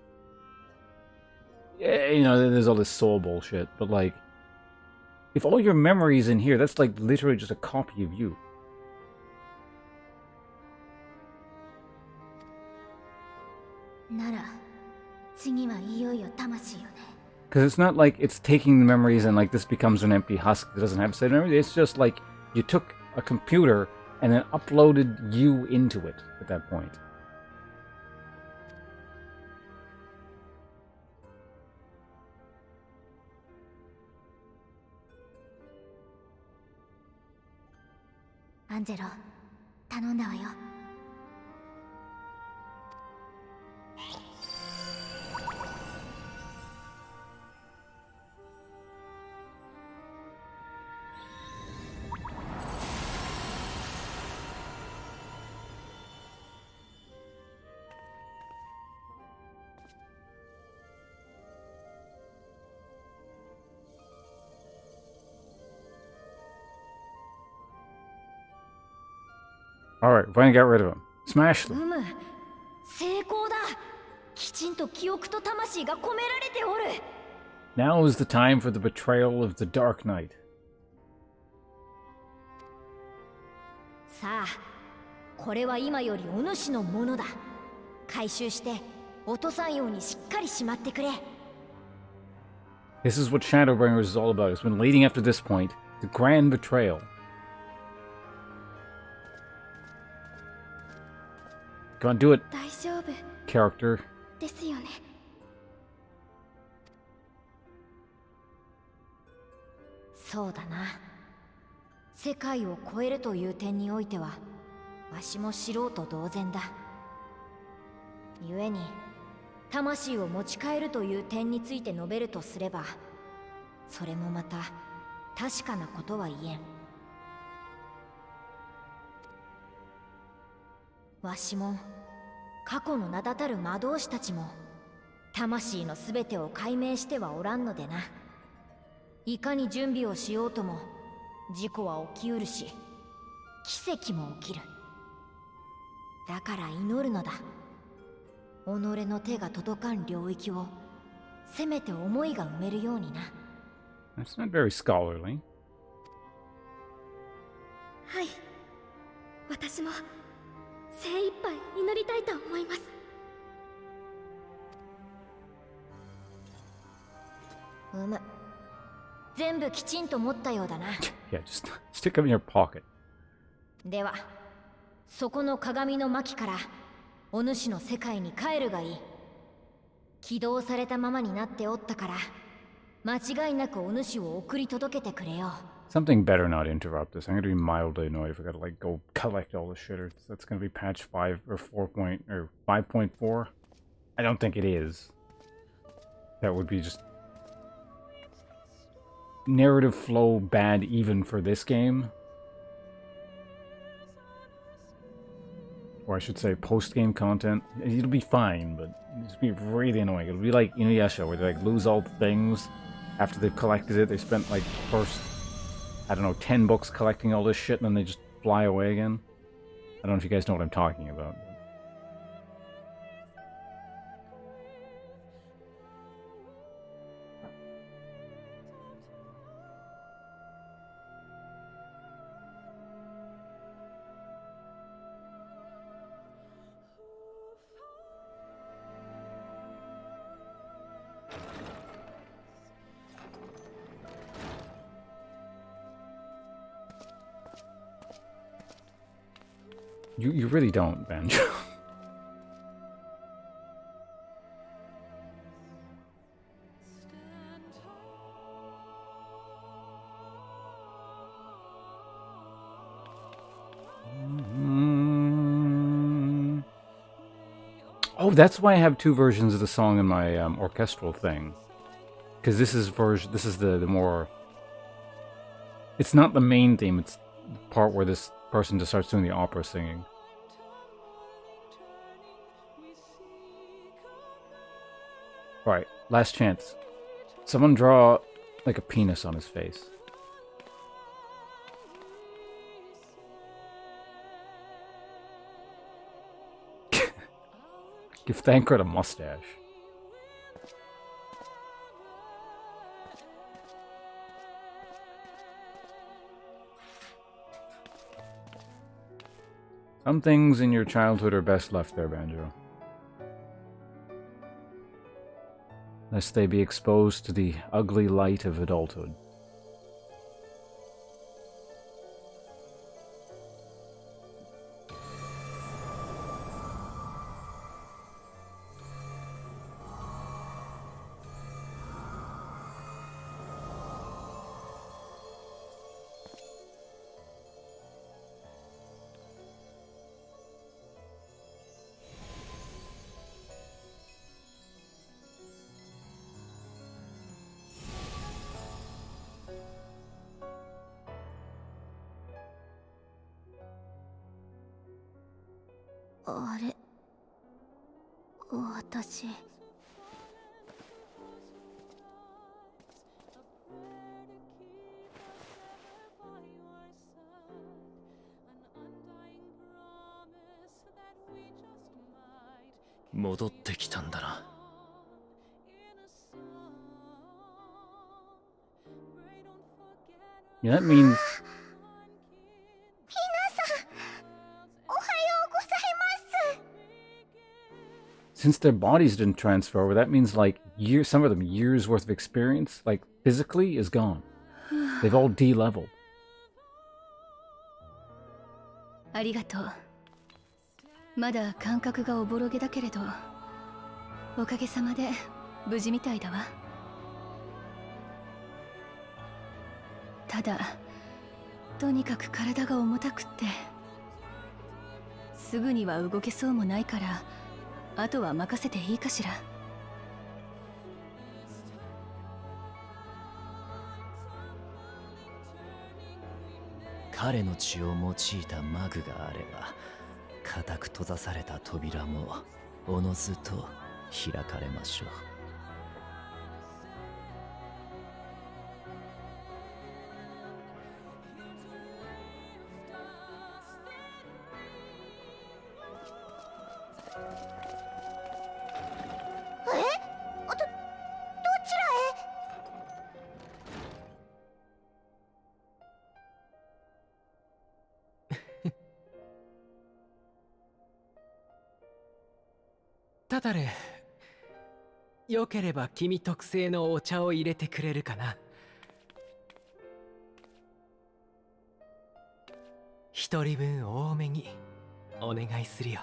yeah, you know, there's all this soul bullshit. But like, if all your memories in here, that's like literally just a copy of you. なら次はいよいよ魂よね。 Because it's not like it's taking the memories and like this becomes an empty husk that doesn't have saved memories. It's just like you took a computer and then uploaded you into it at that point. Angelo, 頼んだわよ。 Alright, we finally got rid of him. Smash them. 成功だ。きちんと記憶と魂が込められておる。 Now is the time for the betrayal of the Dark Knight. さあ、これは今よりお主のものだ。回収して落とさんようにしっかりしまってくれ。 This is what Shadowbringers is all about. It's been leading up to this point. The grand betrayal. Come on, do it, 大丈夫 character. ですよね。そうだな。世界を超えるという点においては、わしも素人同然だ。故に、魂を持ち帰るという点について述べるとすれば、それもまた確かなことは言えん。わしも過去の名だたる魔導士たちも魂のすべてを解明してはおらんのでな。いかに準備をしようとも事故は起きうるし、奇跡も起きる。だから祈るのだ。己の手が届かん領域をせめて思いが埋めるようにな。 That's not very scholarly. はい、私も精一杯祈りたいと思います。全部きちんと持ったようだな。Yeah, just stick them in your pocket. では、そこの鏡の巻からお主の世界に帰るがいい。起動されたままになっておったから、間違いなくお主を送り届けてくれよ。 Something better not interrupt this. I'm gonna be mildly annoyed if I gotta like go collect all this shit. Or that's gonna be patch 5 or 4 point or 5.4. I don't think it is. That would be just narrative flow bad even for this game. Or I should say post-game content. It'll be fine, but it'll be really annoying. It'll be like Inuyasha, where they like lose all the things after they've collected it. They spent like first, I don't know, 10 books collecting all this shit, and then they just fly away again. I don't know if you guys know what I'm talking about. You really don't, Banjo. Oh, that's why I have two versions of the song in my orchestral thing. Because this is the more... It's not the main theme, it's the part where this person just starts doing the opera singing. Alright, last chance. Someone draw, like, a penis on his face. Give Thancred a mustache. Some things in your childhood are best left there, Banjo. Lest they be exposed to the ugly light of adulthood.あれ、私。戻ってきたんだな。Yeah, that means... Since their bodies didn't transfer over, that means like years, some of them years worth of experience, like physically, is gone. They've all de-leveled. ありがとう。まだ感覚がおぼろげだけれど、おかげさまで無事みたいだわ。ただ、とにかく体が重たくって、すぐには動けそうもないから、あとは任せていいかしら。彼の血を用いたマグがあれば、固く閉ざされた扉もおのずと開かれましょう。タタル、よければ君特製のお茶を入れてくれるかな。一人分多めにお願いするよ。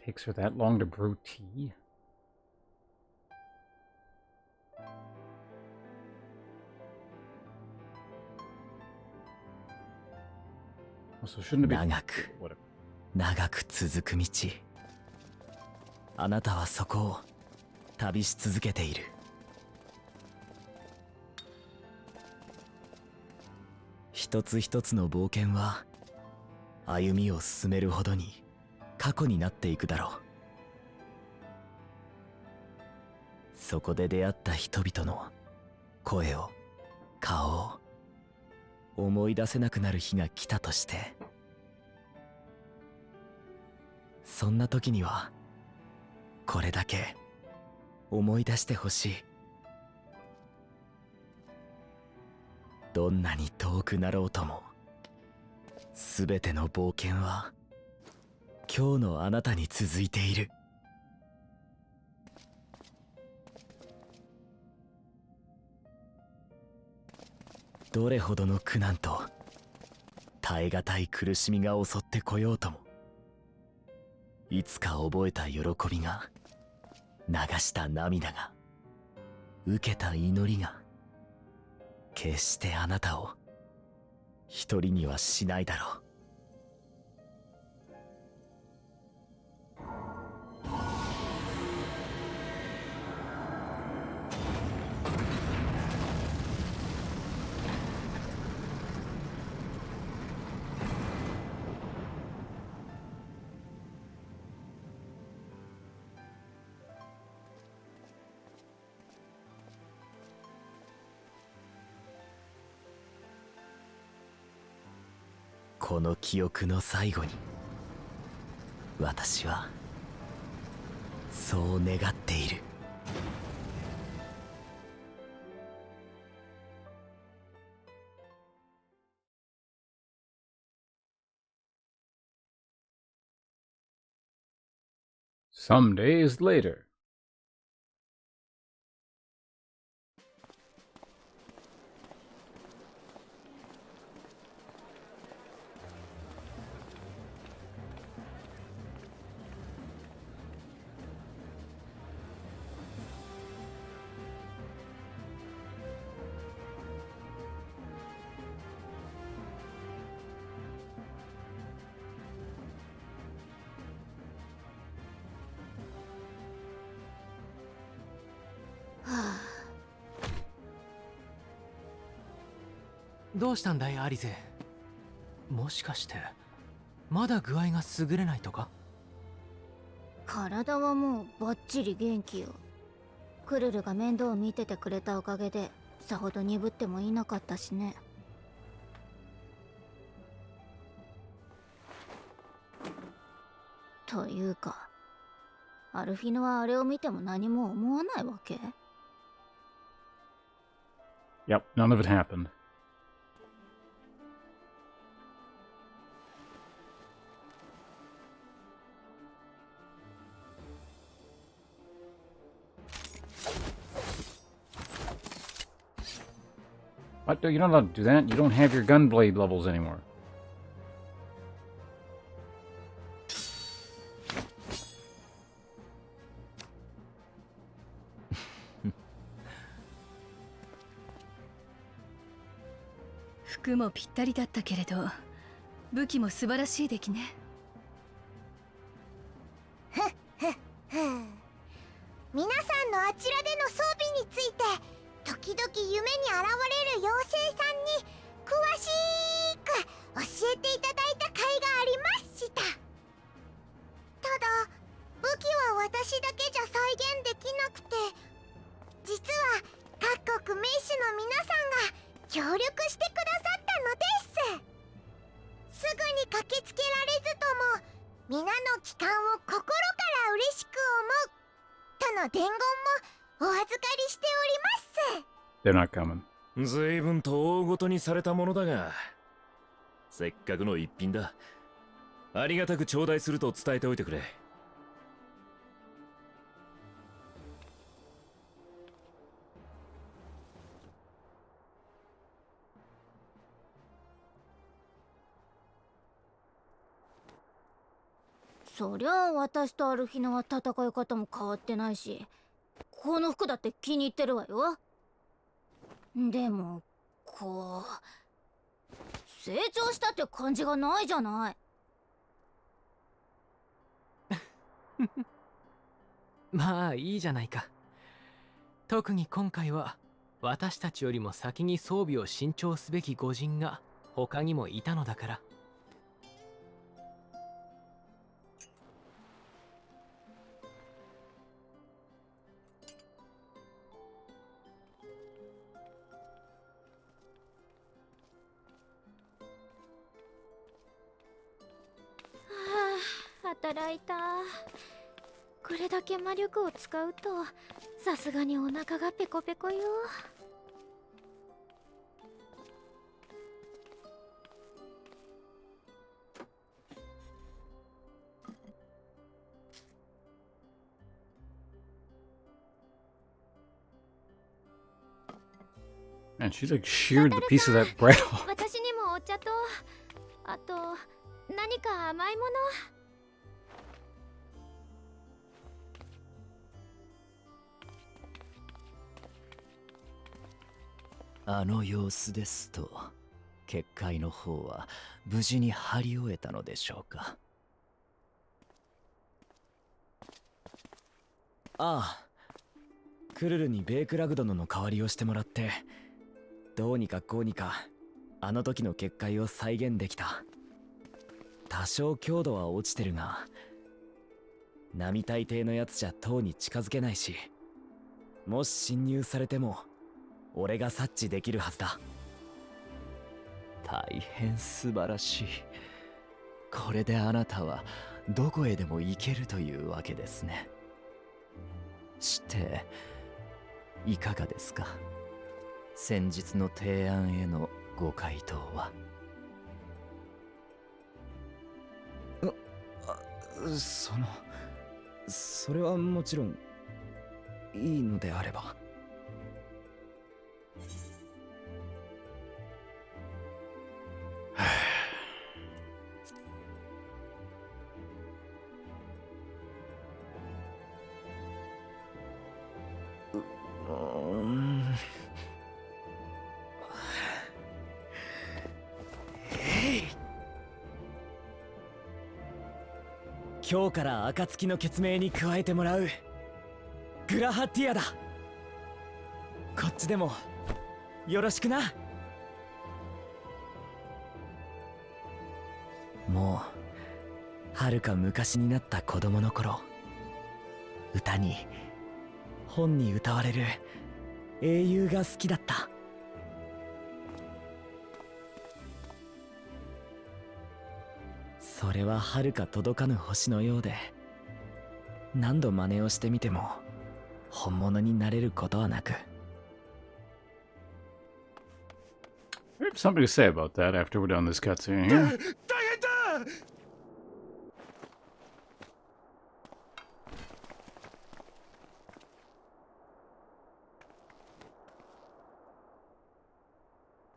Takes her that long to brew tea? So shouldn't it be... 長く続く道。あなたはそこを旅し続けている。一つ一つの冒険は歩みを進めるほどに過去になっていくだろう。そこで出会った人々の声を、顔を思い出せなくなる日が来たとして、そんな時にはこれだけ思い出してほしい。どんなに遠くなろうとも、すべての冒険は今日のあなたに続いている。どれほどの苦難と耐え難い苦しみが襲ってこようとも、いつか覚えた喜びが、流した涙が、受けた祈りが、決してあなたを一人にはしないだろう。この記憶の最後に私はそう願っている。Some days later.「どうしたんだいアリゼ？もしかしてまだ具合が優れないとか？」体はもうバッチリ元気よ。クルルが面倒を見ててくれたおかげでさほど鈍ってもいなかったしね。というかアルフィノはあれを見ても何も思わないわけ？ Yep, none of it happened. What? You're not allowed to do that. You don't have your gunblade levels anymore.「服もぴったりだったけれど武器も素晴らしい出来ね。」皆さんのあちらでの装備について時々夢に現れる妖精さんに詳しく教えていただいた甲斐がありました。ただ武器は私だけじゃ再現できなくて、実は各国名手の皆さんが協力してくださったのです。すぐに駆けつけられずとも皆の帰還を心から嬉しく思うとの伝言もお預かりしております。 They're not coming. 随分と大ごとにされたものだが、せっかくの一品だ。ありがたく頂戴すると伝えておいてくれ。そりゃあ私とアルフィナは戦い方も変わってないし、この服だって気に入ってるわよ。でもこう成長したって感じがないじゃない。まあいいじゃないか。特に今回は私たちよりも先に装備を新調すべき御仁が他にもいたのだから。働いた。これだけ魔力を使うとさすがにお腹がペコペコよ。Man, she like sheared the piece of that bread off. 私にもお茶と、あと何か甘いもの。あの様子ですと結界の方は無事に張り終えたのでしょうか。ああ、クルルにベークラグ殿の代わりをしてもらって、どうにかこうにかあの時の結界を再現できた。多少強度は落ちてるが、並大抵のやつじゃ塔に近づけないし、もし侵入されても俺が察知できるはずだ。大変素晴らしい。これであなたはどこへでも行けるというわけですね。していかがですか、先日の提案へのご回答は。それはもちろんいいのであれば。今日から暁の決命に加えてもらうグラハティアだ。こっちでもよろしくな。もうはるか昔になった子供の頃、歌に本に歌われる英雄が好きだった。それははるか届かぬ星のようで、何度真似をしてみても本物になれることはなく。I have something to say about that after we're done this cutscene here. 大変だ。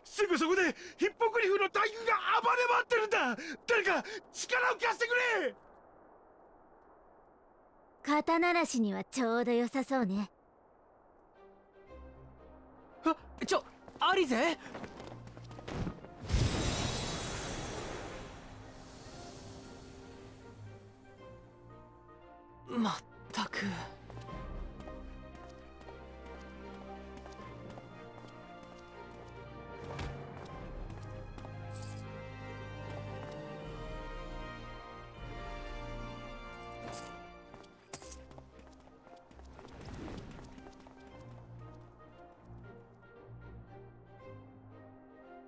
すぐそこでヒッポグリフの大軍が暴れ回ってるんだ。誰か力を貸してくれ。肩慣らしにはちょうど良さそうね。アリゼ。まったく。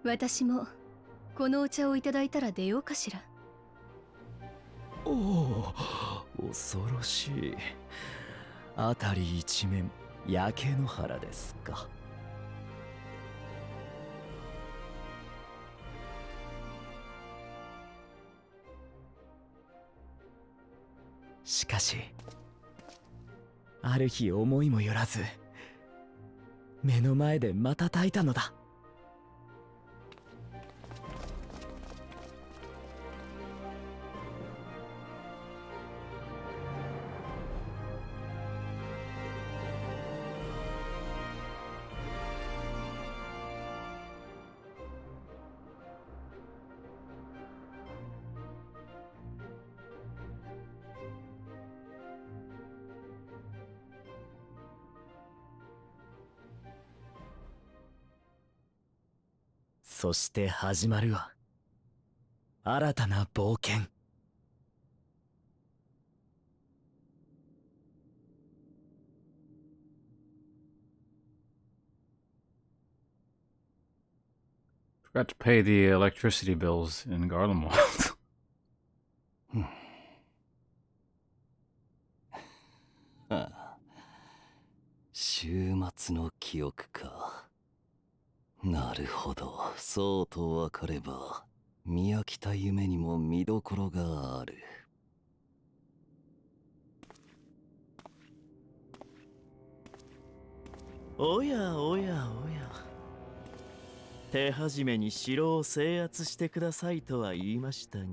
私もこのお茶をいただいたら出ようかしら。おお、恐ろしい。辺り一面焼け野原ですか。しかしある日思いもよらず目の前で瞬いたのだ。そして始まるわ、新たな冒険。Forgot to pay the electricity bills in Garlemald. 週末の記憶か。なるほど、そうと分かれば見飽きた夢にも見どころがある。おやおやおや、手始めに城を制圧してくださいとは言いましたが、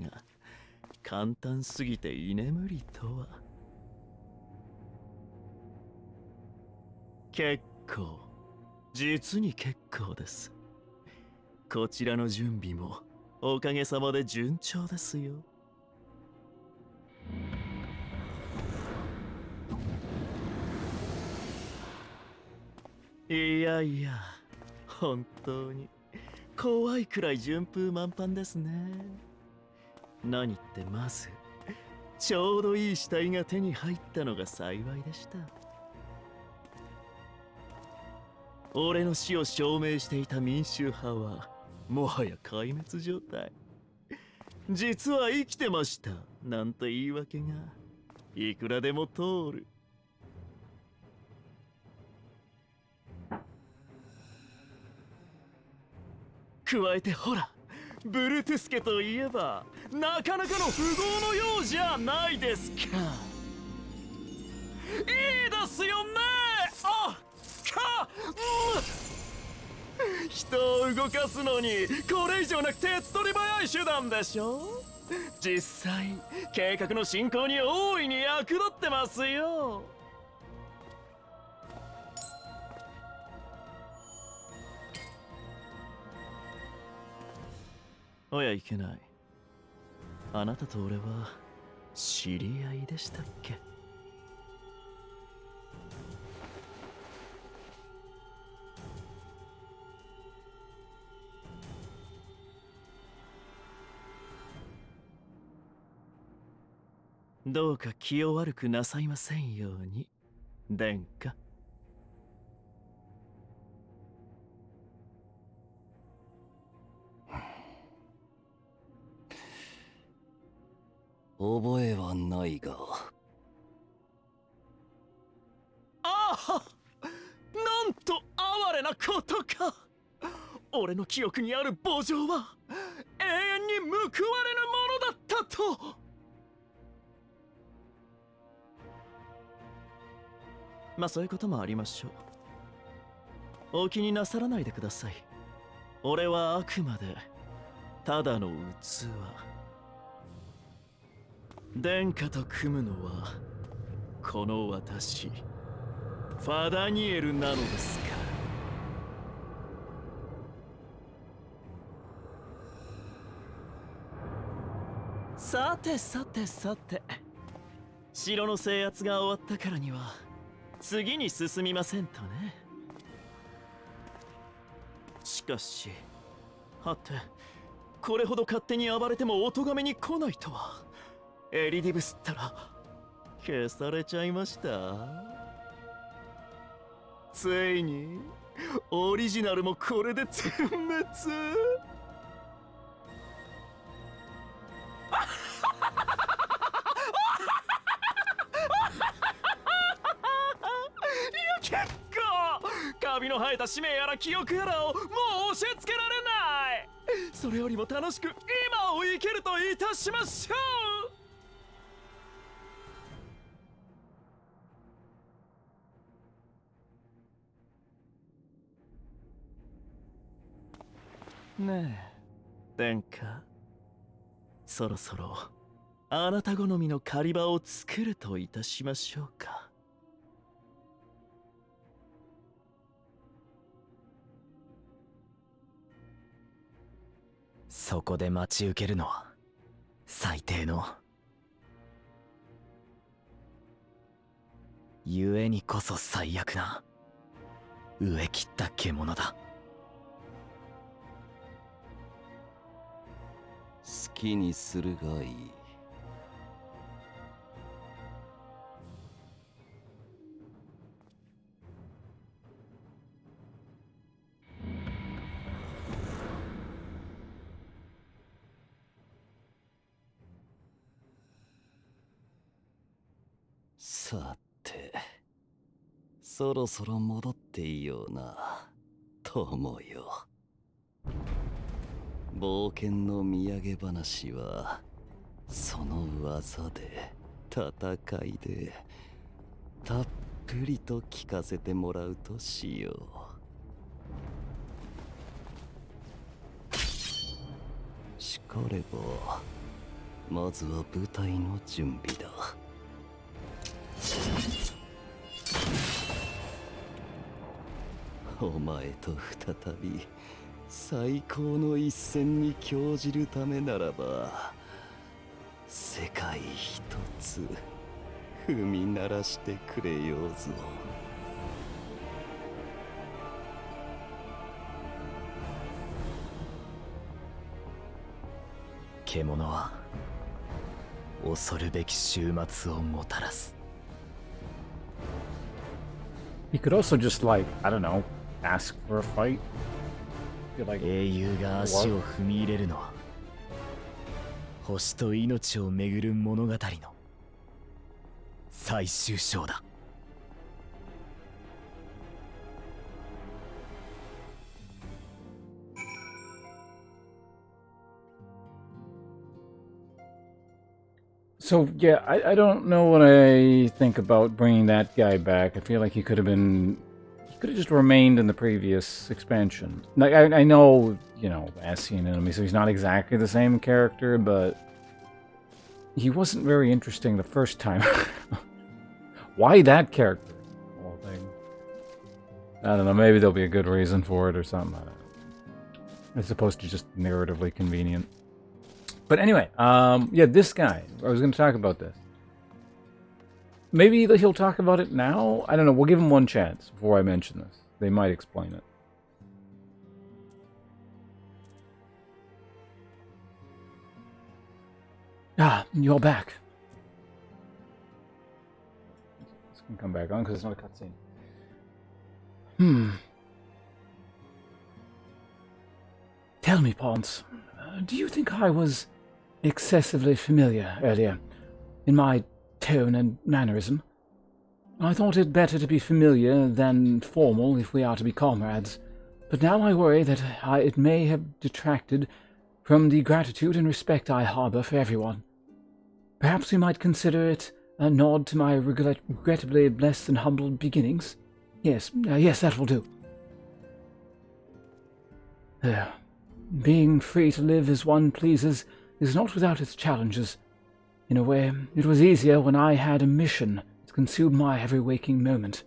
簡単すぎて居眠りとは。結構、実に結構です。こちらの準備もおかげさまで順調ですよ。いやいや、本当に怖いくらい順風満帆ですね。何ってまずちょうどいい死体が手に入ったのが幸いでした。俺の死を証明していた民衆派はもはや壊滅状態。実は生きてましたなんて言い訳がいくらでも通る。加えてほら、ブルトゥス家といえばなかなかの富豪のようじゃないですか。いいですよね。あか、人を動かすのにこれ以上なく手っ取り早い手段でしょ。実際計画の進行に大いに役立ってますよ。おやいけない。あなたと俺は知り合いでしたっけ？どうか気を悪くなさいませんように、殿下。覚えはないが。ああ、なんと哀れなことか。俺の記憶にある墓場は永遠に報われぬものだったと。まあそういうこともありましょう。お気になさらないでください。俺はあくまでただの器。殿下と組むのはこの私ファダニエルなのですか。さてさてさて、城の制圧が終わったからには次に進みませんとね。しかし、はて、これほど勝手に暴れてもお咎めに来ないとは。エリディブスったら消されちゃいました。ついにオリジナルもこれで全滅。いや結構カビの生えた使命やら記憶やらをもう教えつけられない。それよりも楽しく今を生きるといたしましょう。ねえ、殿下。そろそろあなた好みの狩り場を作るといたしましょうか。そこで待ち受けるのは最低の、故にこそ最悪な飢え切った獣だ。好きにするがいい。さて、そろそろ戻っていような、友よ。冒険の土産話はその技で戦いでたっぷりと聞かせてもらうとしよう。しかればまずは舞台の準備だ。お前と再び最高の一戦に興じるためならば、世界一つ踏み鳴らしてくれようぞ。獣は恐るべき終末をもたらす。 He could also just like, I don't know, ask for a fight. Feel like 英雄が足を踏み入れるのは星と命をめぐる物語の最終章だ。So yeah, I don't know what I think about bringing that guy back. I feel like he could have just remained in the previous expansion. Like I know, you know, Ascian enemy, so he's not exactly the same character, but he wasn't very interesting the first time. Why that character? Whole thing. I don't know. Maybe there'll be a good reason for it or something. I don't know. It's supposed to just narratively convenient. But anyway, yeah, this guy. I was going to talk about this. Maybe he'll talk about it now? I don't know. We'll give him one chance before I mention this. They might explain it. Ah, you're back. This can come back on because it's not a cutscene. Tell me, Ponce, do you think I was excessively familiar earlier in my tone and mannerism? I thought it better to be familiar than formal if we are to be comrades, but now I worry that it may have detracted from the gratitude and respect I harbor for everyone. Perhaps we might consider it a nod to my regrettably less than humble beginnings. Yes, yes, that will do. Being free to live as one pleases is not without its challenges. In a way, it was easier when I had a mission that consumed my every waking moment.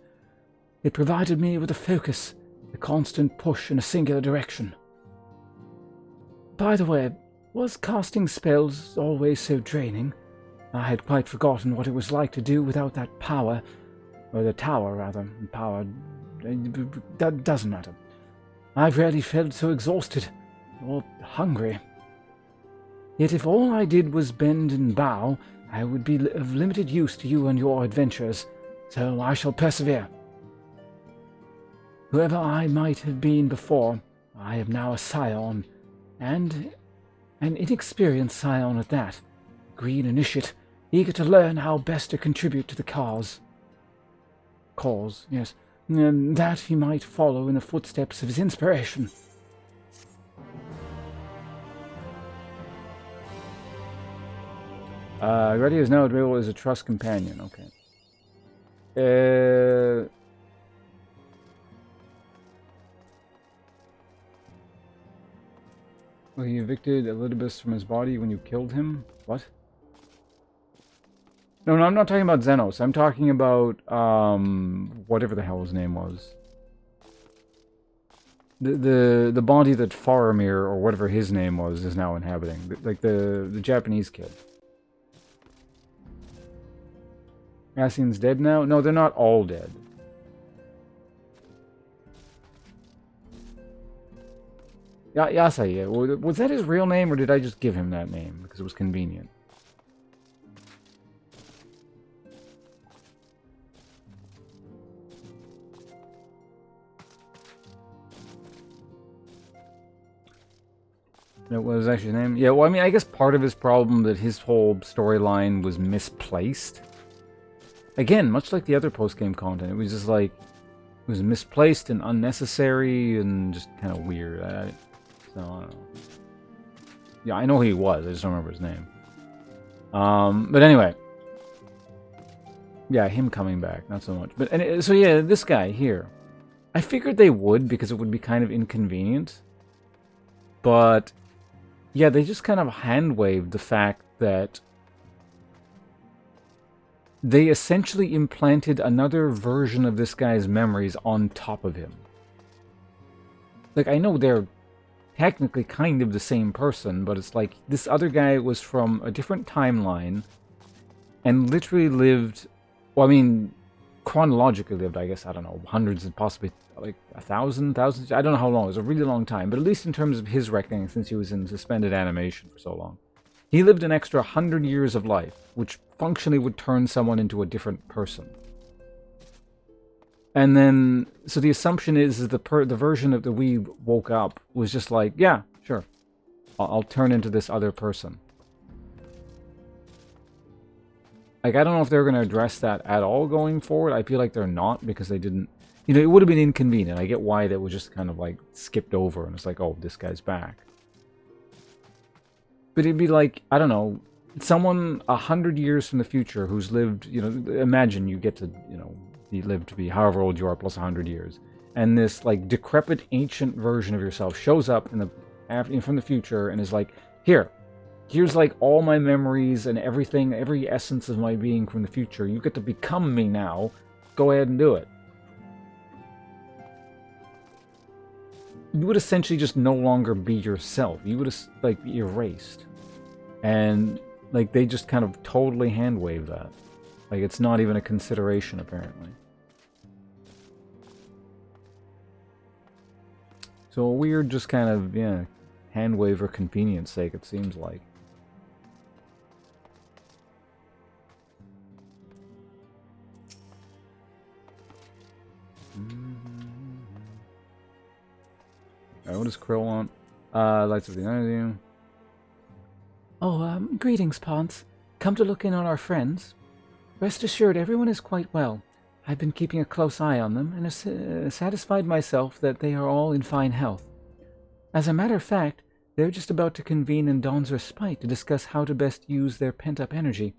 It provided me with a focus, a constant push in a singular direction. By the way, was casting spells always so draining? I had quite forgotten what it was like to do without that power, or the tower, rather. Power. That doesn't matter. I've rarely felt so exhausted, or hungry. Yet if all I did was bend and bow, I would be of limited use to you and your adventures, so I shall persevere. Whoever I might have been before, I am now a scion, and an inexperienced scion at that, a green initiate, eager to learn how best to contribute to the cause. Cause, yes, that he might follow in the footsteps of his inspiration. Ready is now available as a trust companion. Okay. Well, he evicted Elidibus from his body when you killed him? What? No, I'm not talking about Xenos. I'm talking about, whatever the hell his name was. The body that Faramir, or whatever his name was, is now inhabiting. Like the Japanese kid. Ascian's dead now? No, they're not all dead. Yasai, was that his real name, or did I just give him that name because it was convenient? That was actually his name? Yeah, well, I mean, I guess part of his problem that his whole storyline was misplaced. Again, much like the other post-game content, it was just like, it was misplaced and unnecessary and just kind of weird. So, I don't know. Yeah, I know who he was, I just don't remember his name. But anyway. Yeah, him coming back, not so much. But so yeah, this guy here. I figured they would because it would be kind of inconvenient. But yeah, they just kind of hand-waved the fact that they essentially implanted another version of this guy's memories on top of him. Like, I know they're technically kind of the same person, but it's like this other guy was from a different timeline and literally lived, well, I mean, chronologically lived, I guess, I don't know, hundreds and possibly like thousands, I don't know how long, it was a really long time, but at least in terms of his reckoning, since he was in suspended animation for so long. He lived an extra 100 years of life, which functionally would turn someone into a different person. And then, so the assumption is the version of the we woke up was just like, yeah, sure, I'll turn into this other person. Like, I don't know if they're going to address that at all going forward. I feel like they're not, because they didn't, you know, it would have been inconvenient. I get why that was just kind of like skipped over and it's like, oh, this guy's back. But it'd be like, I don't know, someone 100 years from the future who's lived, you know, imagine you get to, you know, you live to be however old you are plus 100 years. And this, like, decrepit ancient version of yourself shows up in the from the future and is like, here's like all my memories and everything, every essence of my being from the future. You get to become me now. Go ahead and do it. You would essentially just no longer be yourself. You would like be erased. And like they just kind of totally hand wave that. Like it's not even a consideration apparently. So a weird just kind of, yeah, hand wave for convenience sake, it seems like. Alright, what does Krill want? Lights of the energy. Oh, greetings, Ponce. Come to look in on our friends. Rest assured, everyone is quite well. I've been keeping a close eye on them, and have satisfied myself that they are all in fine health. As a matter of fact, they're just about to convene in Dawn's Respite to discuss how to best use their pent-up energy.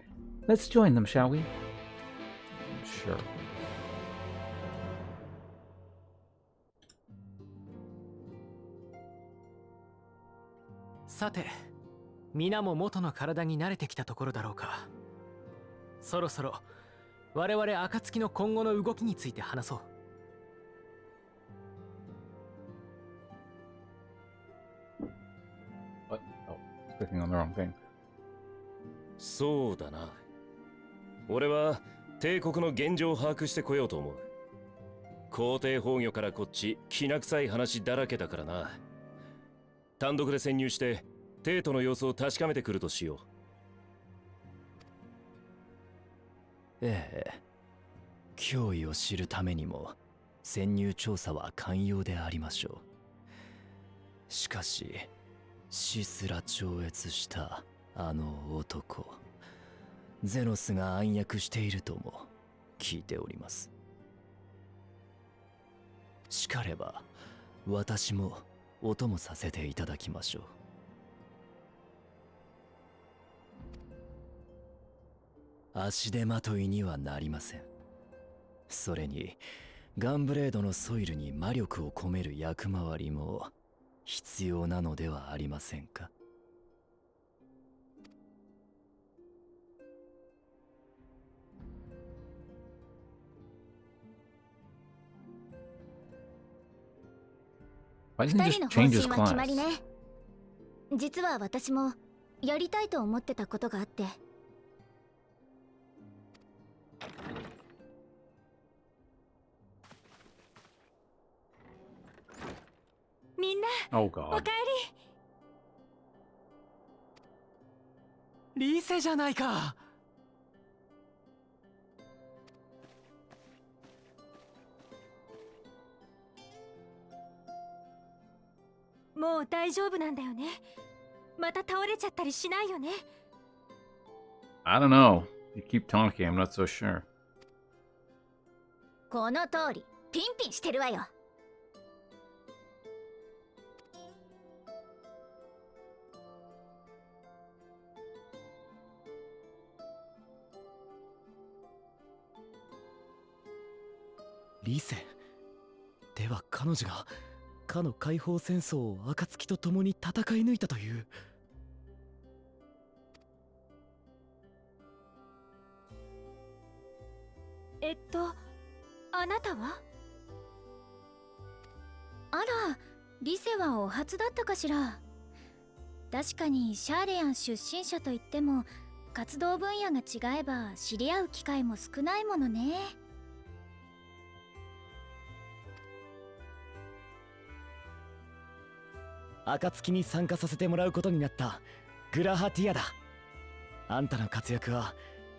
Let's join them, shall we? Sure.さて、皆も元の体に慣れてきたところだろうか。そろそろ我々暁の今後の動きについて話そう。What? Oh, clicking on the wrong thing. そうだな。俺は帝国の現状を把握してこようと思う。皇帝崩御からこっちきな臭い話だらけだからな。単独で潜入して帝都の様子を確かめてくるとしよう。ええ、脅威を知るためにも潜入調査は寛容でありましょう。しかし死すら超越したあの男、ゼノスが暗躍しているとも聞いております。しかれば私もお供させていただきましょう。足手まといにはなりません。それにガンブレードのソイルに魔力を込める役回りも必要なのではありませんか。Why doesn't he just change his class? 実は私もやりたいと思ってたことがあって。みんな、Oh God. おかえり。リーセじゃないか。もう大丈夫なんだよね。また倒れちゃったりしないよね。I don't know. You keep talking, I'm not so sure. この通り、ピンピンしてるわよ。リセでは彼女がかの解放戦争を暁と共に戦い抜いたという。あなたは？あら、リセはお初だったかしら。確かにシャーレアン出身者といっても活動分野が違えば知り合う機会も少ないものね。暁に参加させてもらうことになったグラハティアだ。あんたの活躍は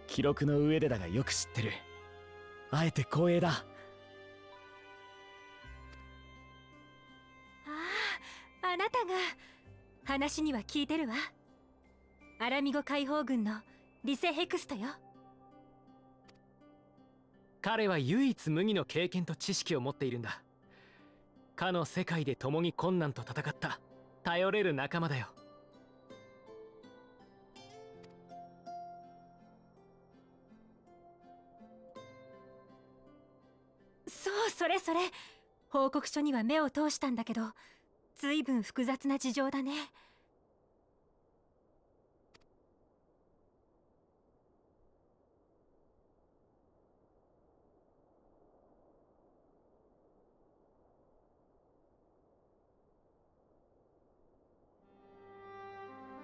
記録の上でだがよく知ってる。あえて光栄だ。ああ、あなたが。話には聞いてるわ。アラミゴ解放軍のリセヘクストよ。彼は唯一無二の経験と知識を持っているんだ。かの世界で共に困難と戦った頼れる仲間だよ。そう、それそれ。報告書には目を通したんだけど、ずいぶん複雑な事情だね。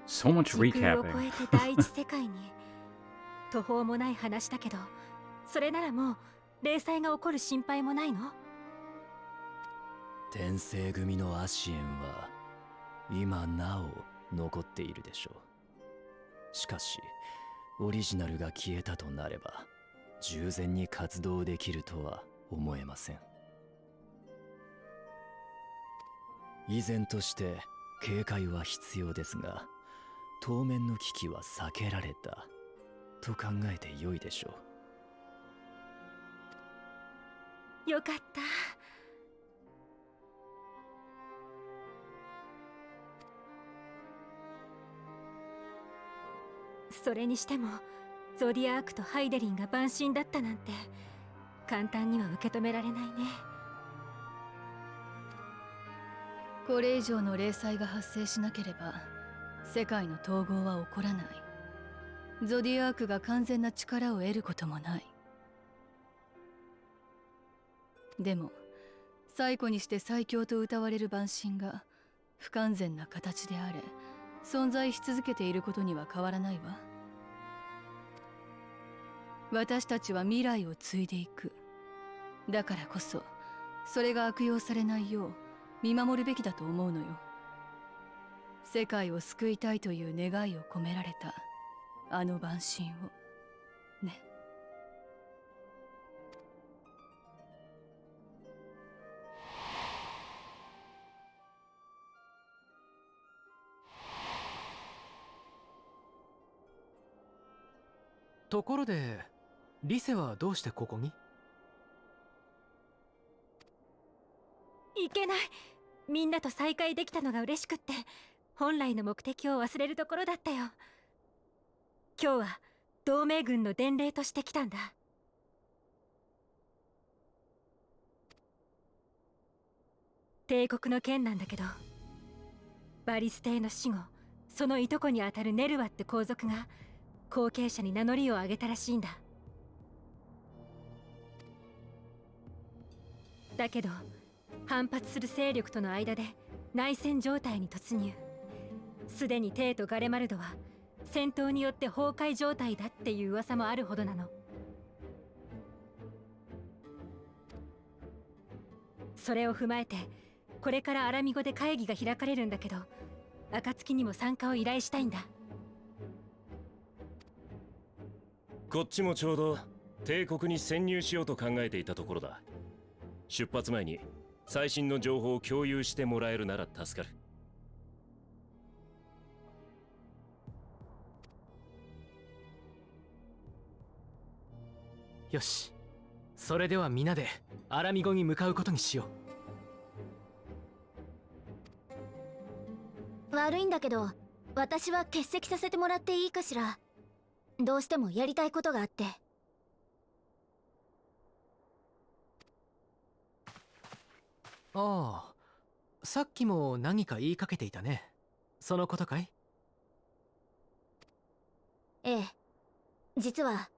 So much 時空を recapping. 超えて第一世界に。途方もない話だけど、それならもう霊災が起こる心配もないの？天聖組のアシエンは今なお残っているでしょう。しかしオリジナルが消えたとなれば従前に活動できるとは思えません。依然として警戒は必要ですが、当面の危機は避けられたと考えて良いでしょう。よかった。それにしてもゾディアークとハイデリンが晩神だったなんて簡単には受け止められないね。これ以上の霊災が発生しなければ世界の統合は起こらない。ゾディアークが完全な力を得ることもない。でも最古にして最強と謳われる晩神が不完全な形であれ存在し続けていることには変わらないわ。私たちは未来を継いでいく。だからこそそれが悪用されないよう見守るべきだと思うのよ。世界を救いたいという願いを込められたあの晩神をね。ところでリセはどうしてここに？いけない。みんなと再会できたのが嬉しくって本来の目的を忘れるところだったよ。今日は同盟軍の伝令として来たんだ。帝国の件なんだけど、バリス帝の死後そのいとこにあたるネルワって皇族が後継者に名乗りを上げたらしいんだ。だけど反発する勢力との間で内戦状態に突入。すでにテイとガレマルドは戦闘によって崩壊状態だっていう噂もあるほどなの。それを踏まえてこれからアラミゴで会議が開かれるんだけど、暁にも参加を依頼したいんだ。こっちもちょうど帝国に潜入しようと考えていたところだ。出発前に最新の情報を共有してもらえるなら助かる。よし、それでは皆でアラミゴに向かうことにしよう。悪いんだけど私は欠席させてもらっていいかしら。どうしてもやりたいことがあって。ああ、さっきも何か言いかけていたね。そのことかい？ええ、実は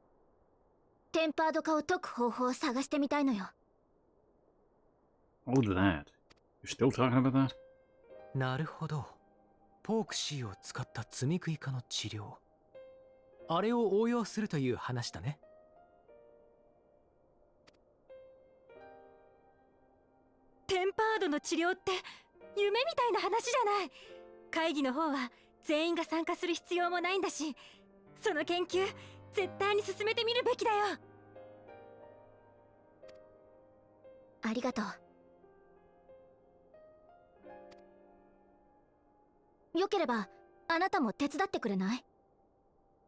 テンパード化を解く方法を探してみたいのよ。Oh, that. You're still talking about that? なるほど。ポークシーを使った積み食い化の治療。あれを応用するという話だね。テンパードの治療って夢みたいな話じゃない。会議の方は全員が参加する必要もないんだし、その研究絶対に進めてみるべきだよ。ありがとう。よければあなたも手伝ってくれない？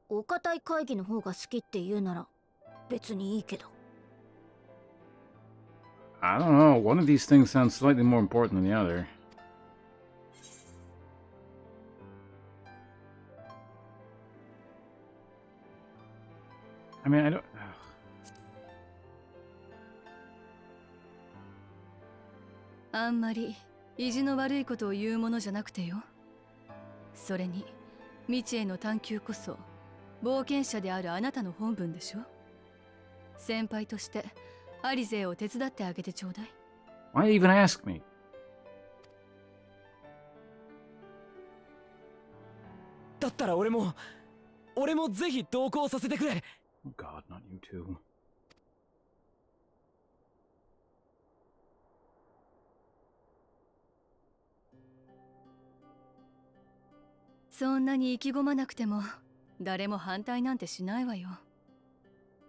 お堅い会議の方が好きって言うなら別にいいけど。 I don't know. One of these things sounds slightly more important than the other. I mean, I don't... あんまり意地の悪いことを言うものじゃなくてよ。それに未知への探求こそ冒険者であるあなたの本分でしょ。先輩としてアリゼを手伝ってあげてちょうだい。 Why even ask me? だったら俺もぜひ同行させてくれ。 Oh God, not you too. そんなに意気込まなくても誰も反対なんてしないわよ。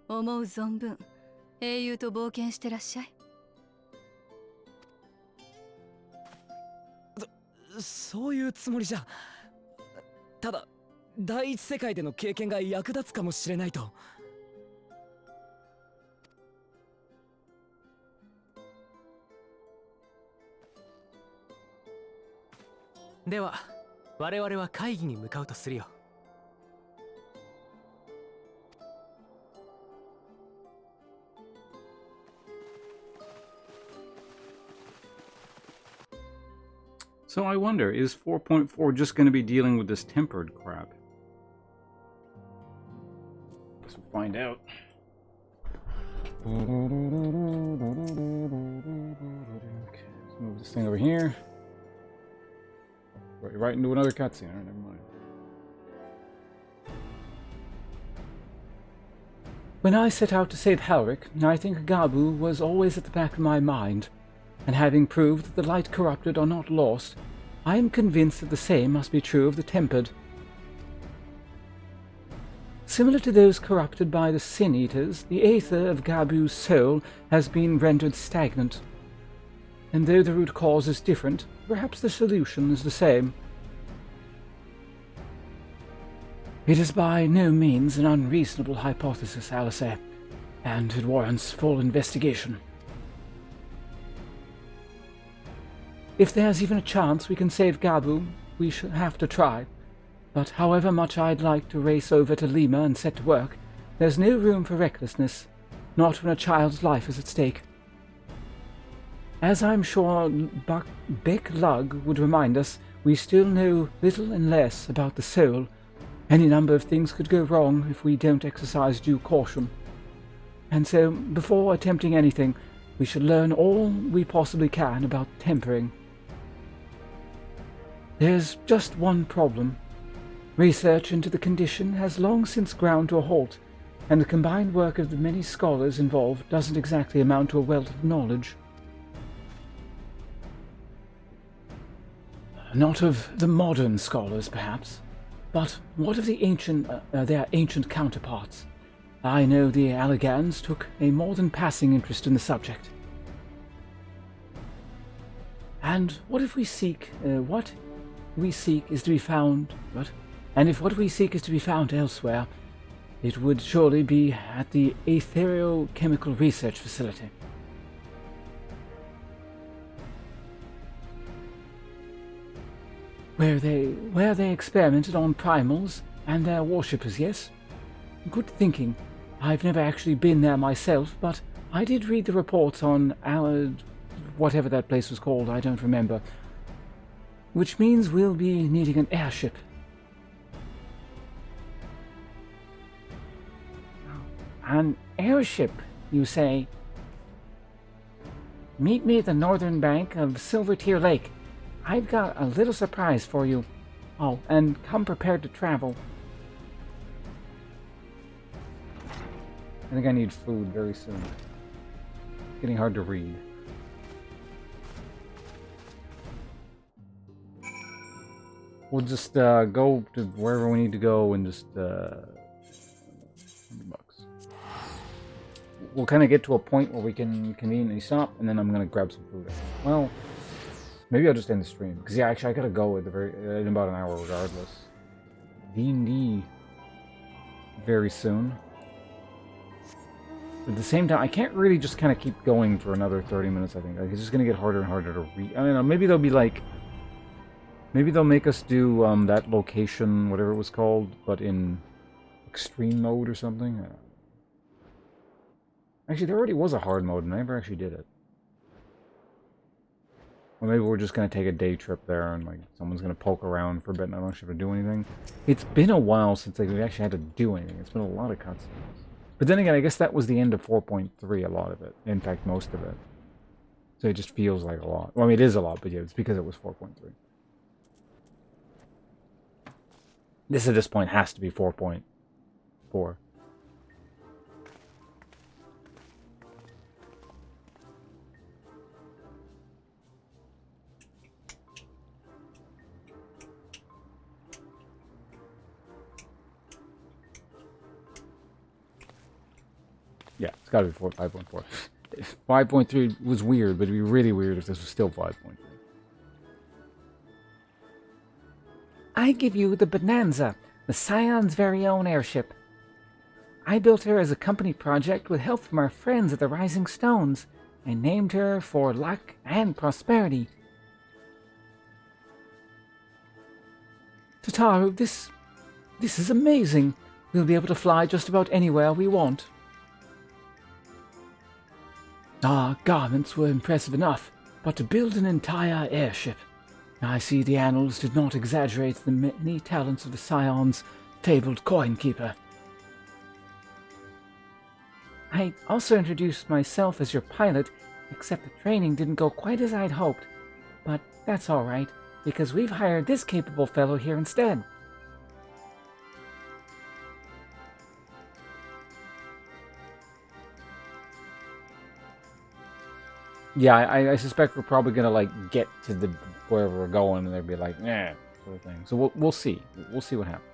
思う存分英雄と冒険してらっしゃい。そういうつもりじゃ。ただ第一世界での経験が役立つかもしれないと。では我々は会議に向かうとするよ。So I wonder, is 4.4 just going to be dealing with this tempered crap? Guess we'll find out. Okay, let's move this thing over here. Right into another cutscene. Alright, never mind. When I set out to save Halric, I think Gabu was always at the back of my mind. And having proved that the light corrupted are not lost, I am convinced that the same must be true of the tempered. Similar to those corrupted by the Sin Eaters, the aether of Gabu's soul has been rendered stagnant. And though the root cause is different, perhaps the solution is the same. It is by no means an unreasonable hypothesis, Alice, and it warrants full investigation. If there's even a chance we can save Gabu, we should have to try. But however much I'd like to race over to Lima and set to work, there's no room for recklessness, not when a child's life is at stake. As I'm sure Beck Lug would remind us, we still know little and less about the soul. Any number of things could go wrong if we don't exercise due caution. And so, before attempting anything, we should learn all we possibly can about tempering. There's just one problem. Research into the condition has long since ground to a halt, and the combined work of the many scholars involved doesn't exactly amount to a wealth of knowledge. Not of the modern scholars, perhaps, but what of the their ancient counterparts? I know the Allegans took a more than passing interest in the subject. And what if we seek, what we seek is to be found, And if what we seek is to be found elsewhere, it would surely be at the Aetherochemical Research Facility. Where they experimented on primals and their worshippers, yes? Good thinking. I've never actually been there myself, but I did read the reports on whatever that place was called, I don't remember. Which means we'll be needing an airship. An airship, you say? Meet me at the northern bank of Silvertear Lake. I've got a little surprise for you. Oh, and come prepared to travel. I think I need food very soon. It's getting hard to read. We'll just go to wherever we need to go and just $100. We'll kind of get to a point where we can conveniently stop, and then I'm gonna grab some food. Well, maybe I'll just end the stream because yeah, actually I gotta go in about an hour regardless. D&D very soon. But at the same time, I can't really just kind of keep going for another 30 minutes. I think like, it's just gonna get harder and harder to read. I don't know. Maybe they'll be like. Maybe they'll make us do that location, whatever it was called, but in extreme mode or something. Actually, there already was a hard mode, and I never actually did it. Or maybe we're just going to take a day trip there, and like someone's going to poke around for a bit, and I don't actually have to do anything. It's been a while since like, we actually had to do anything. It's been a lot of cutscenes. But then again, I guess that was the end of 4.3, a lot of it. In fact, most of it. So it just feels like a lot. Well, I mean, it is a lot, but yeah, it's because it was 4.3. This at this point has to be 4.4. Yeah, it's got to be 5.4. 5.3 was weird, but it'd be really weird if this was still 5.3. I give you the Bonanza, the Scion's very own airship. I built her as a company project with help from our friends at the Rising Stones, and named her for luck and prosperity. Tataru, this is amazing. We'll be able to fly just about anywhere we want. Our garments were impressive enough, but to build an entire airship... I see the annals did not exaggerate the many talents of the Scion's fabled coin keeper. I also introduced myself as your pilot, except the training didn't go quite as I'd hoped. But that's all right, because we've hired this capable fellow here instead. Yeah, I suspect we're probably gonna like get to the wherever we're going, and they'll be like, "Nah," sort of thing. So we'll see. We'll see what happens.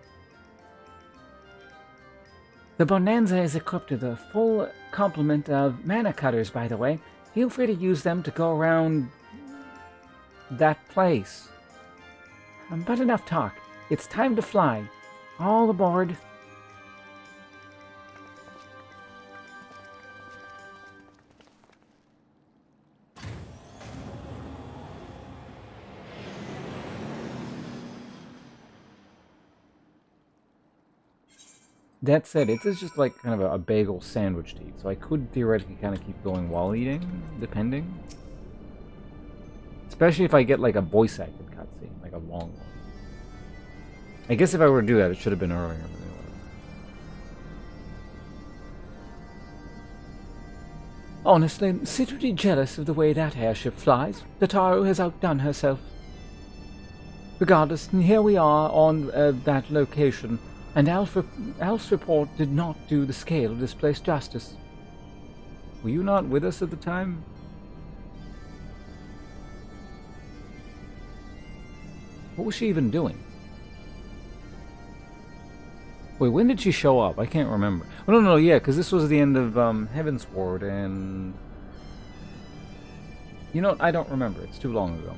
The Bonanza is equipped with a full complement of mana cutters, by the way. Feel free to use them to go around that place. But enough talk. It's time to fly. All aboard. That said, it is just like kind of a bagel sandwich to eat, so I could theoretically kind of keep going while eating, depending. Especially if I get like a voice acted cutscene, like a long one. I guess if I were to do that, it should have been earlier. Honestly, I'm secretly jealous of the way that airship flies. Tataru has outdone herself. Regardless, here we are on that location. And Alf's report did not do the scale of this place justice. Were you not with us at the time? What was she even doing? Wait, when did she show up? I can't remember. Oh, no, yeah, because this was the end of Heaven's Ward, and... You know what? I don't remember. It's too long ago.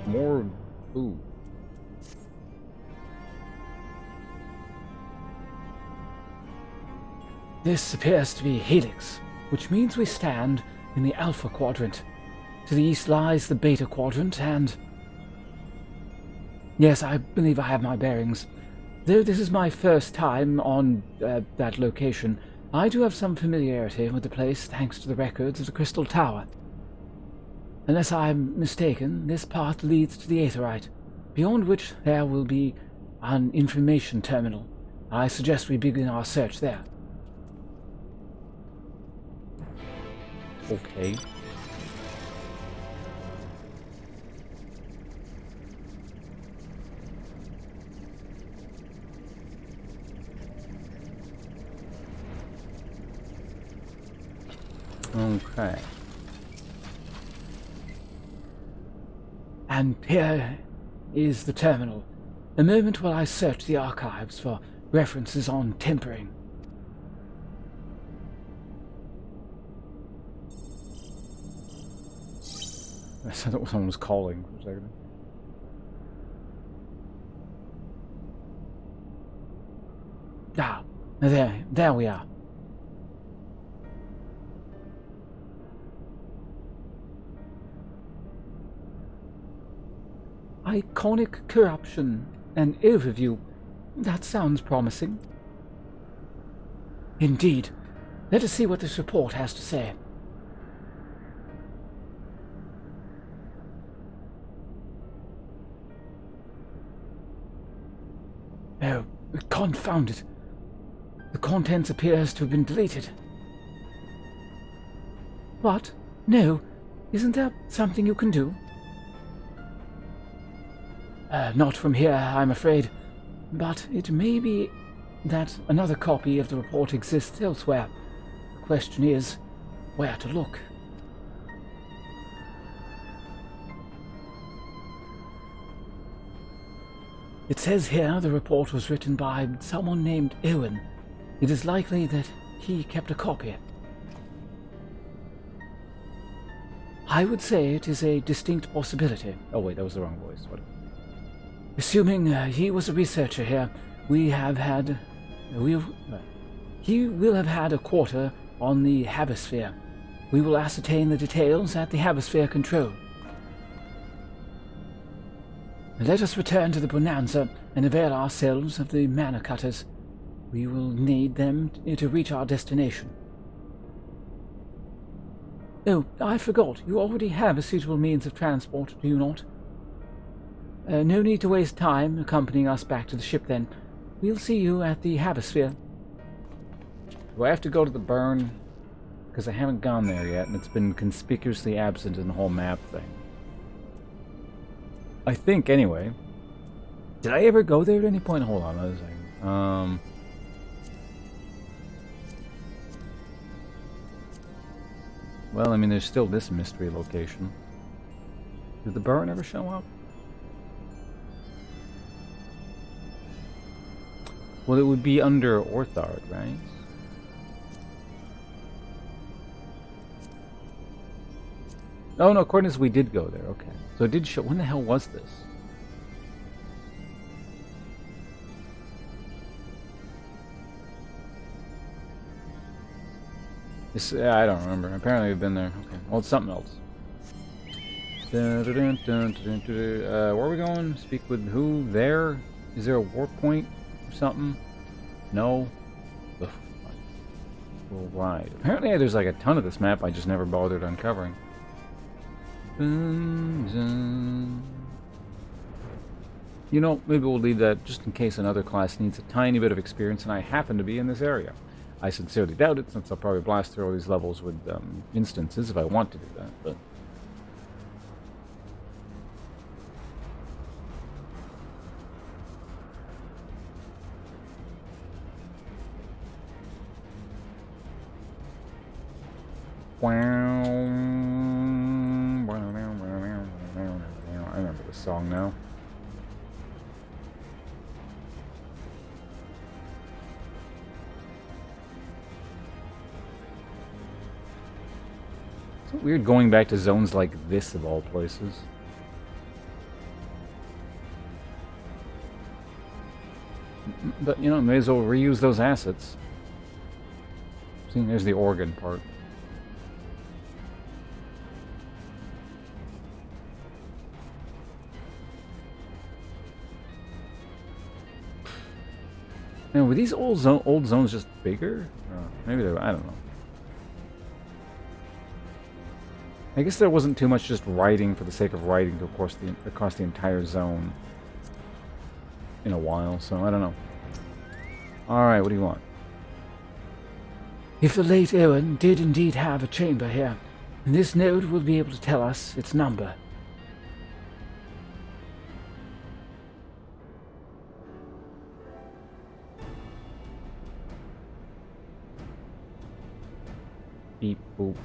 More food. This appears to be Helix, which means we stand in the Alpha Quadrant. To the east lies the Beta Quadrant, and... Yes, I believe I have my bearings. Though this is my first time on that location, I do have some familiarity with the place thanks to the records of the Crystal Tower. Unless I'm mistaken, this path leads to the Aetherite, beyond which there will be an information terminal. I suggest we begin our search there. Okay. Okay. And here is the terminal. A moment while I search the archives for references on tempering. I thought someone was calling for a second. Ah, there we are. Iconic corruption. An overview. That sounds promising. Indeed. Let us see what this report has to say. Oh, confound it. The contents appears to have been deleted. What? No. Isn't there something you can do? Not from here, I'm afraid. But it may be that another copy of the report exists elsewhere. The question is, where to look? It says here the report was written by someone named Owen. It is likely that he kept a copy. I would say it is a distinct possibility. Oh wait, that was the wrong voice. What? Assuming he was a researcher here, he will have had a quarter on the Habosphere. We will ascertain the details at the Habosphere Control. Let us return to the Bonanza and avail ourselves of the mana cutters. We will need them to reach our destination. Oh, I forgot. You already have a suitable means of transport, do you not? No need to waste time accompanying us back to the ship then. We'll see you at the Habosphere. Do I have to go to the burn? Because I haven't gone there yet, and it's been conspicuously absent in the whole map thing. I think, anyway. Did I ever go there at any point? Hold on a second. Well, I mean, there's still this mystery location. Did the burn ever show up? Well, it would be under Orthard, right? Oh, no, according to this, we did go there. Okay. So it did show... When the hell was this? I don't remember. Apparently we've been there. Okay. Well, it's something else. Where are we going? Speak with who? There? Is there a warp point or something? No? Ugh. We'll ride. Apparently there's like a ton of this map I just never bothered uncovering. You know, maybe we'll leave that just in case another class needs a tiny bit of experience and I happen to be in this area. I sincerely doubt it, since I'll probably blast through all these levels with instances if I want to do that, but... I remember this song now. It's weird going back to zones like this of all places. But, you know, may as well reuse those assets. See, there's the organ part. Now, were these old zones just bigger? Maybe they were, I don't know. I guess there wasn't too much just riding for the sake of riding across the entire zone in a while, so I don't know. Alright, what do you want? If the late Owen did indeed have a chamber here, This node will be able to tell us its number. Beep boop.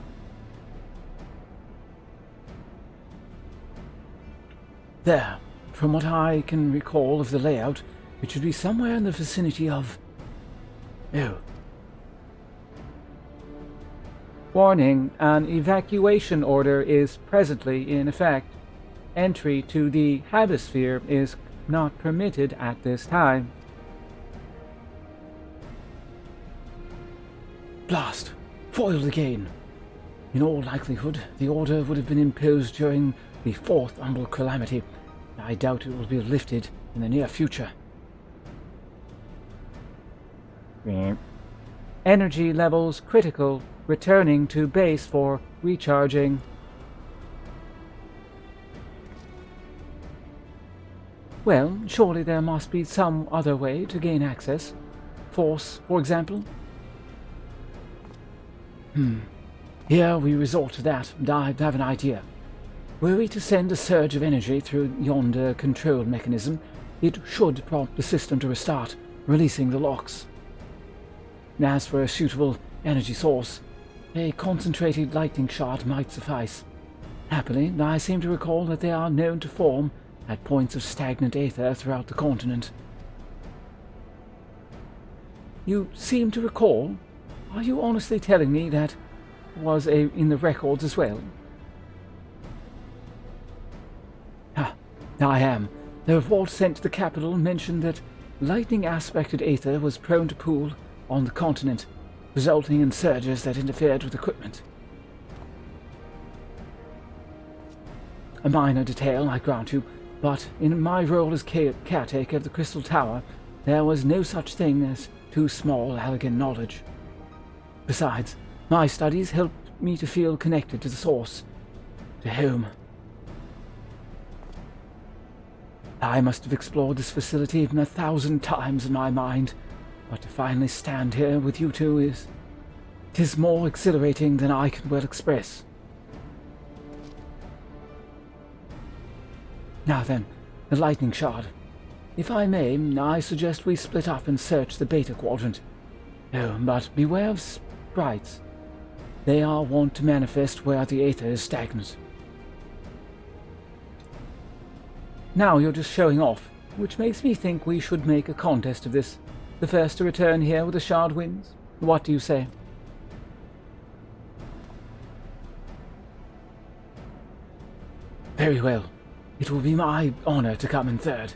There. From what I can recall of the layout, it should be somewhere in the vicinity of... Oh. Warning, an evacuation order is presently in effect. Entry to the Habisphere is not permitted at this time. Blast! Foiled again! In all likelihood, the order would have been imposed during the fourth Umbral Calamity. I doubt it will be lifted in the near future. Energy levels critical. Returning to base for recharging. Well, surely there must be some other way to gain access. Force, for example? Here we resort to that, and I have an idea. Were we to send a surge of energy through yonder control mechanism, it should prompt the system to restart, releasing the locks. As for a suitable energy source, a concentrated lightning shot might suffice. Happily, I seem to recall that they are known to form at points of stagnant aether throughout the continent. You seem to recall? Are you honestly telling me that was in the records as well? I am. The report sent to the capital mentioned that lightning-aspected aether was prone to pool on the continent, resulting in surges that interfered with equipment. A minor detail, I grant you, but in my role as caretaker of the Crystal Tower, there was no such thing as too small Allegan knowledge. Besides, my studies helped me to feel connected to the source, to home. I must have explored this facility 1,000 times in my mind, but to finally stand here with you two tis more exhilarating than I can well express. Now then, the lightning shard. If I may, I suggest we split up and search the Beta Quadrant. Oh, but beware of sprites. They are wont to manifest where the aether is stagnant. Now you're just showing off, which makes me think we should make a contest of this. The first to return here with the shard wins. What do you say? Very well. It will be my honor to come in third.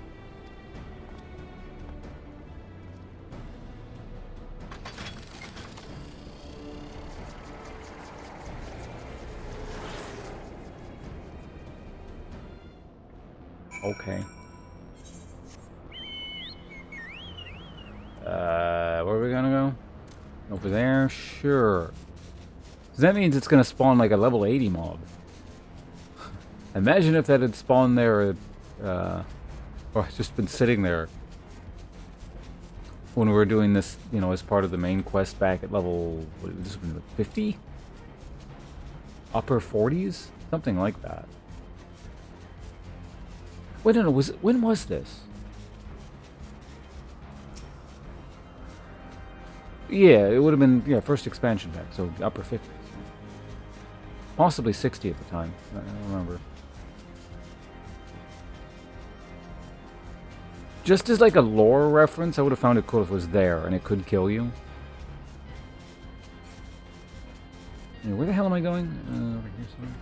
Okay. Where are we gonna go? Over there? Sure. So that means it's gonna spawn like a level 80 mob. Imagine if that had spawned there, or just been sitting there when we were doing this, you know, as part of the main quest back at level, what was this, 50? Upper 40s? Something like that. Wait, no, when was this? Yeah, it would have been, first expansion pack, so upper 50s. Possibly 60 at the time, I don't remember. Just as like a lore reference, I would have found it cool if it was there and it could kill you. Yeah, where the hell am I going? Over here somewhere.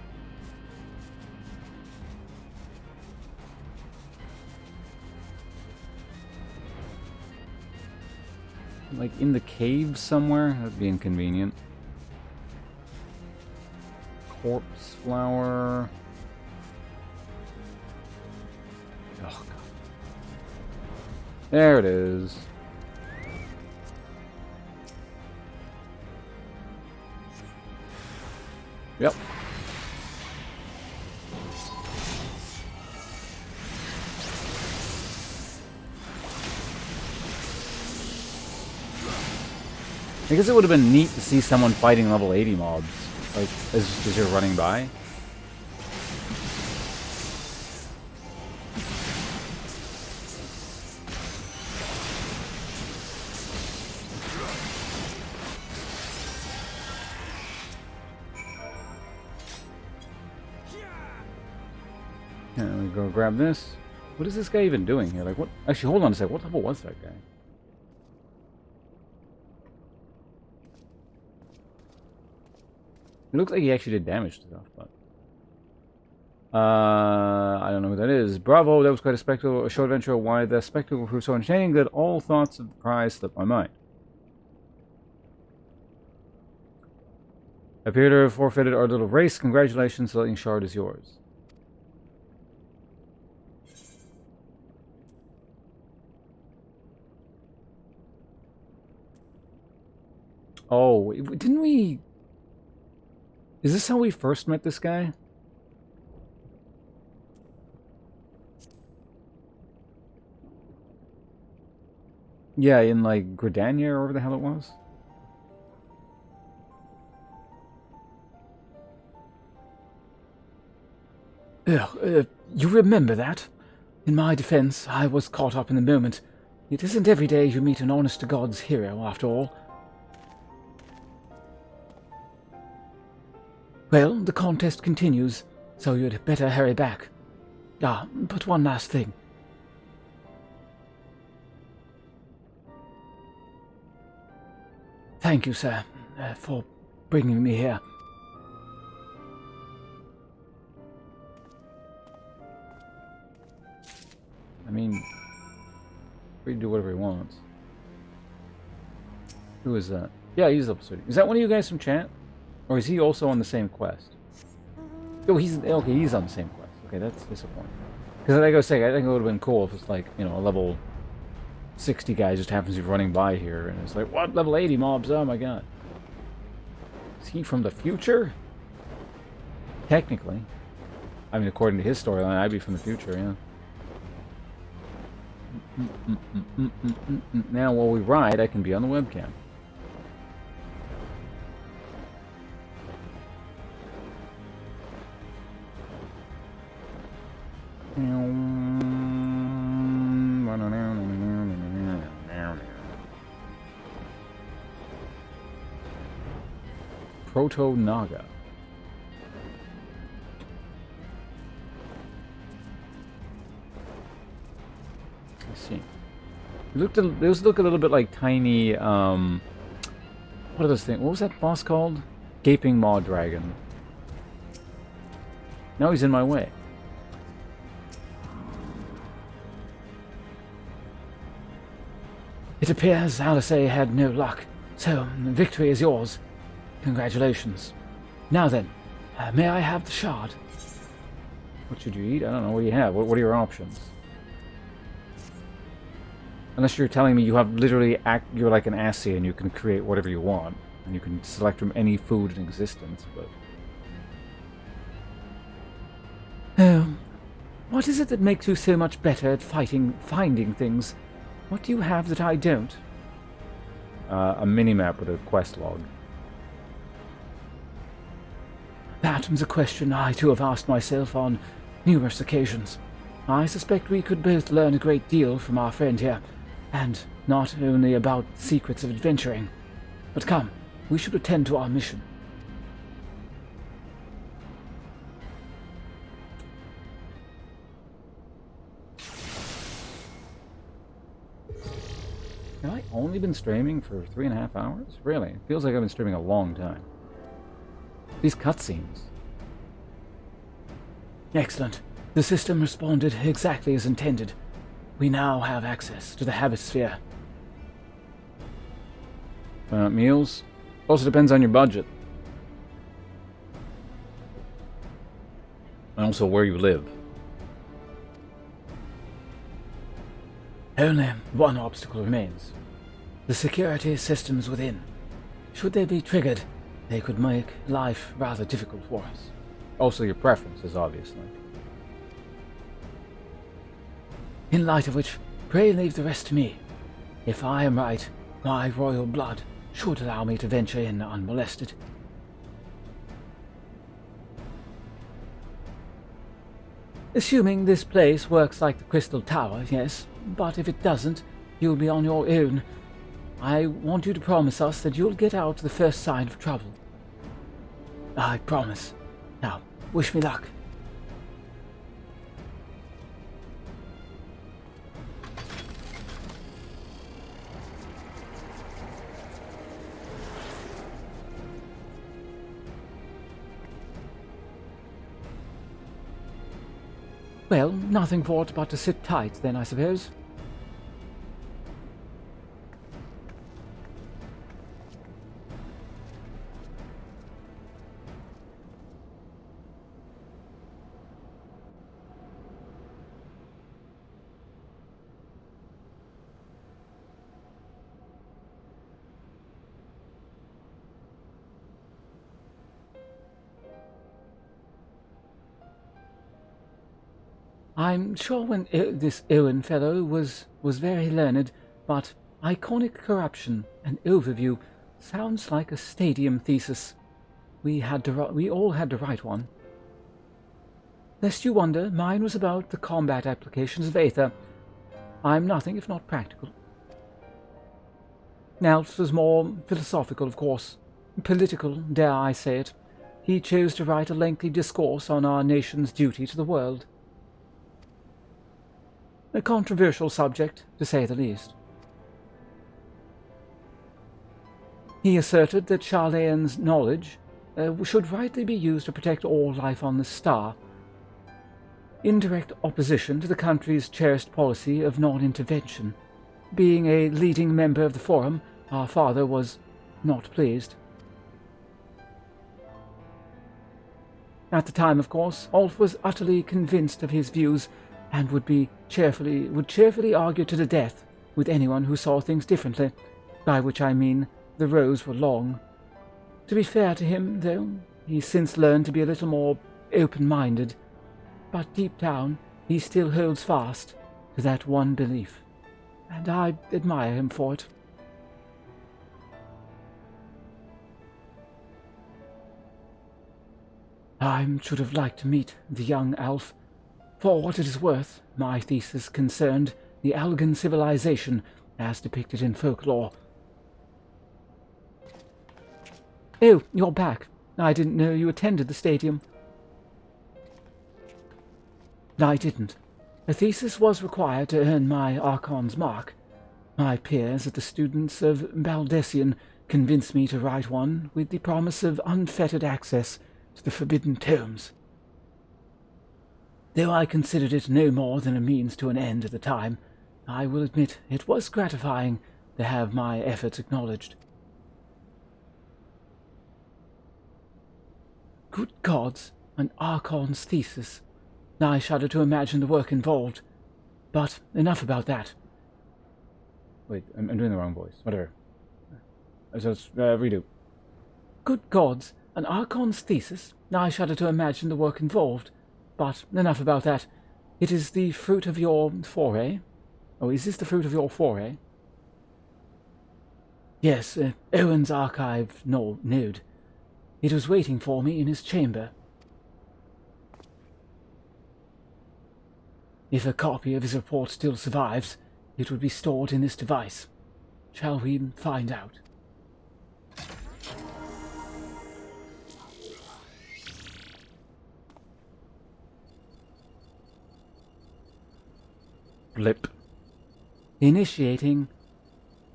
Like in the cave somewhere? That'd be inconvenient. Corpse flower. Oh, God. There it is. Yep. I guess it would have been neat to see someone fighting level 80 mobs. Like, as you're running by? Yeah, let me go grab this. What is this guy even doing here? Like, what? Actually, hold on a sec. What level was that guy? It looks like he actually did damage to stuff, but... I don't know who that is. Bravo, that was quite a spectacle, a short adventure. Why the spectacle proved so entertaining that all thoughts of the prize slipped my mind. I appear to have forfeited our little race. Congratulations, the lightning shard is yours. Oh, didn't we... Is this how we first met this guy? Yeah, in like Gridania or whatever the hell it was. You remember that? In my defense, I was caught up in the moment. It isn't every day you meet an honest-to-God's hero, after all. Well, the contest continues, so you'd better hurry back. Ah, but one last thing. Thank you, sir, for bringing me here. I mean, we can do whatever he wants. Who is that? Yeah, he's up. Is that one of you guys from chat? Or is he also on the same quest? Oh, he's okay. He's on the same quest. Okay, that's disappointing. Because like I was saying, I think it would have been cool if it's like, you know, a level 60 guy just happens to be running by here, and it's like, what, level 80 mobs? Oh my god. Is he from the future? Technically. I mean, according to his storyline, I'd be from the future, yeah. Now, while we ride, I can be on the webcam. Proto-Naga. Let's see. Those look a little bit like tiny, what are those things? What was that boss called? Gaping Maw Dragon. Now he's in my way. It appears Alice had no luck, so victory is yours. Congratulations. Now then, may I have the shard? What should you eat? I don't know. What do you have? What are your options? Unless you're telling me you have literally you're like an Assi and you can create whatever you want. And you can select from any food in existence, but... Oh, what is it that makes you so much better at finding things? What do you have that I don't? A mini-map with a quest log. That was a question I too have asked myself on numerous occasions. I suspect we could both learn a great deal from our friend here, and not only about secrets of adventuring. But come, we should attend to our mission. Have I only been streaming for 3.5 hours? Really? It feels like I've been streaming a long time. These cutscenes. Excellent. The system responded exactly as intended. We now have access to the habit sphere. Meals? Also depends on your budget. And also where you live. Only one obstacle remains. The security systems within. Should they be triggered, they could make life rather difficult for us. Also your preferences, obviously. In light of which, pray leave the rest to me. If I am right, my royal blood should allow me to venture in unmolested. Assuming this place works like the Crystal Tower, yes. But if it doesn't, you'll be on your own. I want you to promise us that you'll get out the first sign of trouble. I promise. Now, wish me luck. Well, nothing for it but to sit tight, then, I suppose. I'm sure when this Owen fellow was very learned, but iconic corruption and overview sounds like a stadium thesis. We all had to write one. Lest you wonder, mine was about the combat applications of Aether. I'm nothing if not practical. Nels was more philosophical, of course. Political, dare I say it. He chose to write a lengthy discourse on our nation's duty to the world. A controversial subject, to say the least. He asserted that Charlayan's knowledge should rightly be used to protect all life on the star, in direct opposition to the country's cherished policy of non-intervention. Being a leading member of the Forum, our father was not pleased. At the time, of course, Ulf was utterly convinced of his views and would cheerfully argue to the death with anyone who saw things differently, by which I mean the rows were long. To be fair to him, though, he's since learned to be a little more open-minded, but deep down he still holds fast to that one belief, and I admire him for it. I should have liked to meet the young Alf. For what it is worth, my thesis concerned the Algan civilization as depicted in folklore. Oh, you're back. I didn't know you attended the stadium. I didn't. A thesis was required to earn my Archon's mark. My peers at the Students of Baldessian convinced me to write one with the promise of unfettered access to the Forbidden Tomes. Though I considered it no more than a means to an end at the time, I will admit it was gratifying to have my efforts acknowledged. Good gods, an Archon's thesis. I shudder to imagine the work involved. But enough about that. Wait, I'm doing the wrong voice. Whatever. Let's redo. Good gods, an Archon's thesis. I shudder to imagine the work involved. But enough about that. It is the fruit of your foray. Oh, is this the fruit of your foray? Yes, Owen's archive node. It was waiting for me in his chamber. If a copy of his report still survives, it would be stored in this device. Shall we find out? Blip. Initiating.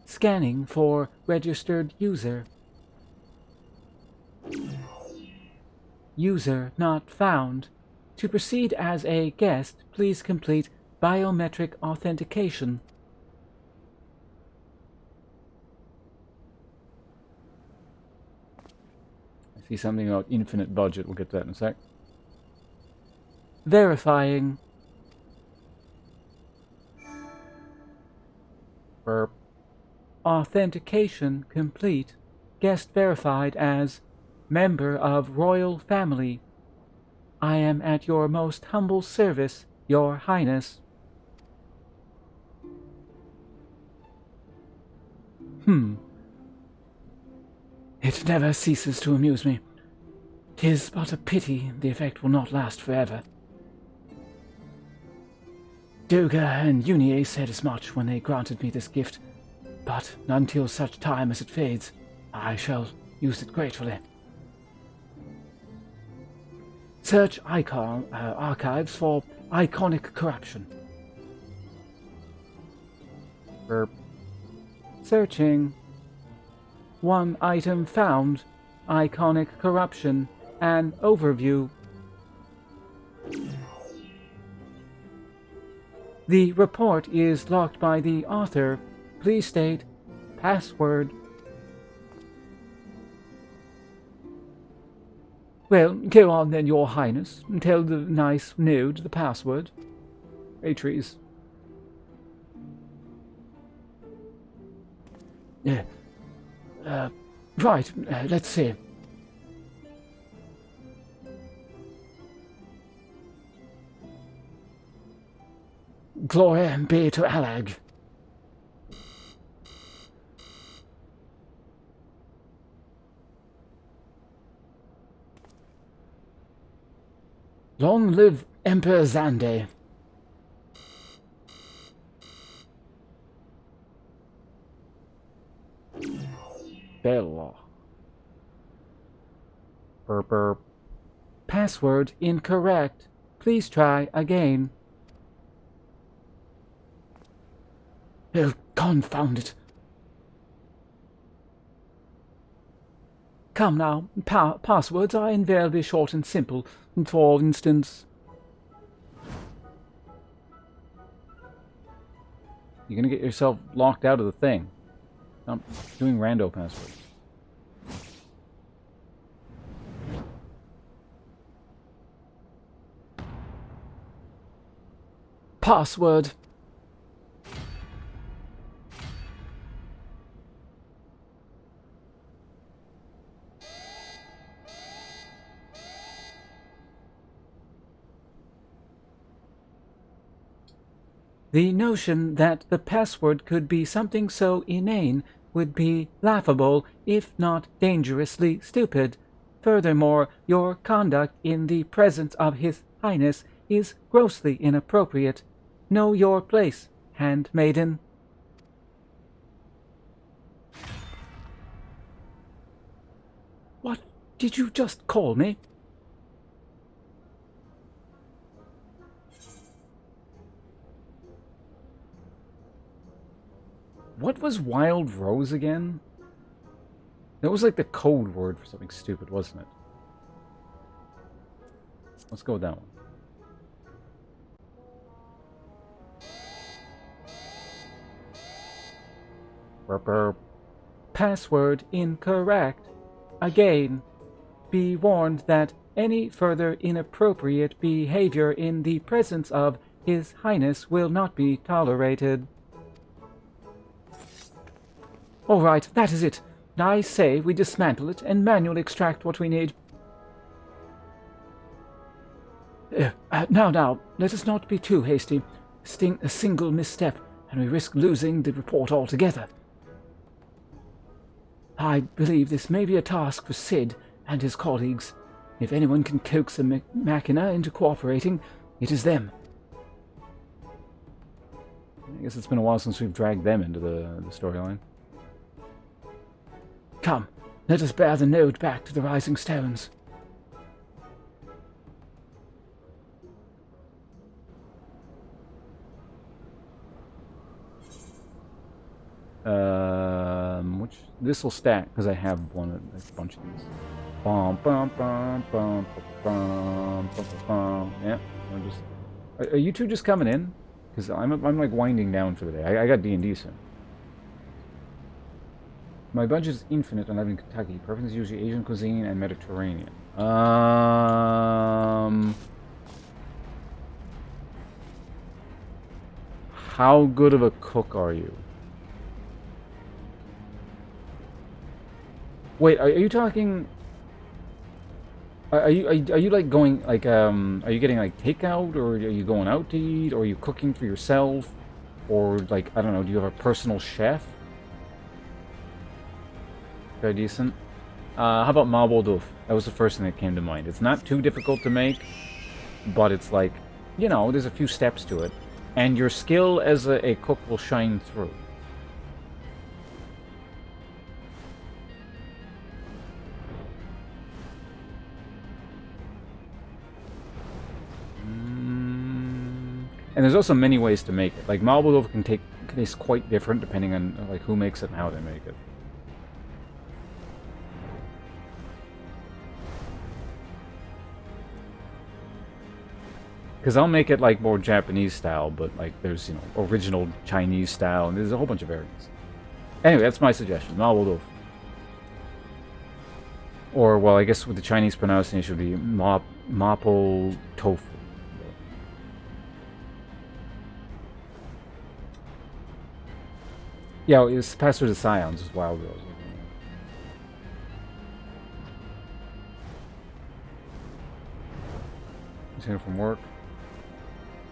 Scanning for registered user. User not found. To proceed as a guest, please complete biometric authentication. I see something about infinite budget. We'll get to that in a sec. Verifying. Burp. Authentication complete. Guest verified as member of royal family. I am at your most humble service, Your Highness. It never ceases to amuse me. 'Tis but a pity the effect will not last forever. Doga and Unie said as much when they granted me this gift, but until such time as it fades, I shall use it gratefully. Search archives for iconic corruption. Burp. Searching. One item found. Iconic corruption. An overview. The report is locked by the author. Please state password. Well, go on then, Your Highness, and tell the nice node the password. Atreus. Right, let's see. Glory be to Alag. Long live Emperor Zande. Bella. Burp burp. Password incorrect. Please try again. Oh, confound it. Come now, passwords are invariably short and simple. For instance... You're gonna get yourself locked out of the thing. I'm doing rando passwords. Password. The notion that the password could be something so inane would be laughable, if not dangerously stupid. Furthermore, your conduct in the presence of His Highness is grossly inappropriate. Know your place, handmaiden. What did you just call me? What was Wild Rose again? That was like the code word for something stupid, wasn't it? Let's go with that one. Burp, burp. Password incorrect. Again, be warned that any further inappropriate behavior in the presence of His Highness will not be tolerated. All right, that is it. I say we dismantle it and manually extract what we need. Now, let us not be too hasty. A single misstep, and we risk losing the report altogether. I believe this may be a task for Sid and his colleagues. If anyone can coax the Machina into cooperating, it is them. I guess it's been a while since we've dragged them into the storyline. Come, let us bear the node back to the Rising Stones. Which this will stack because I have a bunch of these. Bum, bum, bum, bum, bum, bum, bum. Yeah, are you two just coming in? Because I'm like winding down for the day. I got D&D soon. My budget is infinite and I live in Kentucky. Preference is usually Asian cuisine and Mediterranean. How good of a cook are you? Wait, are you talking? Are you like going like are you getting like takeout, or are you going out to eat, or are you cooking for yourself, or like I don't know? Do you have a personal chef? Very decent. How about Mabo Duf? That was the first thing that came to mind. It's not too difficult to make, but it's like, you know, there's a few steps to it. And your skill as a cook will shine through. And there's also many ways to make it. Like, marble loaf can taste quite different depending on like who makes it and how they make it. Because I'll make it like more Japanese style, but like there's, you know, original Chinese style, and there's a whole bunch of variants. Anyway, that's my suggestion. Marble loaf. Or, well, I guess with the Chinese pronunciation it would be mapo tofu. Yeah, it's passed through the Scions as Wild Rose. He's here from work.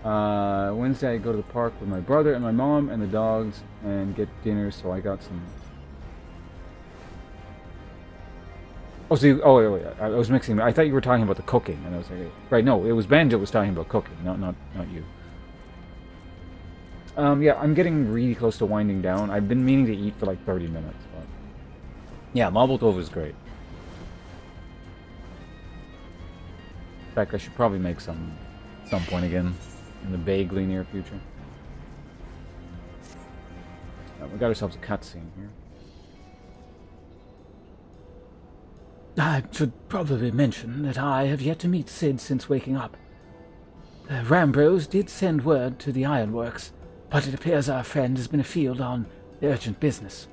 Wednesday I go to the park with my brother and my mom and the dogs and get dinner, so I got some... Oh, so wait, I was mixing... I thought you were talking about the cooking, and I was like... Right, no, it was Banjo was talking about cooking, not you. Yeah, I'm getting really close to winding down. I've been meaning to eat for like 30 minutes, but... Yeah, marble tofu is great. In fact, I should probably make some point again in the vaguely near future. We got ourselves a cutscene here. I should probably mention that I have yet to meet Sid since waking up. Rambrose did send word to the ironworks, but it appears our friend has been afield on urgent business.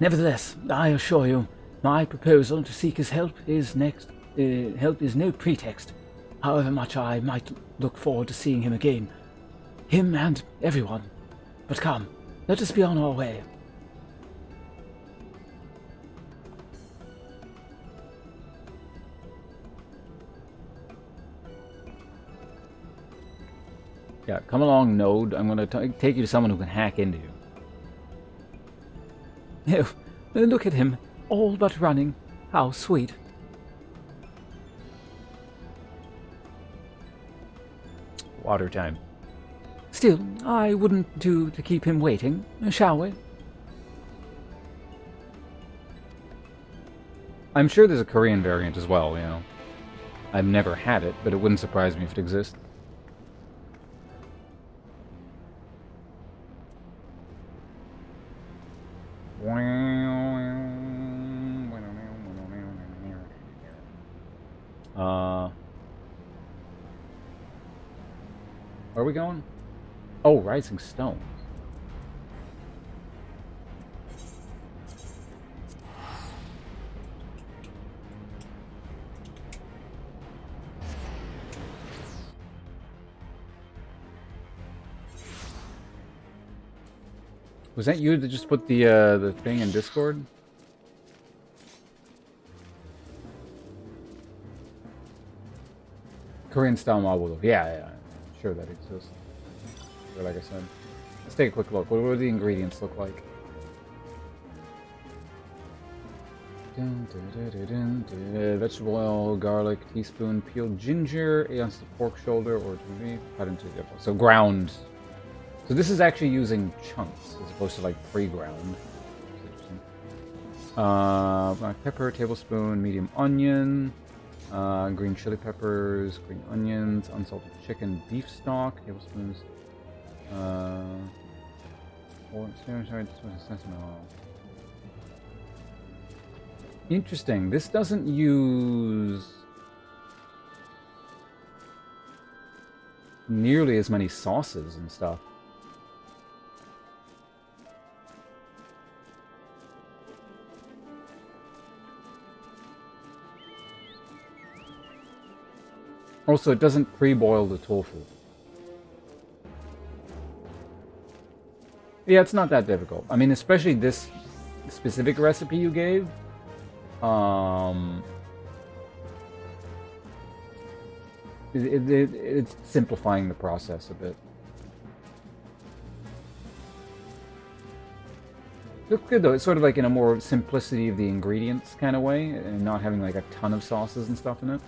Nevertheless, I assure you, my proposal to seek his help is no pretext, however much I might look forward to seeing him again. Him and everyone. But come, let us be on our way. Yeah, come along, Node. I'm going to take you to someone who can hack into you. Oh, look at him, all but running. How sweet. Water time. Still, I wouldn't do to keep him waiting, shall we? I'm sure there's a Korean variant as well, you know. I've never had it, but it wouldn't surprise me if it exists. Where are we going? Oh, Rising Stones. Was that you that just put the thing in Discord? Korean style marble. Yeah, I'm sure that exists. But like I said, let's take a quick look. What do the ingredients look like? Vegetable oil, garlic, teaspoon, peeled ginger, 8 ounces of pork shoulder or beef, cut into so ground. So this is actually using chunks as opposed to like pre-ground. Black pepper, tablespoon, medium onion, green chili peppers, green onions, unsalted chicken, beef stock, tablespoons. Interesting. This doesn't use nearly as many sauces and stuff. Also, it doesn't pre-boil the tofu. Yeah, it's not that difficult. I mean, especially this specific recipe you gave. It's simplifying the process a bit. Looks good though. It's sort of like in a more simplicity of the ingredients kind of way, and not having like a ton of sauces and stuff in it.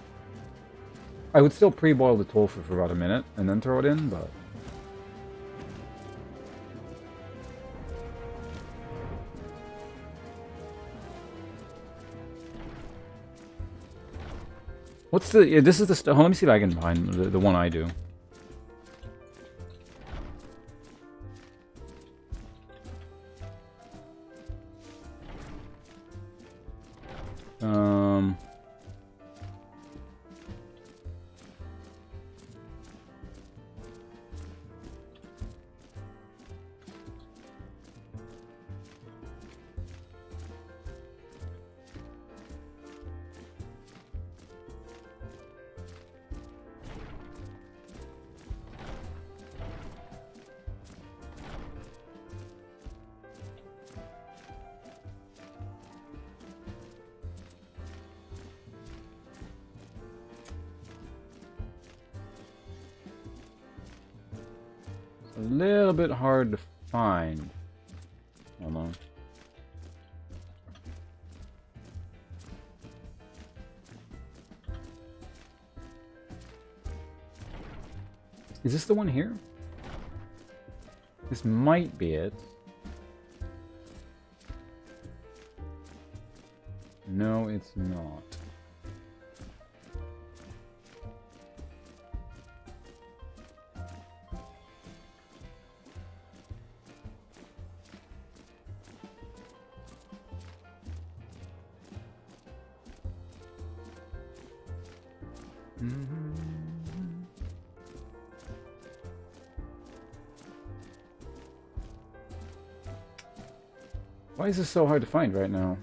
I would still pre-boil the tofu for about a minute and then throw it in, but... What's the... Yeah, this is the... let me see if I can find the one I do. A little bit hard to find. Hold on. Is this the one here? This might be it. No, it's not. Why is this so hard to find right now?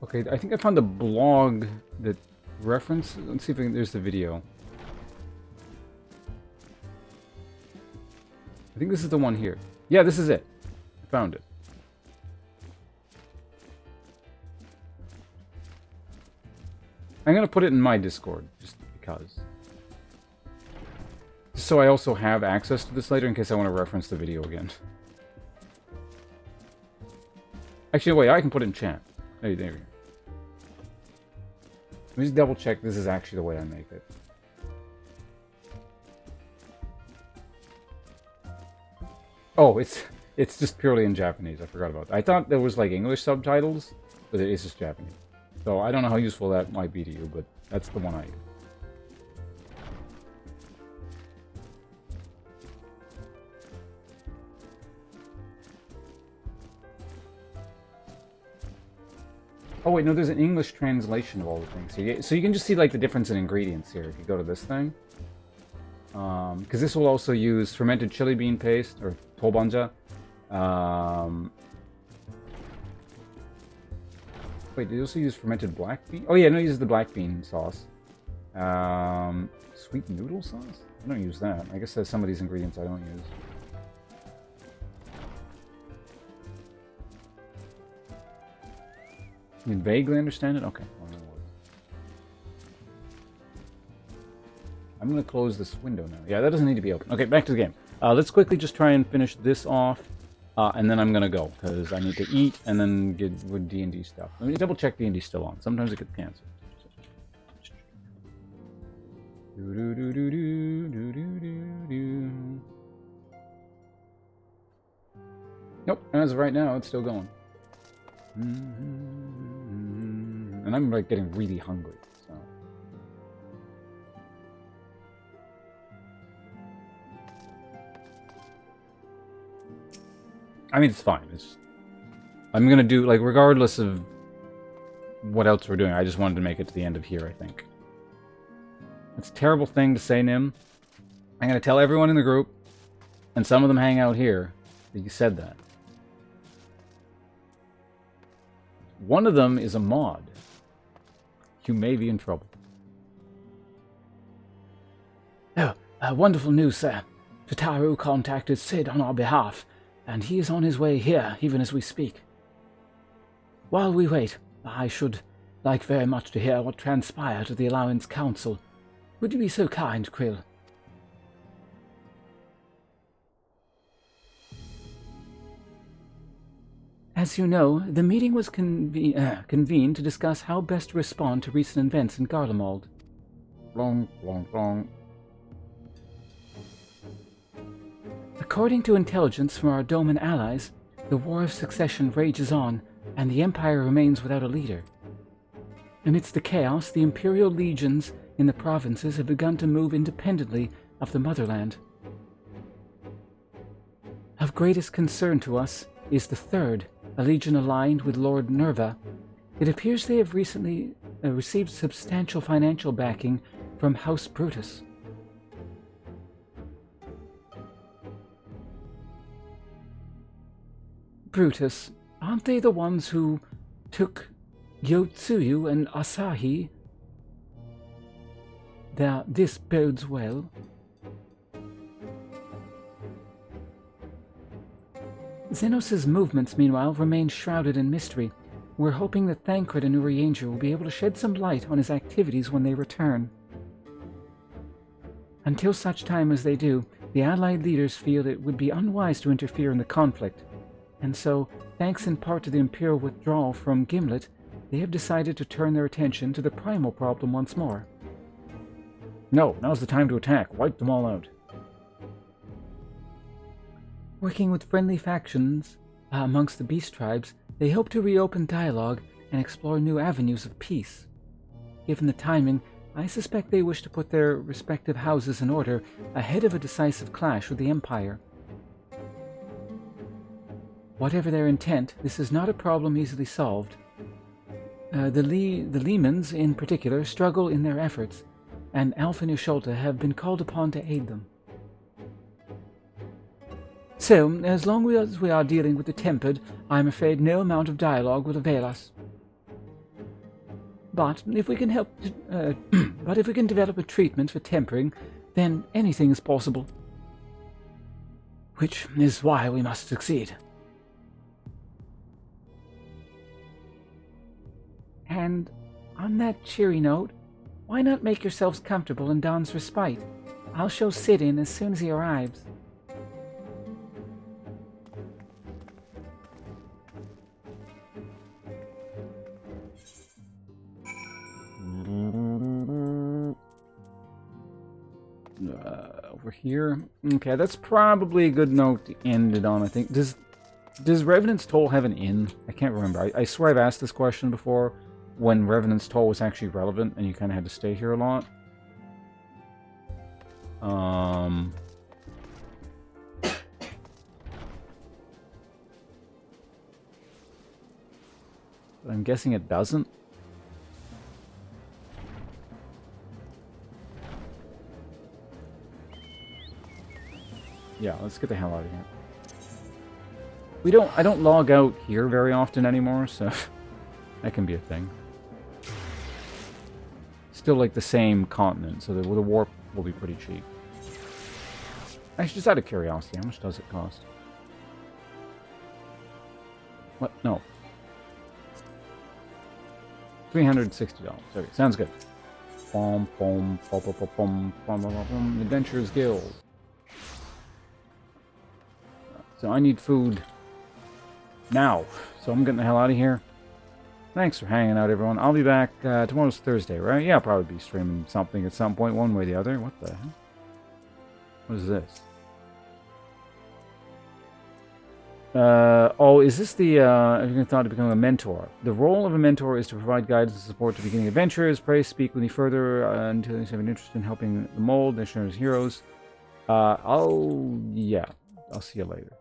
Okay, I think I found the blog that reference. Let's see if there's the video. I think this is the one here. Yeah, this is it. I found it. I'm gonna put it in my Discord, just because. Just so I also have access to this later in case I want to reference the video again. Actually, wait, I can put it in chat. There you go. Let me just double check this is actually the way I make it. Oh, it's just purely in Japanese. I forgot about that. I thought there was like English subtitles, but it is just Japanese. So I don't know how useful that might be to you, but that's the one I use. Oh wait, no, there's an English translation of all the things. So you can just see like the difference in ingredients here if you go to this thing. Because this will also use fermented chili bean paste, or tobanja. Wait, did it also use fermented black bean? Oh yeah, no, it uses the black bean sauce. Sweet noodle sauce? I don't use that. I guess there's some of these ingredients I don't use. You can vaguely understand it? Okay. I'm going to close this window now. Yeah, that doesn't need to be open. Okay, back to the game. Let's quickly just try and finish this off, and then I'm going to go, because I need to eat and then get with D&D stuff. Let me double check D&D still on. Sometimes it gets canceled. Nope, as of right now, it's still going. And I'm like getting really hungry, so. I mean, it's fine. I'm gonna do, like, regardless of what else we're doing, I just wanted to make it to the end of here, I think. It's a terrible thing to say, Nim. I'm gonna tell everyone in the group, and some of them hang out here, that you said that. One of them is a mod. You may be in trouble. Oh, Wonderful news, sir. Tataru contacted Sid on our behalf, and he is on his way here, even as we speak. While we wait, I should like very much to hear what transpired at the Allowance Council. Would you be so kind, Krill? As you know, the meeting was convened to discuss how best to respond to recent events in Garlemald. Long, long, long. According to intelligence from our Doman allies, the War of Succession rages on, and the Empire remains without a leader. Amidst the chaos, the Imperial legions in the provinces have begun to move independently of the motherland. Of greatest concern to us is the Third, a legion aligned with Lord Nerva. It appears they have recently received substantial financial backing from House Brutus. Brutus, aren't they the ones who took Yotsuyu and Asahi? This bodes well. Xenos' movements, meanwhile, remain shrouded in mystery. We're hoping that Thancred and Urianger will be able to shed some light on his activities when they return. Until such time as they do, the Allied leaders feel it would be unwise to interfere in the conflict, and so, thanks in part to the Imperial withdrawal from Gimlet, they have decided to turn their attention to the primal problem once more. No, now's the time to attack. Wipe them all out. Working with friendly factions amongst the beast tribes, they hope to reopen dialogue and explore new avenues of peace. Given the timing, I suspect they wish to put their respective houses in order ahead of a decisive clash with the Empire. Whatever their intent, this is not a problem easily solved. The Lehmans, in particular, struggle in their efforts, and Alpha and Usholta have been called upon to aid them. So, as long as we are dealing with the Tempered, I'm afraid no amount of dialogue will avail us. But if we can develop a treatment for tempering, then anything is possible. Which is why we must succeed. And on that cheery note, why not make yourselves comfortable in Don's respite? I'll show Sid in as soon as he arrives. Over here. Okay, that's probably a good note to end it on, I think. Does Revenant's Toll have an inn? I can't remember. I swear I've asked this question before when Revenant's Toll was actually relevant and you kind of had to stay here a lot. But I'm guessing it doesn't. Yeah, let's get the hell out of here. I don't log out here very often anymore, so that can be a thing. Still like the same continent, so the warp will be pretty cheap. Actually, just out of curiosity, how much does it cost? What? No. $360. Okay, sounds good. Adventurers Guild. So I need food now. So I'm getting the hell out of here. Thanks for hanging out, everyone. I'll be back. Tomorrow's Thursday, right? Yeah, I'll probably be streaming something at some point, one way or the other. What the hell? What is this? Oh, is this the, have you thought of becoming a mentor? The role of a mentor is to provide guidance and support to beginning adventurers. Pray, speak with me further until you have an interest in helping the mold, missionaries, heroes. Yeah, I'll see you later.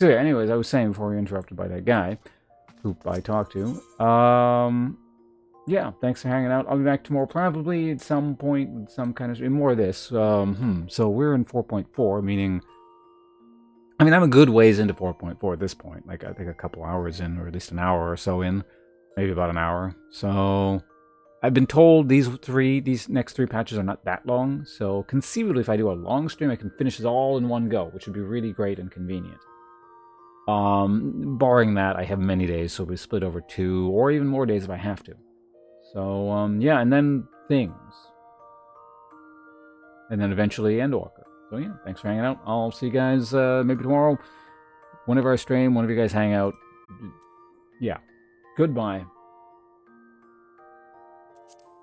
So yeah, anyways, I was saying before we were interrupted by that guy who I talked to. Yeah, thanks for hanging out. I'll be back tomorrow, probably at some point with some kind of more of this. So we're in 4.4, meaning, I mean, I'm a good ways into 4.4 at this point. Like, I think a couple hours in, or at least an hour or so in, maybe about an hour. So I've been told these next three patches are not that long, so conceivably if I do a long stream, I can finish this all in one go, which would be really great and convenient. Barring that, I have many days, so we split over 2 or even more days if I have to. So, yeah, and then things. And then eventually Endwalker. So yeah, thanks for hanging out. I'll see you guys maybe tomorrow. Whenever I stream, whenever you guys hang out. Yeah. Goodbye.